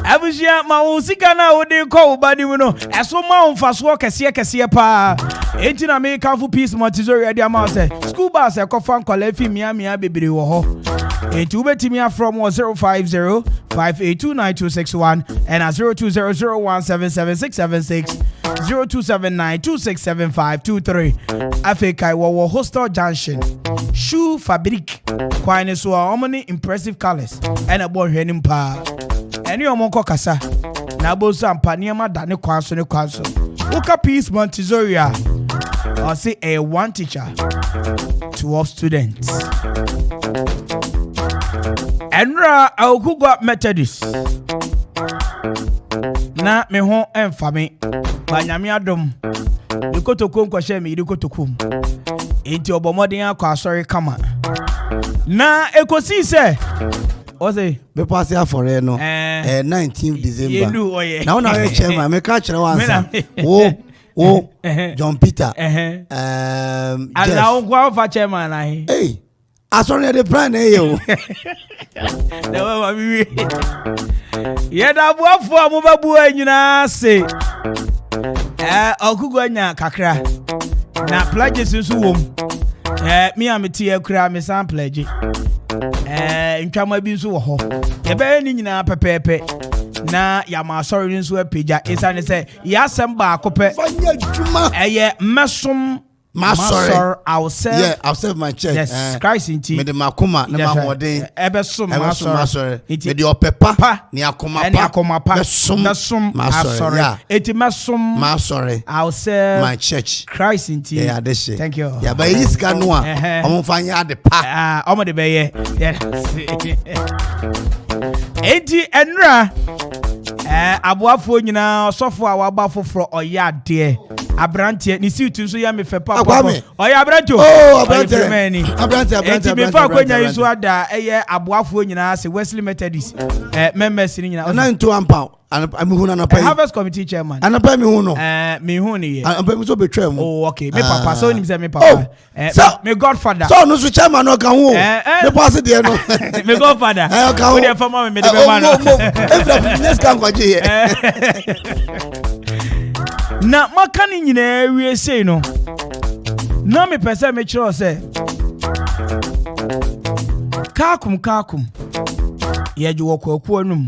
S3: Abusia ma usika na ode ko ubadi mu no. Eso ma onfaso kese pa. Enti na me kanfu peace Montessori ade ama say. School bus e kofa nkwala fi mia bebre wo ho. Enti ubetimi from 050 5829261 and 0200177676 0279267523 Africa wo Hostel Junction Shoe Fabric kwine so omni impressive colors and a boy hwenim pa eni omonko kasa na boso ampani ma da ne kwanso Uka Peace Montessori or say a one teacher 12 students Enra Okugo Methodist na me ho emfa me ba nyame adom dikotokom kwahye me dikotokom enti obomoden akwa asori kama na ekosi se o say
S12: be pass ya for no 19th December na una we chairman me ka kire wansa wo John Peter
S3: ala ogwa fa chairman na
S12: hey asori the plan yo
S3: the way we yeda buafo amobabu anyina se okugo anya kakra na pledges nso wom me ameti akura me sam pledge ntwama bi nso wo ho ebe ni nyina pepepe na ya ma sorry nso apeja isane se ya asem ba akopɛ
S12: fanya djuma
S3: mesom
S12: Masor,
S3: I'll
S12: serve my church.
S3: Yes, Christ in tea.
S12: Me de makoma, ne mahode.
S3: Ebesum, Masor.
S12: Me de opepa, ni akoma pa.
S3: Mesum, Masor. Eti mesum,
S12: Masor.
S3: I'll serve
S12: my church.
S3: Christ in tea.
S12: Yeah, this.
S3: Thank you.
S12: Yeah, but this canoa. I'm fanya de pa.
S3: Omo de beye. Yeah. Eti enra. Abuafo nyina osofo a waba foforo oya de. Abrante ni si tu so ya me fe papa.
S12: Oya
S3: Abrante.
S12: Oh, Abrante.
S3: Me fa kwanya iso ada eye aboafo nyina se Wesley Methodist members ni nyina.
S12: Na nto ampa I'm who na pay.
S3: Harvest committee chairman.
S12: And pay me who no.
S3: Me who ni.
S12: I'm pay me so betray mo.
S3: Oh okay. Me papa so ni say me papa. Me godfather.
S12: So no so chairman no kan wo. Me pass there no.
S3: Me godfather. We dey former me dey be man.
S12: Next kan kwaje here.
S3: Na makani nyina wie sei no. Na me pese me kiro say. Kakum. Ye ju wokwaku anum.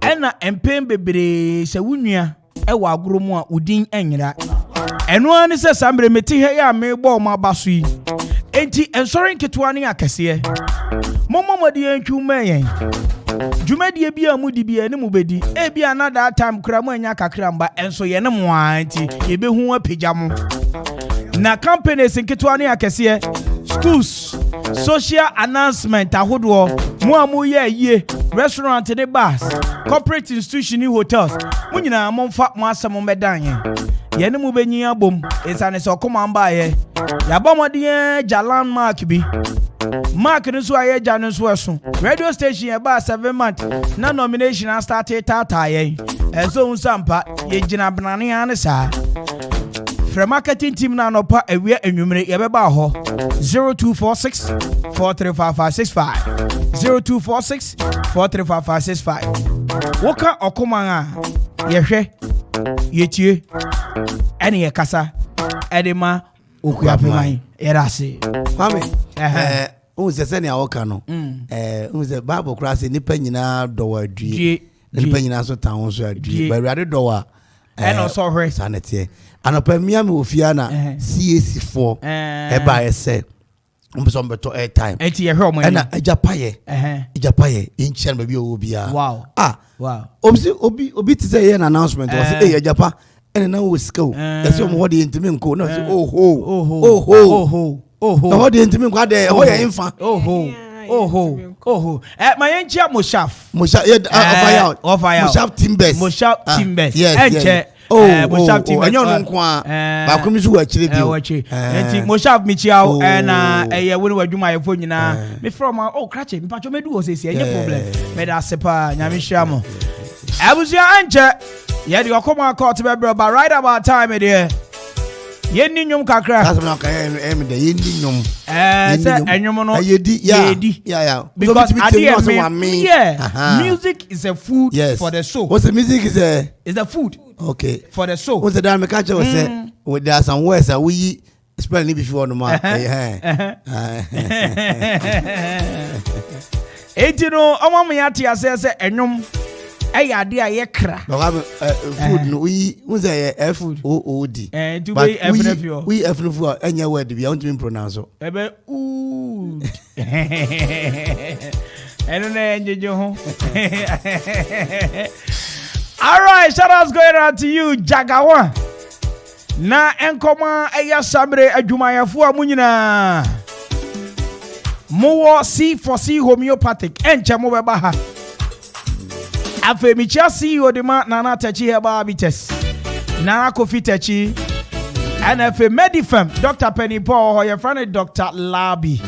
S3: Ena empem bebre se wunua e wa agoro mu a udin enyira. Eno ani se sambre meti he ya me bo ma baso yi. Enti ensori nketo ani akese. Momomodi entwu mayen. Dwumadie bia mu di bia ne mu bedi. E bia na that time kra mu anya kakra mba enso ye ne mo anti ye be hu apagya mo. Na companies nketo ani akese schools social announcement ahodo mu amu ye restaurant ne bars corporate institution ni hotels mu nyina mo mfa mo asem medan ye ne mu benyi abom esane se okoma mba ye ya bomodie jalan mark bi mark ne so aye ja ne so eso radio station ye ba 7 months na nomination and started tata ye enso unsampa ye gina banane ane sa from marketing team na nopa ewie enwumre ye beba ho 0246 435565 0246 435565 woka Okoman a yehwe yetie ene ye kasa edema okuapeman yerase
S12: kwame unse se ne awoka no unse bible class nipa nyina dowa adue nipa nyina so tan so adue ba wiade dowa
S3: eno so hwe
S12: sanete anopa miami ofia na CAC4 eba ese umso mbeto airtime
S3: enti ye hwe omo
S12: ena ejapaye inchen baby obia
S3: wow
S12: obi ti say an announcement was say ejapa ena na wo sika o yesi omo ho de intimi nko na say na ho de intimi nko ade ho ye infa
S3: my enchia Moshaf
S12: Moshaf
S3: Timbers
S12: yes
S3: Moshaf Timbers
S12: enyo nko a ba komi su wa kire bi
S3: enti Moshaf michiao na eye woni wadwuma yefo nyina me from krache me pacho medu o sesi enye problem me da sepa nyame hyiamo abusia anche ye de Okoman court be bro but right about time there yenni nyum kakra
S12: that's me okay em de yenni nyum
S3: say enyum no
S12: yedi
S3: because music is a food for the soul.
S12: What's the music is a
S3: food
S12: okay
S3: for the soul.
S12: What's the damn catch was say with there are some words that we spell it before no man
S3: etino omo me atia say enyum ade a ye kra
S12: food no we say food food
S3: but
S12: we food any word we want to pronounce
S3: ebe eno na enjejo ho all right shout outs going out to you Jagawa na enkoma eya sabre adwumayafo amunyina mo C4C homeopathic enche mo beba ha Afemicha CEO de ma Nana Techi Heba Abites Nana Kofi Techi and Afe Medifem Dr. Penny Paul or your friend Dr. Labi.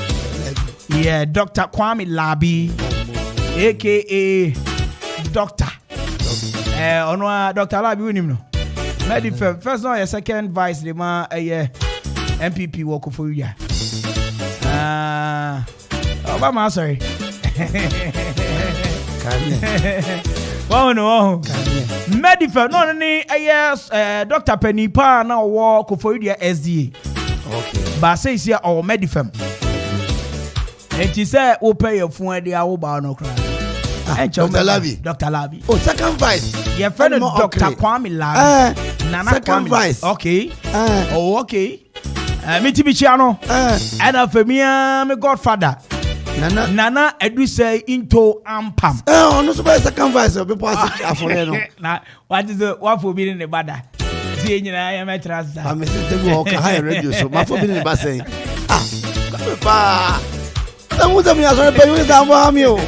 S3: Yeah, Dr. Kwame Labi aka Doctor. Onwa Dr. Labi we him no. Medifem first no your second vice de ma MPP work for you. Obama sorry. Wow no. Medifa no ni yes Dr. Penny Pa na wo Koforidua SDA. Okay. Ba say here our Medifem. Enti say wo pay your phone dey awo ba no kra.
S12: Dr.
S3: Labi.
S12: Oh, second vice.
S3: Your friend Dr. Kwame Labi. Nana
S12: second vice.
S3: Okay. Oh okay. Mitibichi ano. And afemia me godfather. Nana edu say into ampam.
S12: No so by second vice be pass afore no.
S3: Na what is what for be in the bada. See nyina ya metrasa.
S12: I me say we o ka high radio so ma for be in the bada say. Pa. Na muza mi asore pe we da mo ami o.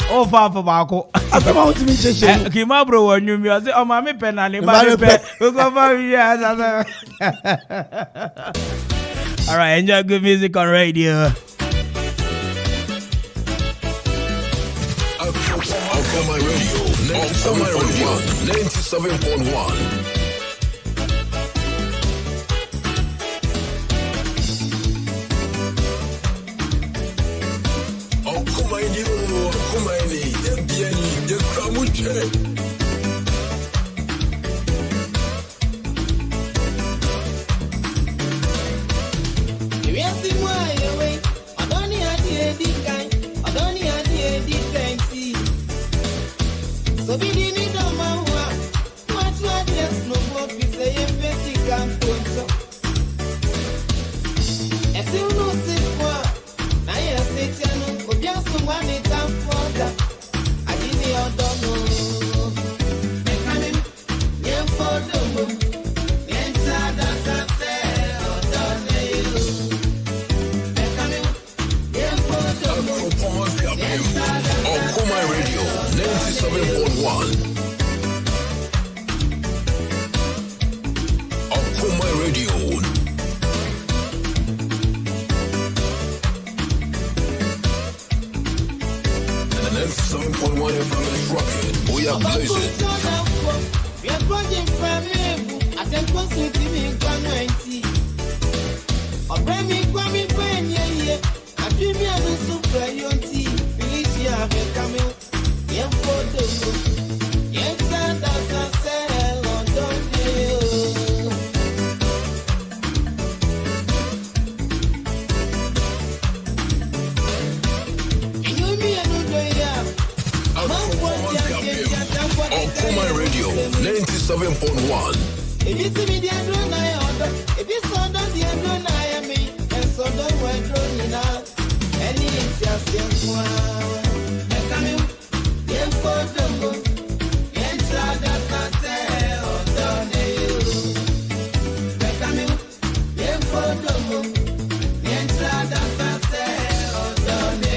S3: Oh fa for ba ko.
S12: Asama want me cheche.
S3: Kima bro wonyu mi ase o ma me pe na le ba me pe. We go for yes. All right, enjoy good music on radio.
S1: Okoman Radio 97.1.
S5: So be the need of my work. What yes, no more be saying basic and control. As you know, sit for I say, channel, but just one it and for that. I didn't your dono. Mechanic, yeah, for the moon. Enter that's a say, or done you. Mechanic, yeah, for the moon.
S1: Okoman Radio 97.1. Okoman Radio. And the 97.1 FM is rocking. We are blazing.
S5: We are project family. I think what's with me in 190. Or bring me when yeah. I dream me a super yonti. Felicia have coming. Yeah, for the moon. Yeah, that's a sell on don't you. You me another year.
S1: Okoman Radio 97.1.
S5: If you see me, the drone I order. If you saw that the drone I am me, and so don't wear drone out. Any just one. Come in, yeah, for the moon. Yeah, that's a sell on don't you. Come in, yeah, for the moon. Yeah, that's a sell on don't you.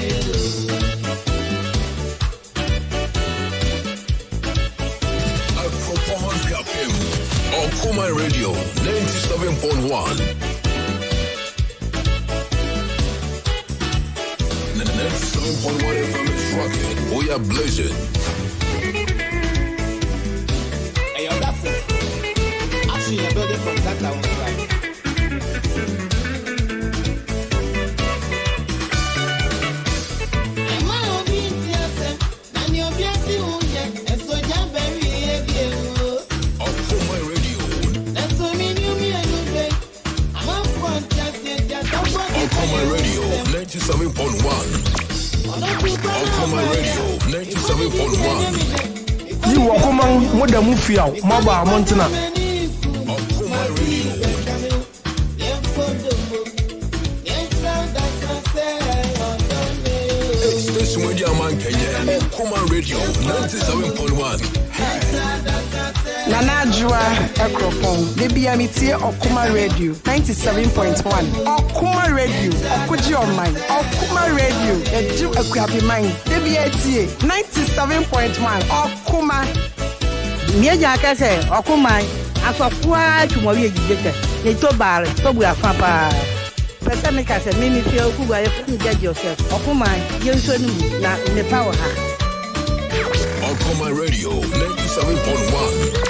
S1: Okoman Radio 97.1. 97.1 FM is rocking. We are blazing.
S5: Hey, yo, that's it. Actually, I built it from that down side.
S1: Okoman Radio 97.1. Okoman Radio 97.1.
S20: You Okoman Moda Mufia, Maba Montana.
S1: Okoman Radio. Station Radio Man Kenya. Okoman Radio 97.1.
S21: Nana Jua Ekropon, baby Amitie Okoman Radio 97.1. Okoman Radio, Okuji on mine. Okoman Radio, Eju Ekwapi mine. Baby Etie 97.1. Okoman.
S7: Mieja kase Okoman asofua chumowi ejijeke. Ni to bare, to bu afapa. Pesa me kase mimi fie okuwa ye fu judge yourself. Okoman yenso ni na ne power ha.
S1: Okoman Radio 97.1.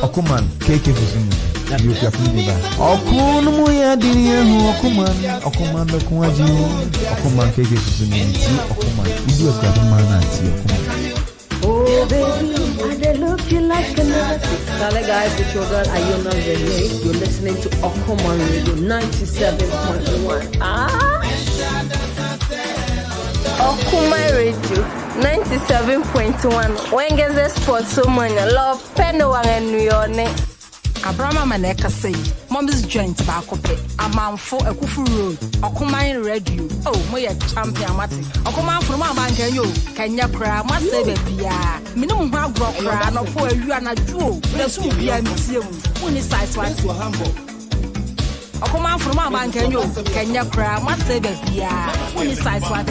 S22: Okoman, KK Fusini. You have to be back. Okoman, Dinia, Okoman, Okoman, KK Fusini. Okoman, you do a man at Okoman.
S11: Oh, baby, they look you like another. Hello, guys, it's your girl Ayona Renee. You're listening to Okoman Radio 97.1.
S23: Okoman Radio 97.1. When gets the sports so money? Love Pendo and New York.
S7: Abrama Maneka say, Mom's joint bakope, a man for a Kufu road, Okoman radio. Oh, my champion Mati. Okoman from my bank and you, can you cry? Must say, baby, minimum have rock cry, no for you and a jewel. There's who be a museum, only size one to humble. Okoman from my bank and you, can you cry? Must say, baby, only size one.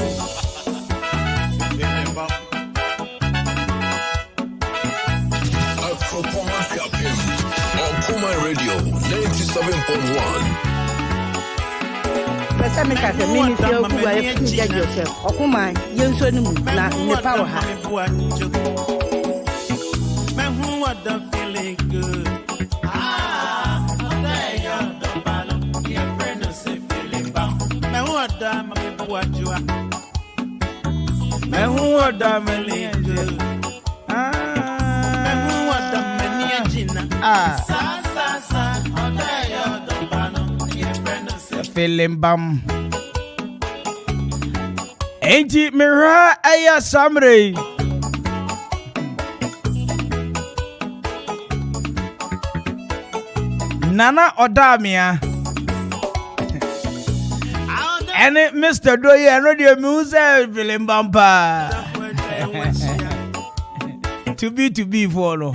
S1: Okoman Radio 97.1.
S7: Person can say, "Mimi feel good. I have to judge yourself." Okoman, you so no na ne power ha.
S9: Man, who what the feeling good? There you the balloon. Your friend is feeling bound. Man, what the mommy what you are? Man, who what the feeling good? Man, who what the many agina? Sa. There you the balloon. Your friend is
S3: feeling bam. Ain't it Mira Aya Samre? Nana Odamia. And it Mr. Doye and Radio Music feeling bumper. To be follow.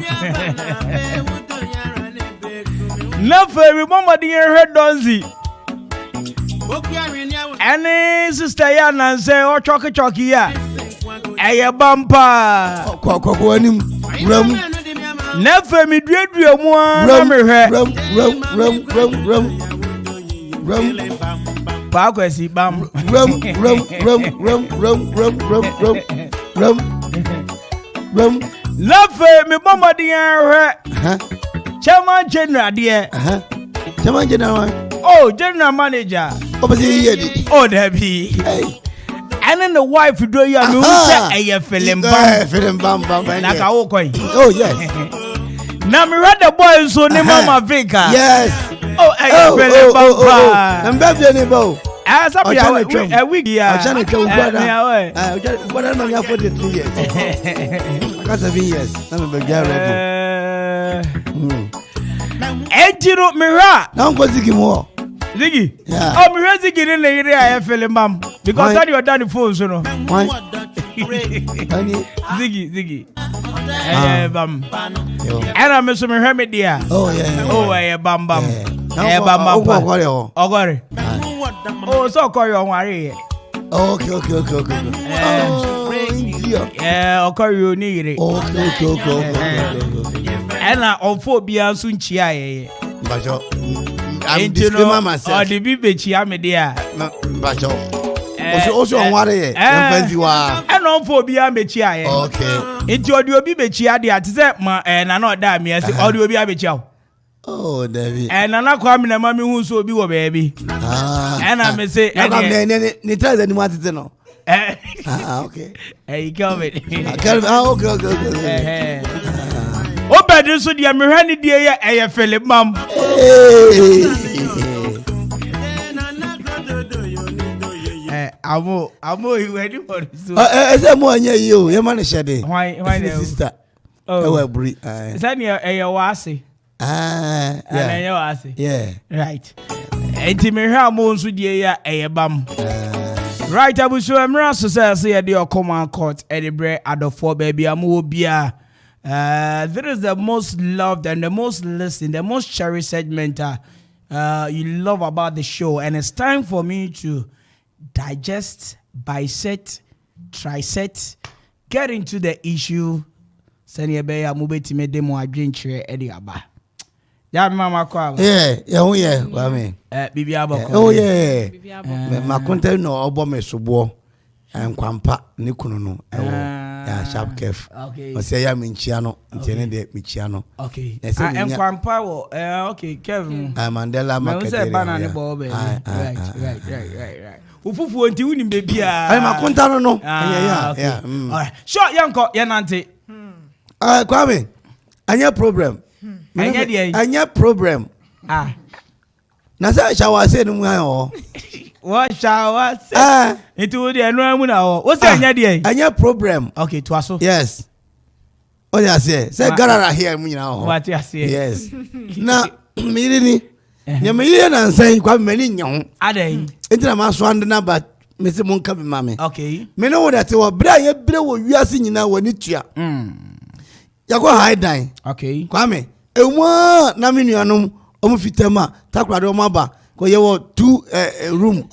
S3: Never remember the head donzi. Any sister Yana say, oh, chocky, yeah. A bumper. Never me dread you rum. Bakwesi bam. Rum. Never me mama dear. Chairman General dear.
S12: Chairman General.
S3: Oh, General Manager. Oh, there be. And then the wife do you say a film bam. Like a walkway.
S12: Oh, yes.
S3: Now, me read the boys so name Mama Vika.
S12: Yes.
S3: Oh, a film bam.
S12: I'm back to bow.
S3: As a week, yeah.
S12: I'm trying to go. What am I for the 3 years? Because of years. I'm a
S3: Ejiro Mira.
S12: Now go Ziggy more.
S3: Ziggy.
S12: Yeah.
S3: Oh, Mira Ziggy in the area I feel ma'am. Because that you are done the phone, you know.
S12: Why?
S3: Ziggy. Bam. And I'm Mr. Muhammad dear.
S12: Oh, yeah.
S3: Oh, bam. Bam. Oh, so call you on worry.
S12: Okay.
S3: Yeah, okay, you need it.
S12: Okay.
S3: And I offer Bian Sunchia.
S12: I'm disclaiming myself.
S3: Or the baby chia me dear.
S12: Also on what and
S3: on for Bian Bechia.
S12: Okay.
S3: It's your baby chia dear to say, ma, and I not that me as the audio be a bitch.
S12: Oh, David.
S3: And I'm not coming a mommy who so be a baby. And I may say,
S12: and then tell them what to know. Okay.
S3: Hey, come it.
S12: Okay.
S3: Oh, but this would be a Mirani dear, a Philip mum. I'm ready for this.
S12: As I'm one year, your man is shedding.
S3: Why,
S12: sister? Oh, well, breathe.
S3: Is that near a wasi?
S12: Yeah.
S3: Right. And to me, how most would ye a bum. Right, I will show a mirror society at the Okoman court at the bread at the 4 baby. I'm Obia. That is the most loved and the most listened, the most cherished segment you love about the show. And it's time for me to digest, bisect, trisect, get into the issue. Send you a move to me demo adventure Eddie Abba. Yeah, Mama Kwa.
S12: Yeah. I mean,
S3: Bibi Abba.
S12: Oh, yeah. My content no Obama Subo and Quampa Nikuno. Yeah, sharp kef.
S3: Okay.
S12: I say I'm in Chiano, intended de Michiano.
S3: Okay. And Quampa, okay, Kevin.
S12: Mandela Market.
S3: Banana Bob. Right. Ufufu unti uni baby.
S12: I'm a contano no. Yeah.
S3: All right. Sure, Yanko, Yanante.
S12: Kwame, anya problem. Anya problem. Nasa shawa say no mo.
S3: What shower? It would be no amuna. What's anya there?
S12: Anya problem.
S3: Okay, to aso.
S12: Yes. Oh yeah, say garara here mu nyina ho.
S3: What you say?
S12: Yes. Na miri ni. Nya miri na nsan kwa mani nyon.
S3: Adan.
S12: Entina ma so ande na ba me se mon ka be mame.
S3: Okay.
S12: Me no wo that wo bra ye bre wo wiase nyina woni tua. Ya go high dan.
S3: Okay.
S12: Kwa me enwa na me nuanom omu fitama takrade omu aba ko ye wo 2 room.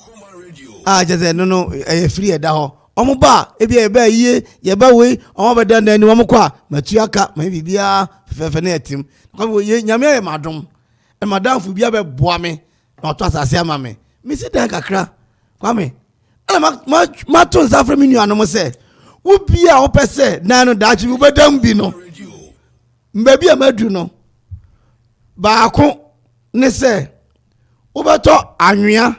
S12: Just no free e da ho. Omu ba ebi e ba yie ye ba we omu ba dan dan ni omu kwa matuaka ma bibia fefe na etim. Kwa wo ye nyame ye madom. E madam fu bia be boa me na to asase ama me. Me si dan kakra. Kwa me ma to nsa fra me nuanom se wo bia wo pese na no da chi wo bedam bi no. Mba bia madu no. Ba ko ne se wo beto anwea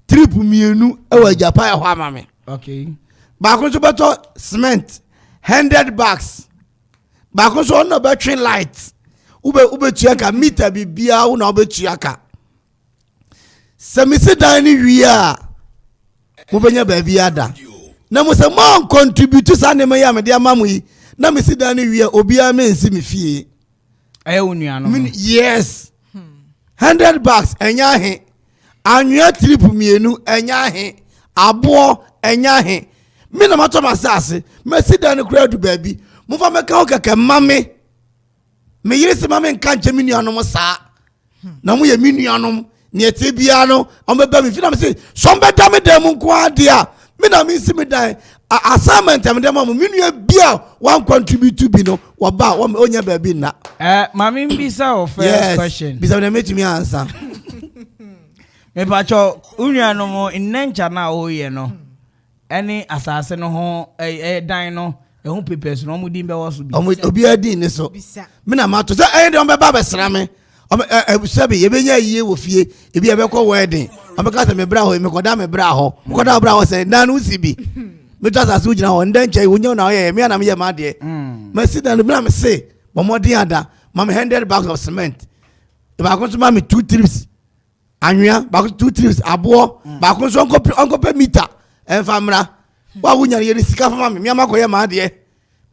S12: trip mienu ewa Japan e ho amame.
S3: Okay.
S12: Ba ko so beto cement 100 bags. Ba ko so no battery light. Ube tuaka meter bibia wo na ube tuaka. Se mi se dan ni wi a mo benya ba bia da. Na mo se mo contribute sa ne me ya me de amamu yi. Na mi se dan ni wi a obi a me nsi mi fie.
S3: Aye onua no.
S12: Yes. 100 bags enya he. Anwea trip mienu enya he. Abo enya he. Me na mato masase. Me si dan kura du baabi. Mo fa me ka o keke mame. Me yiri se mame nka nche mi nuanom saa. Na mo ye mi nuanom ne ete bia no o me ba mi fi na me se so be da me dem nko ade a me na me si me dan assignment am dem am mi nua bia one contribute to bi no wo ba wo onya baabi na.
S3: Mami mbisa o first question.
S12: Bisa na me answer.
S3: Me pacho unua no mo nnencha na o ye no. Any asase no ho dan no ehun papers no mo din be wo so bi.
S12: Obi adin ne so. Me na ma to say de on be ba be sra me. Sabi ye benya yie wo fie ebi e be ko wedding. On be ka se me bra ho me ko da me bra ho. Ko da bra ho say dan no si bi. Me to asase ugina ho ndencha wonya na ye me na me ye ma de. Me si dan me na me say bo modin ada ma me 100 bags of cement. E ba ko so ma me 2 trips. Anwea ba ko 2 trips abo ba ko so onko pe meter. Enfamra wa wunya ye ni sika fama me ma ko ye ma de.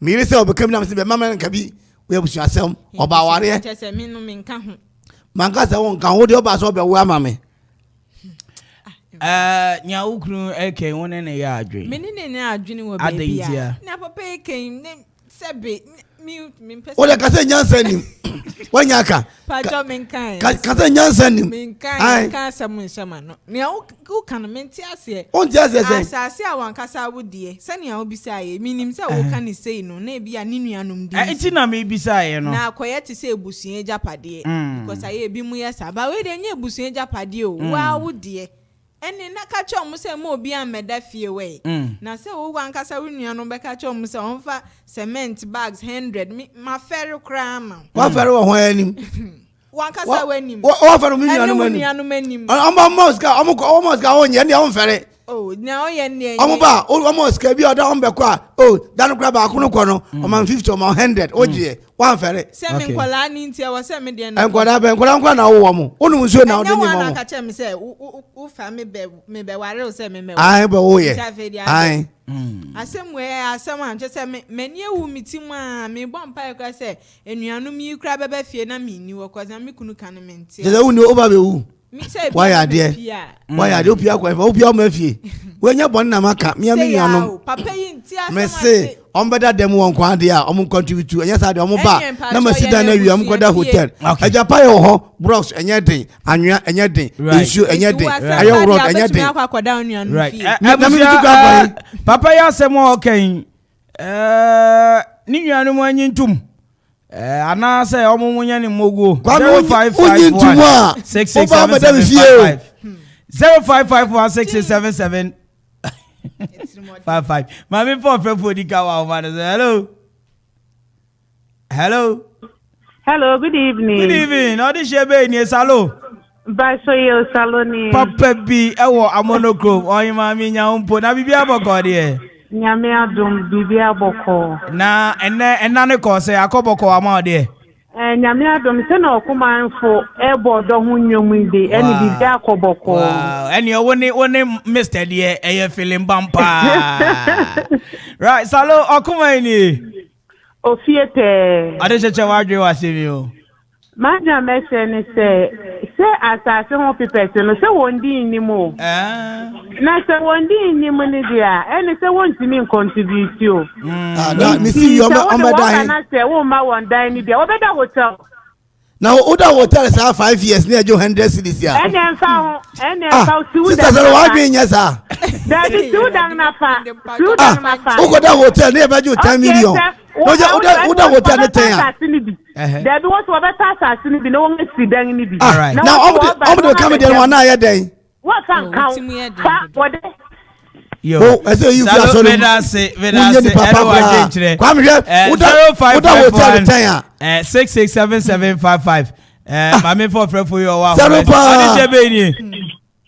S12: Me ire se obekam na me se be mama nka bi we abusu asem oba ware
S2: se me no me nka ho
S12: manka se won kan wo de oba so be wo ama me
S3: nya ukru eke won ne ya adwen
S2: me ne adwen wo be bia na papa eke ne sebe mi pese
S12: o le ka se nyansa nim wanya aka
S2: pa jo me nkan
S12: ka se nyansa nim
S2: me nkan ka samu nsema no ne o kan menti ase
S12: on ti ase
S2: asase a wan kasa wodie se ne a obisa ye minim se wo kan sei no na bia ne nuanom di
S3: enti na me bisa ye no
S2: na akoye ti se ebusuye japade because aye bi mu yesa ba we de nye ebusuye japade o wa wodie ene na ka cho mu se mo obi ameda fie we na se wo wan kasa wo nuanom be ka cho mu se onfa cement bags 100 ma ferry krama
S12: wa ferry wo ho anim
S2: wan kasa wanim
S12: wa ferry mu nuanom anim almost ka onye ne on ferry
S2: oh na o ye ne
S12: omoba almost ka bi oda on be kwa oh dan kra ba akunu ko no o man 50 o man 100 oje wan ferry
S2: se me nkola ni ntia wo se me de na
S12: nkola na wo mo onu nso na ode ni mo
S2: na ka che me se u fa me be ware o se me me
S12: ai be wo ye ai
S2: asem we asem an che se me ni ewu mitim a me bo mpa ekra se enuanum yi kra be fie na me ni wo koza me kunu kan me ntia
S12: je wu ni oba be wu why are there opia kwa opia ma fie wenya bon na maka me nuanom
S2: papa yi ntia
S12: me say on better dem won kwa dia om contribute to enya sade om ba na masida na wi am koda hotel ajapa yo ho bros enya den anwea enya den issue enya den ayo road enya den
S3: right papa ya semo okay ni nuanom anyi ntum ana say omunya ni mogo 0551 6677 0551 55 mami for di kawa o man hello
S4: good evening
S3: odi shebe ni salo
S4: ba so ye salo ni
S3: papa bi ewo amonochrome oyin mami nya umpo na bibi aboko de
S4: nyame adom bibi aboko
S3: na ena ne ko se akoboko ama de
S4: nyame adom se na okumanfo ebo do ho nwom ide eni bibi akoboko
S3: wow eni woni Mr. de eye feeling bampa right salo okuman ni
S4: Ofiete.
S3: Ade cheche wadwe wasemi o.
S4: Maja mese ni se asase ho pipese no se wondi ni mo. Na se wondi ni mo ni dia, ene se wontimi contribute o.
S12: Na mi see you on die.
S4: Na se wo ma won die ni dia, obeda hotel.
S12: Now Oda hotel say 5 years near 100 cities here.
S4: Ene nfa si wo.
S12: Sister say wa dwen nya sa.
S4: That is too dang na fa. Too dang na fa.
S12: Oda hotel near be 10 million. Oda hotel ne 10.
S4: There be what better assassin be no one see dan ni bi.
S12: Now I'm the come there one na den.
S4: What can count? What
S3: Yo,
S12: I say you are so
S3: vedase Kwame Oda hotel 10 667755 mame for for you wa Ade be ni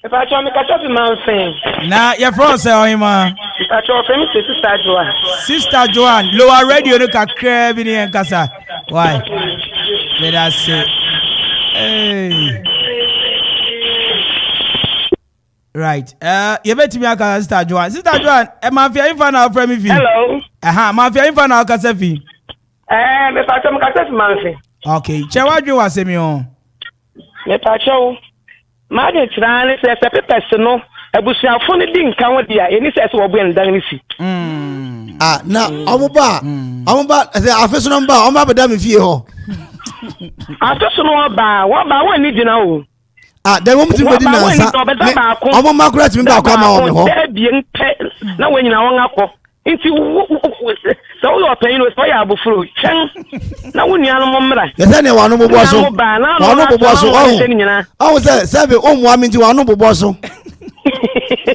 S6: if I try me catch up man thing
S3: na your friend say ohima
S6: I try for me
S3: Sister Joan lower radio no kakra bi ni enkasa why vedase hey right you bet me aka Sister Joan ma fi info na from me fi
S6: hello
S3: ma fi info na aka fi
S6: me pa try me catch up man thing
S3: okay chewadwe wasemi o
S6: me pa chow ma de tran se pepes no abusuafo ne di nkan wo dia eni se wo bu endan ni si
S12: na omoba se afeso no ba o ma beda me fie ho
S6: afeso no ba wo ni gina o
S12: then wọ́n ti gbedi na nsa ọmọ makura ti mi ba akọ ama wọn hɔ.
S6: na wọ́n nyina wọn akɔ nti sɛ wọ́n ɔpɛyin no sɛ ɔyɛ abofuro kyɛn na wọ́n nua no mo mmira.
S12: yɛsɛ ne wɔn ano bobɔ so ɔhun sɛ sɛbi ɔmu ami nti wɔn ano bobɔ so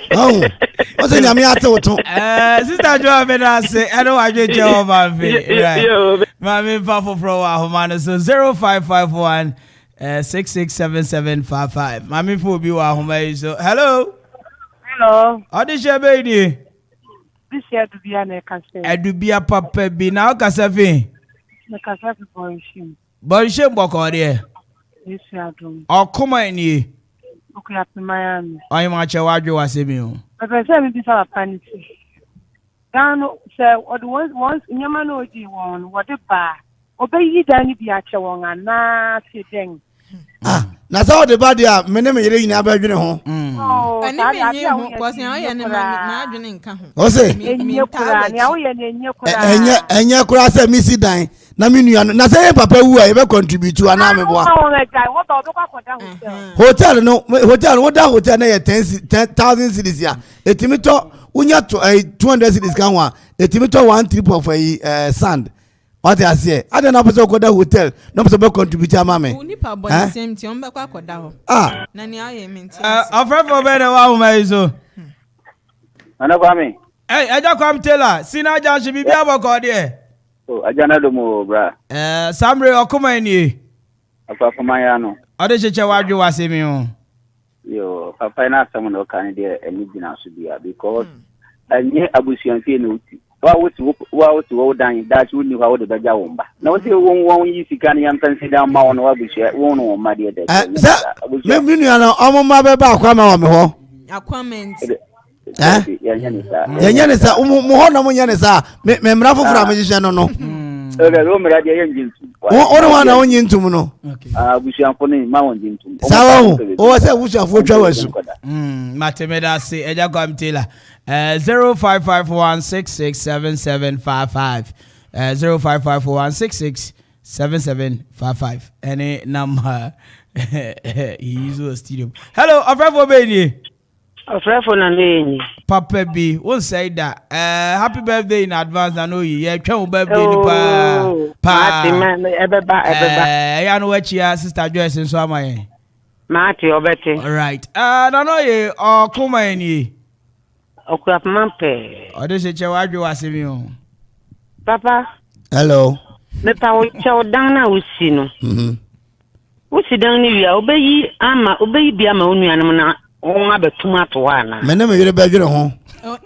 S12: ɔhun ɔsɛ nyame ate woto.
S3: Sister Joan bɛ na se ɛni wa adwe kyɛ wɔ maa fi maame nfa foforɔ wɔ ahoma no so 0551. 667755. Mami for be wa homa so. Hello. Odisha be ni.
S4: This year Adubia na kase.
S3: Adubia papa bi na o kase fi.
S4: Na kase fi Borishim.
S3: Borishim boko de.
S4: Yes adum.
S3: Okoma ni.
S4: Okuya Miami.
S3: Oyin ma che wadwe wasemi o.
S4: Papa say me bi fa paniti. Gano say once nyama no di won what the ba. Obeyi dani bi ache won ana se den.
S12: Na sa de ba dia me ne me yere nyina ba dwene ho.
S2: Ani me nye ho kwose an ye ne na adwene nka ho.
S12: O se
S4: enye kura ne awo ye ne enye kura.
S12: Enye kura se mi si dan na me nua na se ye papa wu a ye be contribute ana me boa. Hotel no hotel na ye 10,000 cities ya. Etimi to unya to 200 cities kan wa. Etimi to 1 trip of sand. What I say? I don't know if I hotel. No, so contribute ama me.
S2: Unipa body same thing. Ombe kwa koda ho. Na ni aye maintain.
S3: Afra for better wa wo mai so.
S8: Ana kwa me.
S3: Aja kwa mtela. Sina aja shi bibia aboko de.
S8: Aja na do mo bra.
S3: Samre okoma ni.
S8: Akwa fama ya no.
S3: Ode cheche wadwe wasemi o.
S8: Yo, papa na asem no kan de eni gina so bia because anye abusuanfie no uti. Wa dan that would know the beja womba. Now say won yi sika ne yampansi da ma won wa buhye won no ma de de.
S12: Me nua no omoma be ba akwa ma wo me ho.
S2: Aquament.
S12: Yenya ne sa mo ho na mo nya ne sa me mra foforo am jije no no.
S8: Ro mra de yen jintu.
S12: Won wa na won yintum no.
S8: Busuanfo ne ma won jintum.
S12: Sawa o say busuanfo twa wasu.
S3: Matemeda say eja kwa mtela. 0551667755 0551667755 any number he use a stadium. Hello afrafo beni
S6: afrafo na neni
S3: papa bi won say that happy birthday in advance I know you twa birthday ni pa
S6: ebeba
S3: ya no wachi ya sister Joyce so amaye
S6: Mati obete
S3: all right na no ye okuma eni
S6: okura mampe
S3: ode se che wadwe wasemi o
S6: papa
S12: hello
S6: me pa wo che odan na usi no usi dan ni wi obeyi bi ama onuanom na won abetum ato ha na
S12: me ne me yere ba dwere ho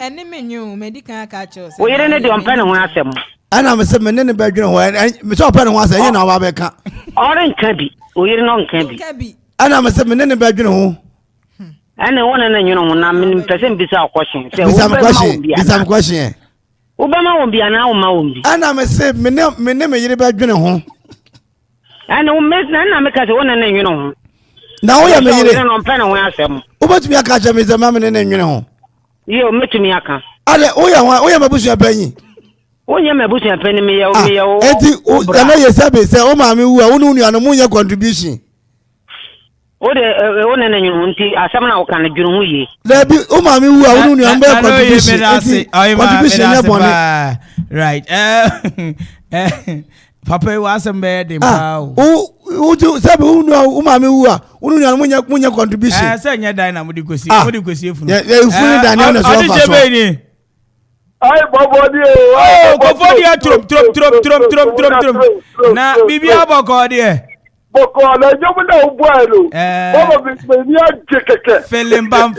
S2: ene menyu medical ka cho
S6: wo yere ne de ompa ne ho asem
S12: ana me se me ne ba dwere ho me so ompa ne ho asem ye na wa ba ka
S6: ore nka bi wo yere no nka bi
S12: ana me se me ne ba dwere ho
S6: ana wona na nyuno na me pese mbisa question
S12: bisa question
S6: Obama won't be an hour mound.
S12: And I'm a say, me name a year about dinner home.
S6: And I make none because one and you know.
S12: Now I am
S6: on pen and wear some.
S12: What me a catch is a mamma and you know.
S6: You met me a car.
S12: I am a bush of penny.
S6: Oh, you am a bush of penny me. I
S12: know you said, say, oh, mammy, who are only on a moon contribution. Oh, the one and you want to, some now can do ye. There be, oh, mammy, who are only on contribution.
S3: Right. Papa was a bad.
S12: Who do say who know mammy who are only on your contribution? I said, your dynamo, you could see what you could see from the fully.
S10: Ay, Bobody,
S3: trop. Na bibi aboko de.
S10: Boko na jomu na ubwelo. Bobo bi me keke.
S3: Felembam.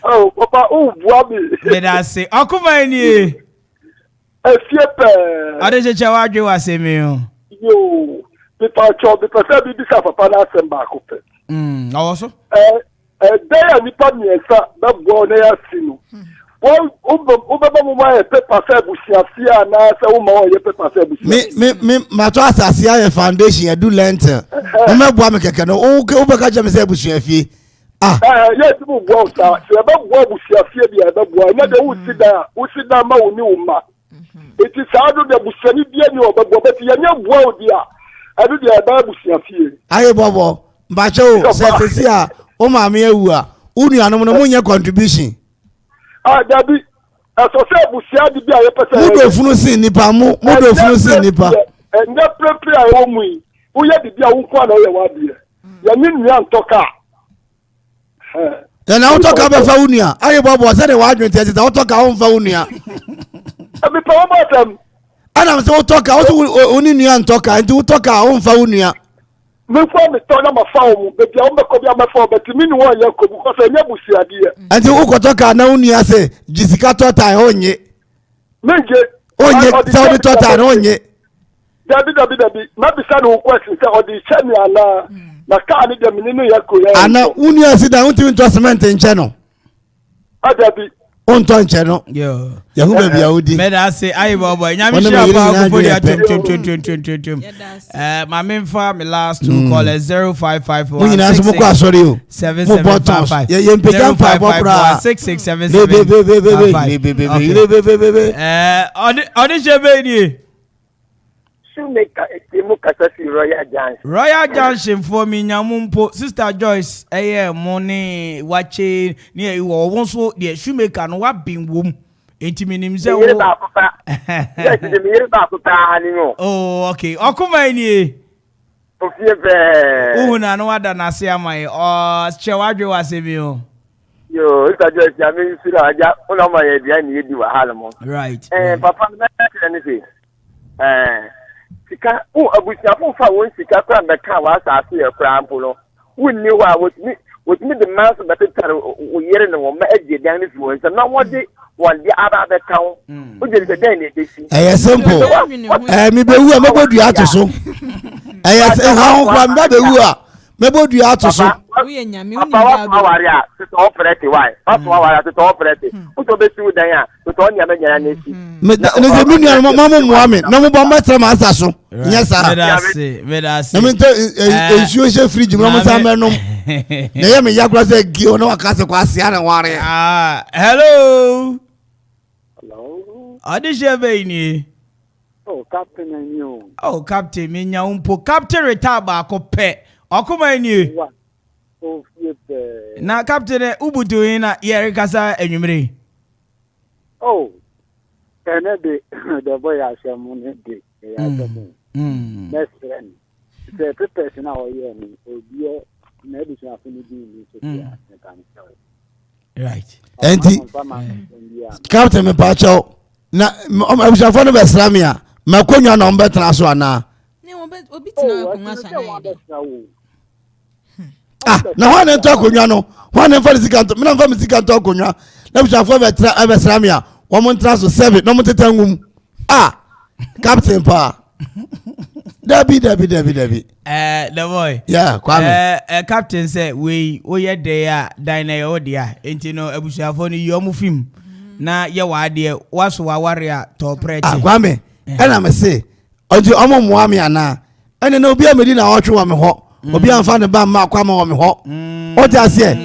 S10: Oh, papa ubwabi.
S3: Beda se. Okuma ni.
S10: Efiepe.
S3: Ade che wadwe wasemi o.
S10: Yo, bi pa cho bi pese bi bisa papa na semba ko pe.
S3: Awoso?
S10: Dey nipa miesa na bo na ya sinu. Ubaba mama paper busiafia na se wo ma o ye paper busiafia
S12: me ma to asase ya foundation ya do lentil me bo am keke no o be ka jam se busiafia
S10: yes bu bo sa se ba bo busiafia bia ba bo na de usida ma woni wo ma eti sa do de busiani bia ni o ba bo beti ya nya bo o dia adu de ba busiafia
S12: aye bobo mba cho se se a o ma me awu a unu anom no munye contribution
S10: Dabi, asose busia di bia ye pese.
S12: Mudo funu sin nipa mudo funu sin nipa.
S10: Enye prepare ayo mu yi. Uye di bia wo kwa na ye wa bia. Ya ni nua ntoka.
S12: Ya na utoka be fa unia. Aye bobo se de wa adwente ati ta utoka wo fa unia.
S10: Abi pa wo batam.
S12: Ana se utoka wo oni nua ntoka, nti utoka wo fa unia.
S10: Me kwa me to na ma fa wo be bia wo be ko bia ma fa be ti mi ni wo ye ko bu ko se nye busia die.
S12: Anti ukotoka na unia se jisika tota onye.
S10: Menje
S12: onye saudi tota onye.
S10: Dabi ma bisa no question se odi chemi ala na ka ni de mi ni ye ko ya.
S12: Ana unia si da unti into cement nche no.
S10: Adabi
S12: onto nche no.
S3: Yo.
S12: Ya hu be bia odi.
S3: Me da say ayi bobo nyame sha pa ko dia tum. My main for me last two callers 0551.
S12: Mun na so mo ko asori o.
S3: 7755.
S12: Ye mpejam fa bobra
S3: 6677. Odi shebe ni.
S10: Shoemaker emu kasa si
S3: Royal Junction for me nyamumpo Sister Joyce money wache ni wo won so de shoemaker no wa bin wom enti minim se wo
S10: yes de mi yiri ba ko ta ani no
S3: oh okay okuma ni
S10: ofie be
S3: una no wada na se amai o chewadwe wasemi o
S10: yo Sister Joyce ya mi sira aja una ma ye dia ni edi wa halmo
S3: right
S10: papa me ni se sika abusiafo fa won sika kwa mbeka wa asase ya kwa ampo no wunni wa wotimi de mass betetare o yere ne wo ma agye dan ne fiwo nsa na wode wonde aba beka wo o je de dan ne desi
S12: simple mi be wu a mebodu ato so ha ho kwa mbe be wu a mebodu ato so
S2: we nyame uni
S10: wa aware a to operate why to aware to operate to be su dan a to nya me nyana nesi
S12: ne ze mi nua mama muame na mo ba matra ma asaso nya sa
S3: me da se
S12: na me to ensuo fridge mo sa menom na ye me yakura se gio na wakase kwa asia na ware
S3: hello
S10: hello
S3: adije be ni
S10: captain anyo
S3: captain me nya umpo captain retire ba ko pe okuma ni na captain ubudu ina yeri kasa enwumre
S10: the boy ashamu ne de ya tomu best friend the person now here ni obi na education afuni bi ni so ya
S12: right enti captain me pa cho na abusafo no be sramia makonwa na ombe tra so ana
S2: ne obi tina akunwa so
S12: na hwane to akonwa no hwane fa sikanto me na fa sikanto akonwa na abusafo be tra be sramia woman transfer 7 no mutetangum captain pa Dabi
S3: the boy
S12: yeah kwame
S3: captain say we ye there dine o dia enti no abusuafo no yomu film na ye wa de waso wa warrior to preti
S12: Kwame ena me say oje omo moa me ana ene na obi amedi na otwe wa me ho obi amfa ne ba ma Kwame wa me ho o ti ase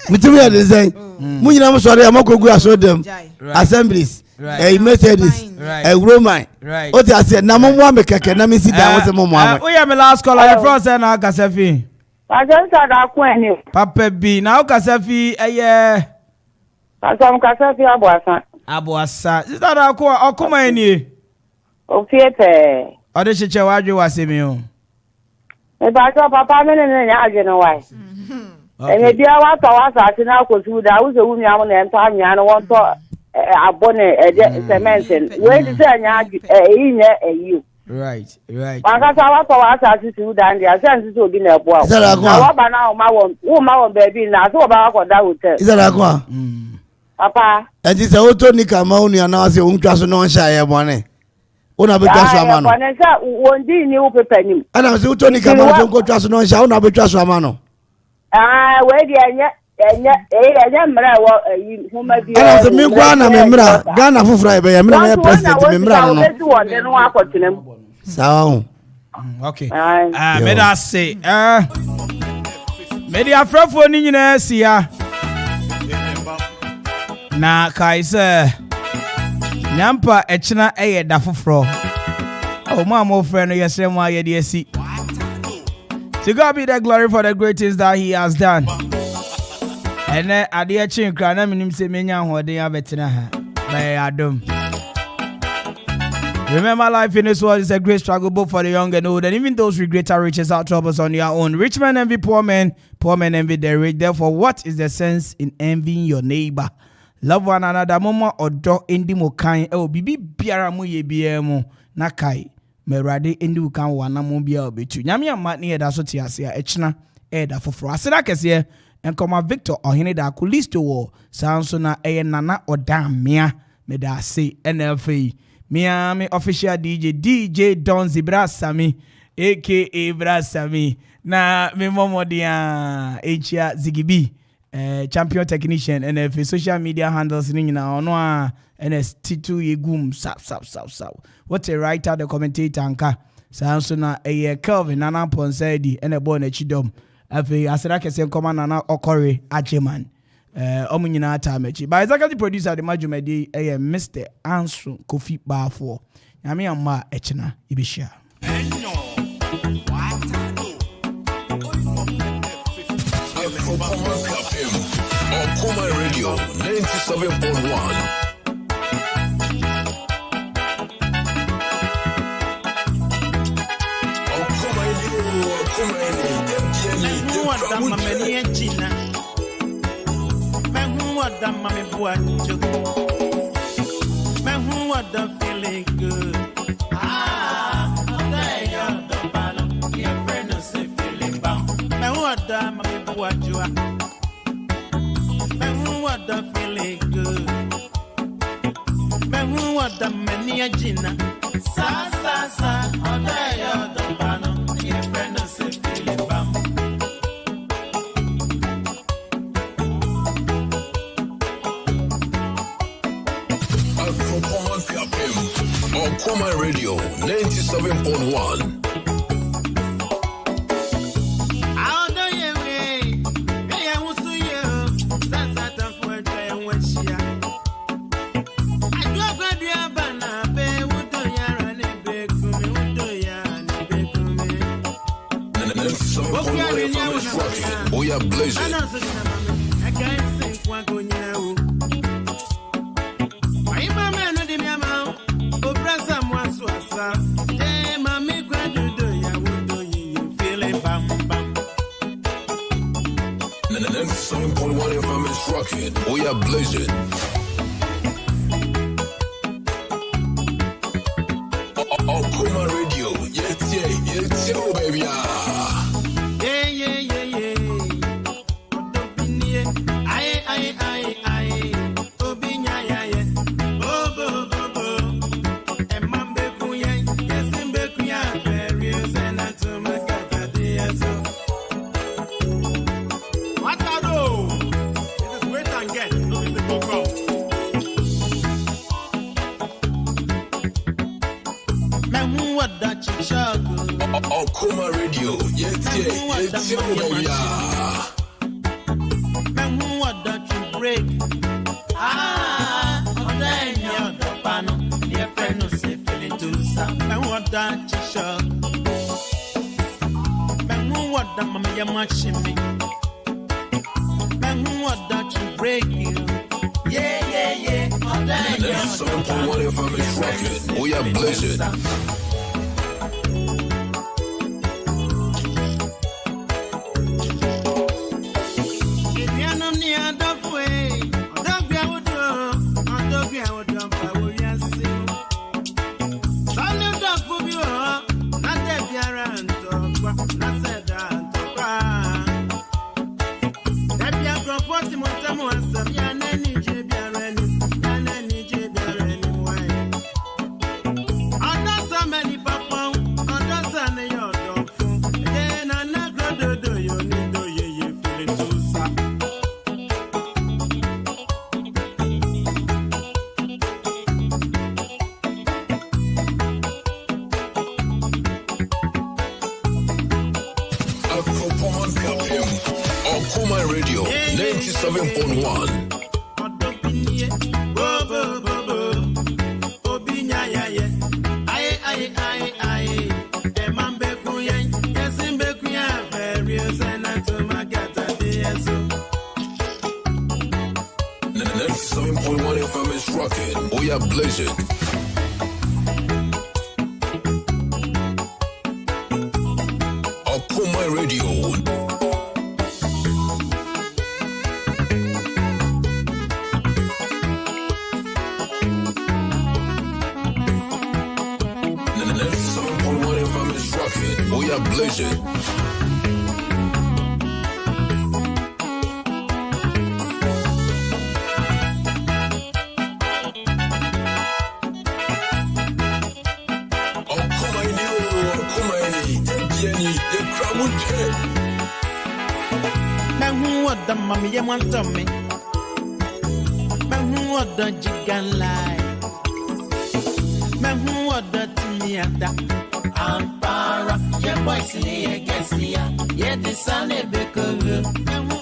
S12: mitimi ya de say munyina mo sori amakogu asodem assemblies Mercedes Roman o ti ase na mo moa me keke na me si da wo se mo moa
S3: we ya me last call your friend say na Kasafi
S4: Ajensa da ku eni
S3: papa bi na Kasafi eye
S4: Asam Kasafi
S3: Abuasa sister da ku Okoman eni
S4: o fiete
S3: o de cheche wadwe wasemi o
S4: e ba jo papa me ne nya aje no wai ene bia wa to wa sa ti na ko su da wo se wu mi am na enta nya no won to abone e cement we di se nya inye eyi
S3: right
S4: Waka sa wa to wa sa ti su da ndi asen ti obi na ebo a wa ba na o ma won baby na so ba ko da hotel
S12: Isara kwa
S4: papa
S12: enti se o to ni kama unu ya na wa se o ntwa so no nsha ye bone una betwa so ama no
S4: bone sa wondi ni wo pepa nim
S12: ana se o to ni kama so ko twa so no nsha una betwa so ama no
S4: we di enye mra wo huma bi
S12: ana se mi kwa na me mra Ghana fufura be ye mra na president me mra no sawa
S3: okay me da say me di afrafo ni nyina sia na kaise nyampa echina eye da foforo oh mama friend no yesre mu aye de asi to God be the glory for the great things that he has done and ade chin kra na minim se menya hoden abetena ha by adom. Remember, life in this world is a great struggle both for the young and old, and even those with greater riches are troubles on their own. Rich men envy poor men envy the rich. Therefore, what is the sense in envying your neighbor? Love one another. Mama or dog indi mo kind. Oh, bibi biara mo ye biemo na kai. Merade indi ukan wana mo biya obetu. Nyami amatni eda so tiasia echna eda fofro. Asida kesiye enkoma Victor ohine da kulisto wo. Sanso na eye nana odamia meda se NFA. Miami official DJ Don Zibra Sami aka Brasami na me momo dia Echia Zigibi champion technician and social media handles ni na ono a NS2 yegum sap what a writer the commentator anka sanso na Kelvin Nana Ponsedi and a boy na chidom afi asira kese nkoma Nana Okore Acheman omunyina atamechi by executive producer the majumedi Mr. Ansong Kofi Baffour nyame amma echina ibishia
S1: Okoman Radio 97.1
S9: What mommy boy man who what the feeling good there you the bottom your friend no say feeling bound man what the mommy boy you man who what the feeling good man who what the many a gina sa there you the bottom your friend no say feeling bound
S1: Okoman Radio 97.1 We are blazing.
S9: I can't think one going now. My mama no di mi ama. Obrasa mwaso asa. Eh mami kwadu do ya wodo you feeling bam bam.
S1: 97.1 FM is rocking. We are blazing. Okoman Radio. Yes, baby.
S9: What I do? This is wait and get. No, it's a go.
S1: Okuma Radio, yeah.
S9: Man, what don't you break? Then you're the panel, your friend who say feeling too sad. Man, what don't you show? Man, what the mamma you're matching me? Man, what don't you break you? Yeah. Then you're the panel, your friend who say feeling too sad.
S1: Okoman Radio, 97.1. FM is rocking. We are blazing. Okoman Radio. We are blazing.
S9: What the mommy you want to me? What the chicken like? What the timiata? Ampara, your boys in here, guess here. Yeah, the sun is because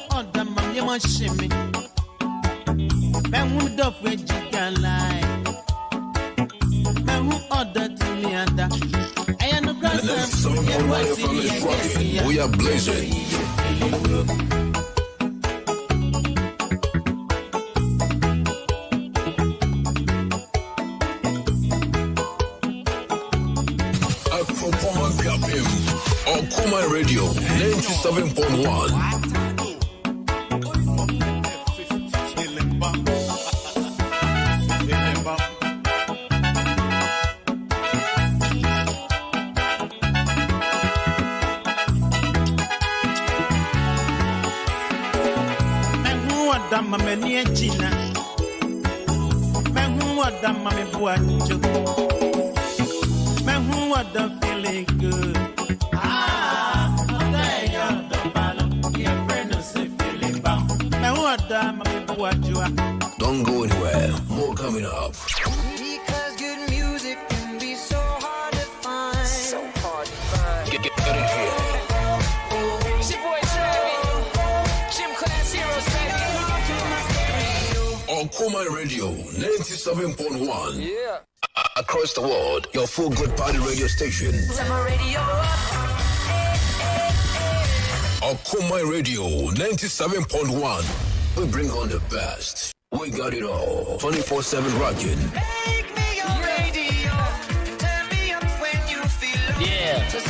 S9: what the mommy you want to me? Who the way chicken like? Who order timiata? I am no grandson. Your boys in here, guess here.
S1: We are blazing. Okoman Radio, 97.1.
S9: Mama near China. Man, who what the mommy buacho? Man, who what the feeling good? There you're the battle. Your friend is feeling bound. Man, what the mommy buacho?
S1: Don't go anywhere. More coming up.
S5: Because good music can be so hard to find. So hard to find.
S1: Get it here.
S5: It's your boy Travis. Gym Class Heroes, baby.
S1: Okoman Radio, 97.1.
S5: Yeah.
S1: Across the world, your full good party radio station.
S5: Summer radio.
S1: Okoman Radio, 97.1. We bring on the best. We got it all. 24/7 rocking.
S5: Make me your radio. Turn me up when you feel low.
S1: Yeah.
S5: Just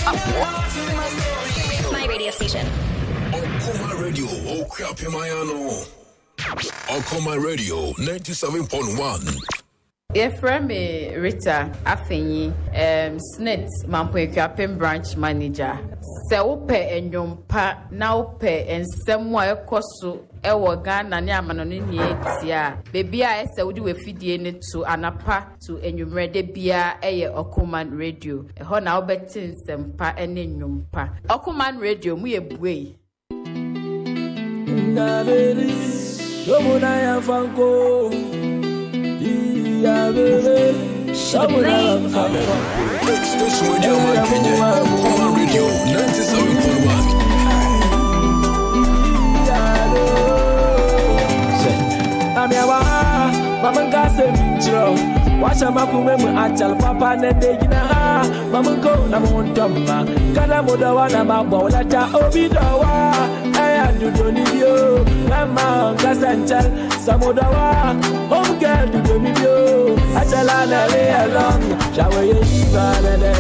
S5: it's
S11: my radio station.
S1: Okoman Radio, Okapimayano. Okoman Radio, 97.1.
S14: Efrem Rita Afenyi, SNIT Mampoekwapem branch manager. Se wope enyompa na wope ensemwa ekoso ewo Ghana ne amanoni ne etia. Baby a ese wodi wefidie ne to anapa to enyumrede bia eye Okoman Radio. Eho na wobeti nsempa ene enyompa. Okoman Radio mu yebuei.
S15: Tomuna ya fanko, iya bebe.
S1: Station with your Kenya, Okoman Radio 97.1.
S13: Mama Kasa Mitro, watch a makume achal papa nedegina, Mamunko Namontoma, Kanamodawana Mabolata Obidawa, I do Donio, Mama Casanchal, Samodawa, Home Girl to Domino, Achalana lay along, Shawaye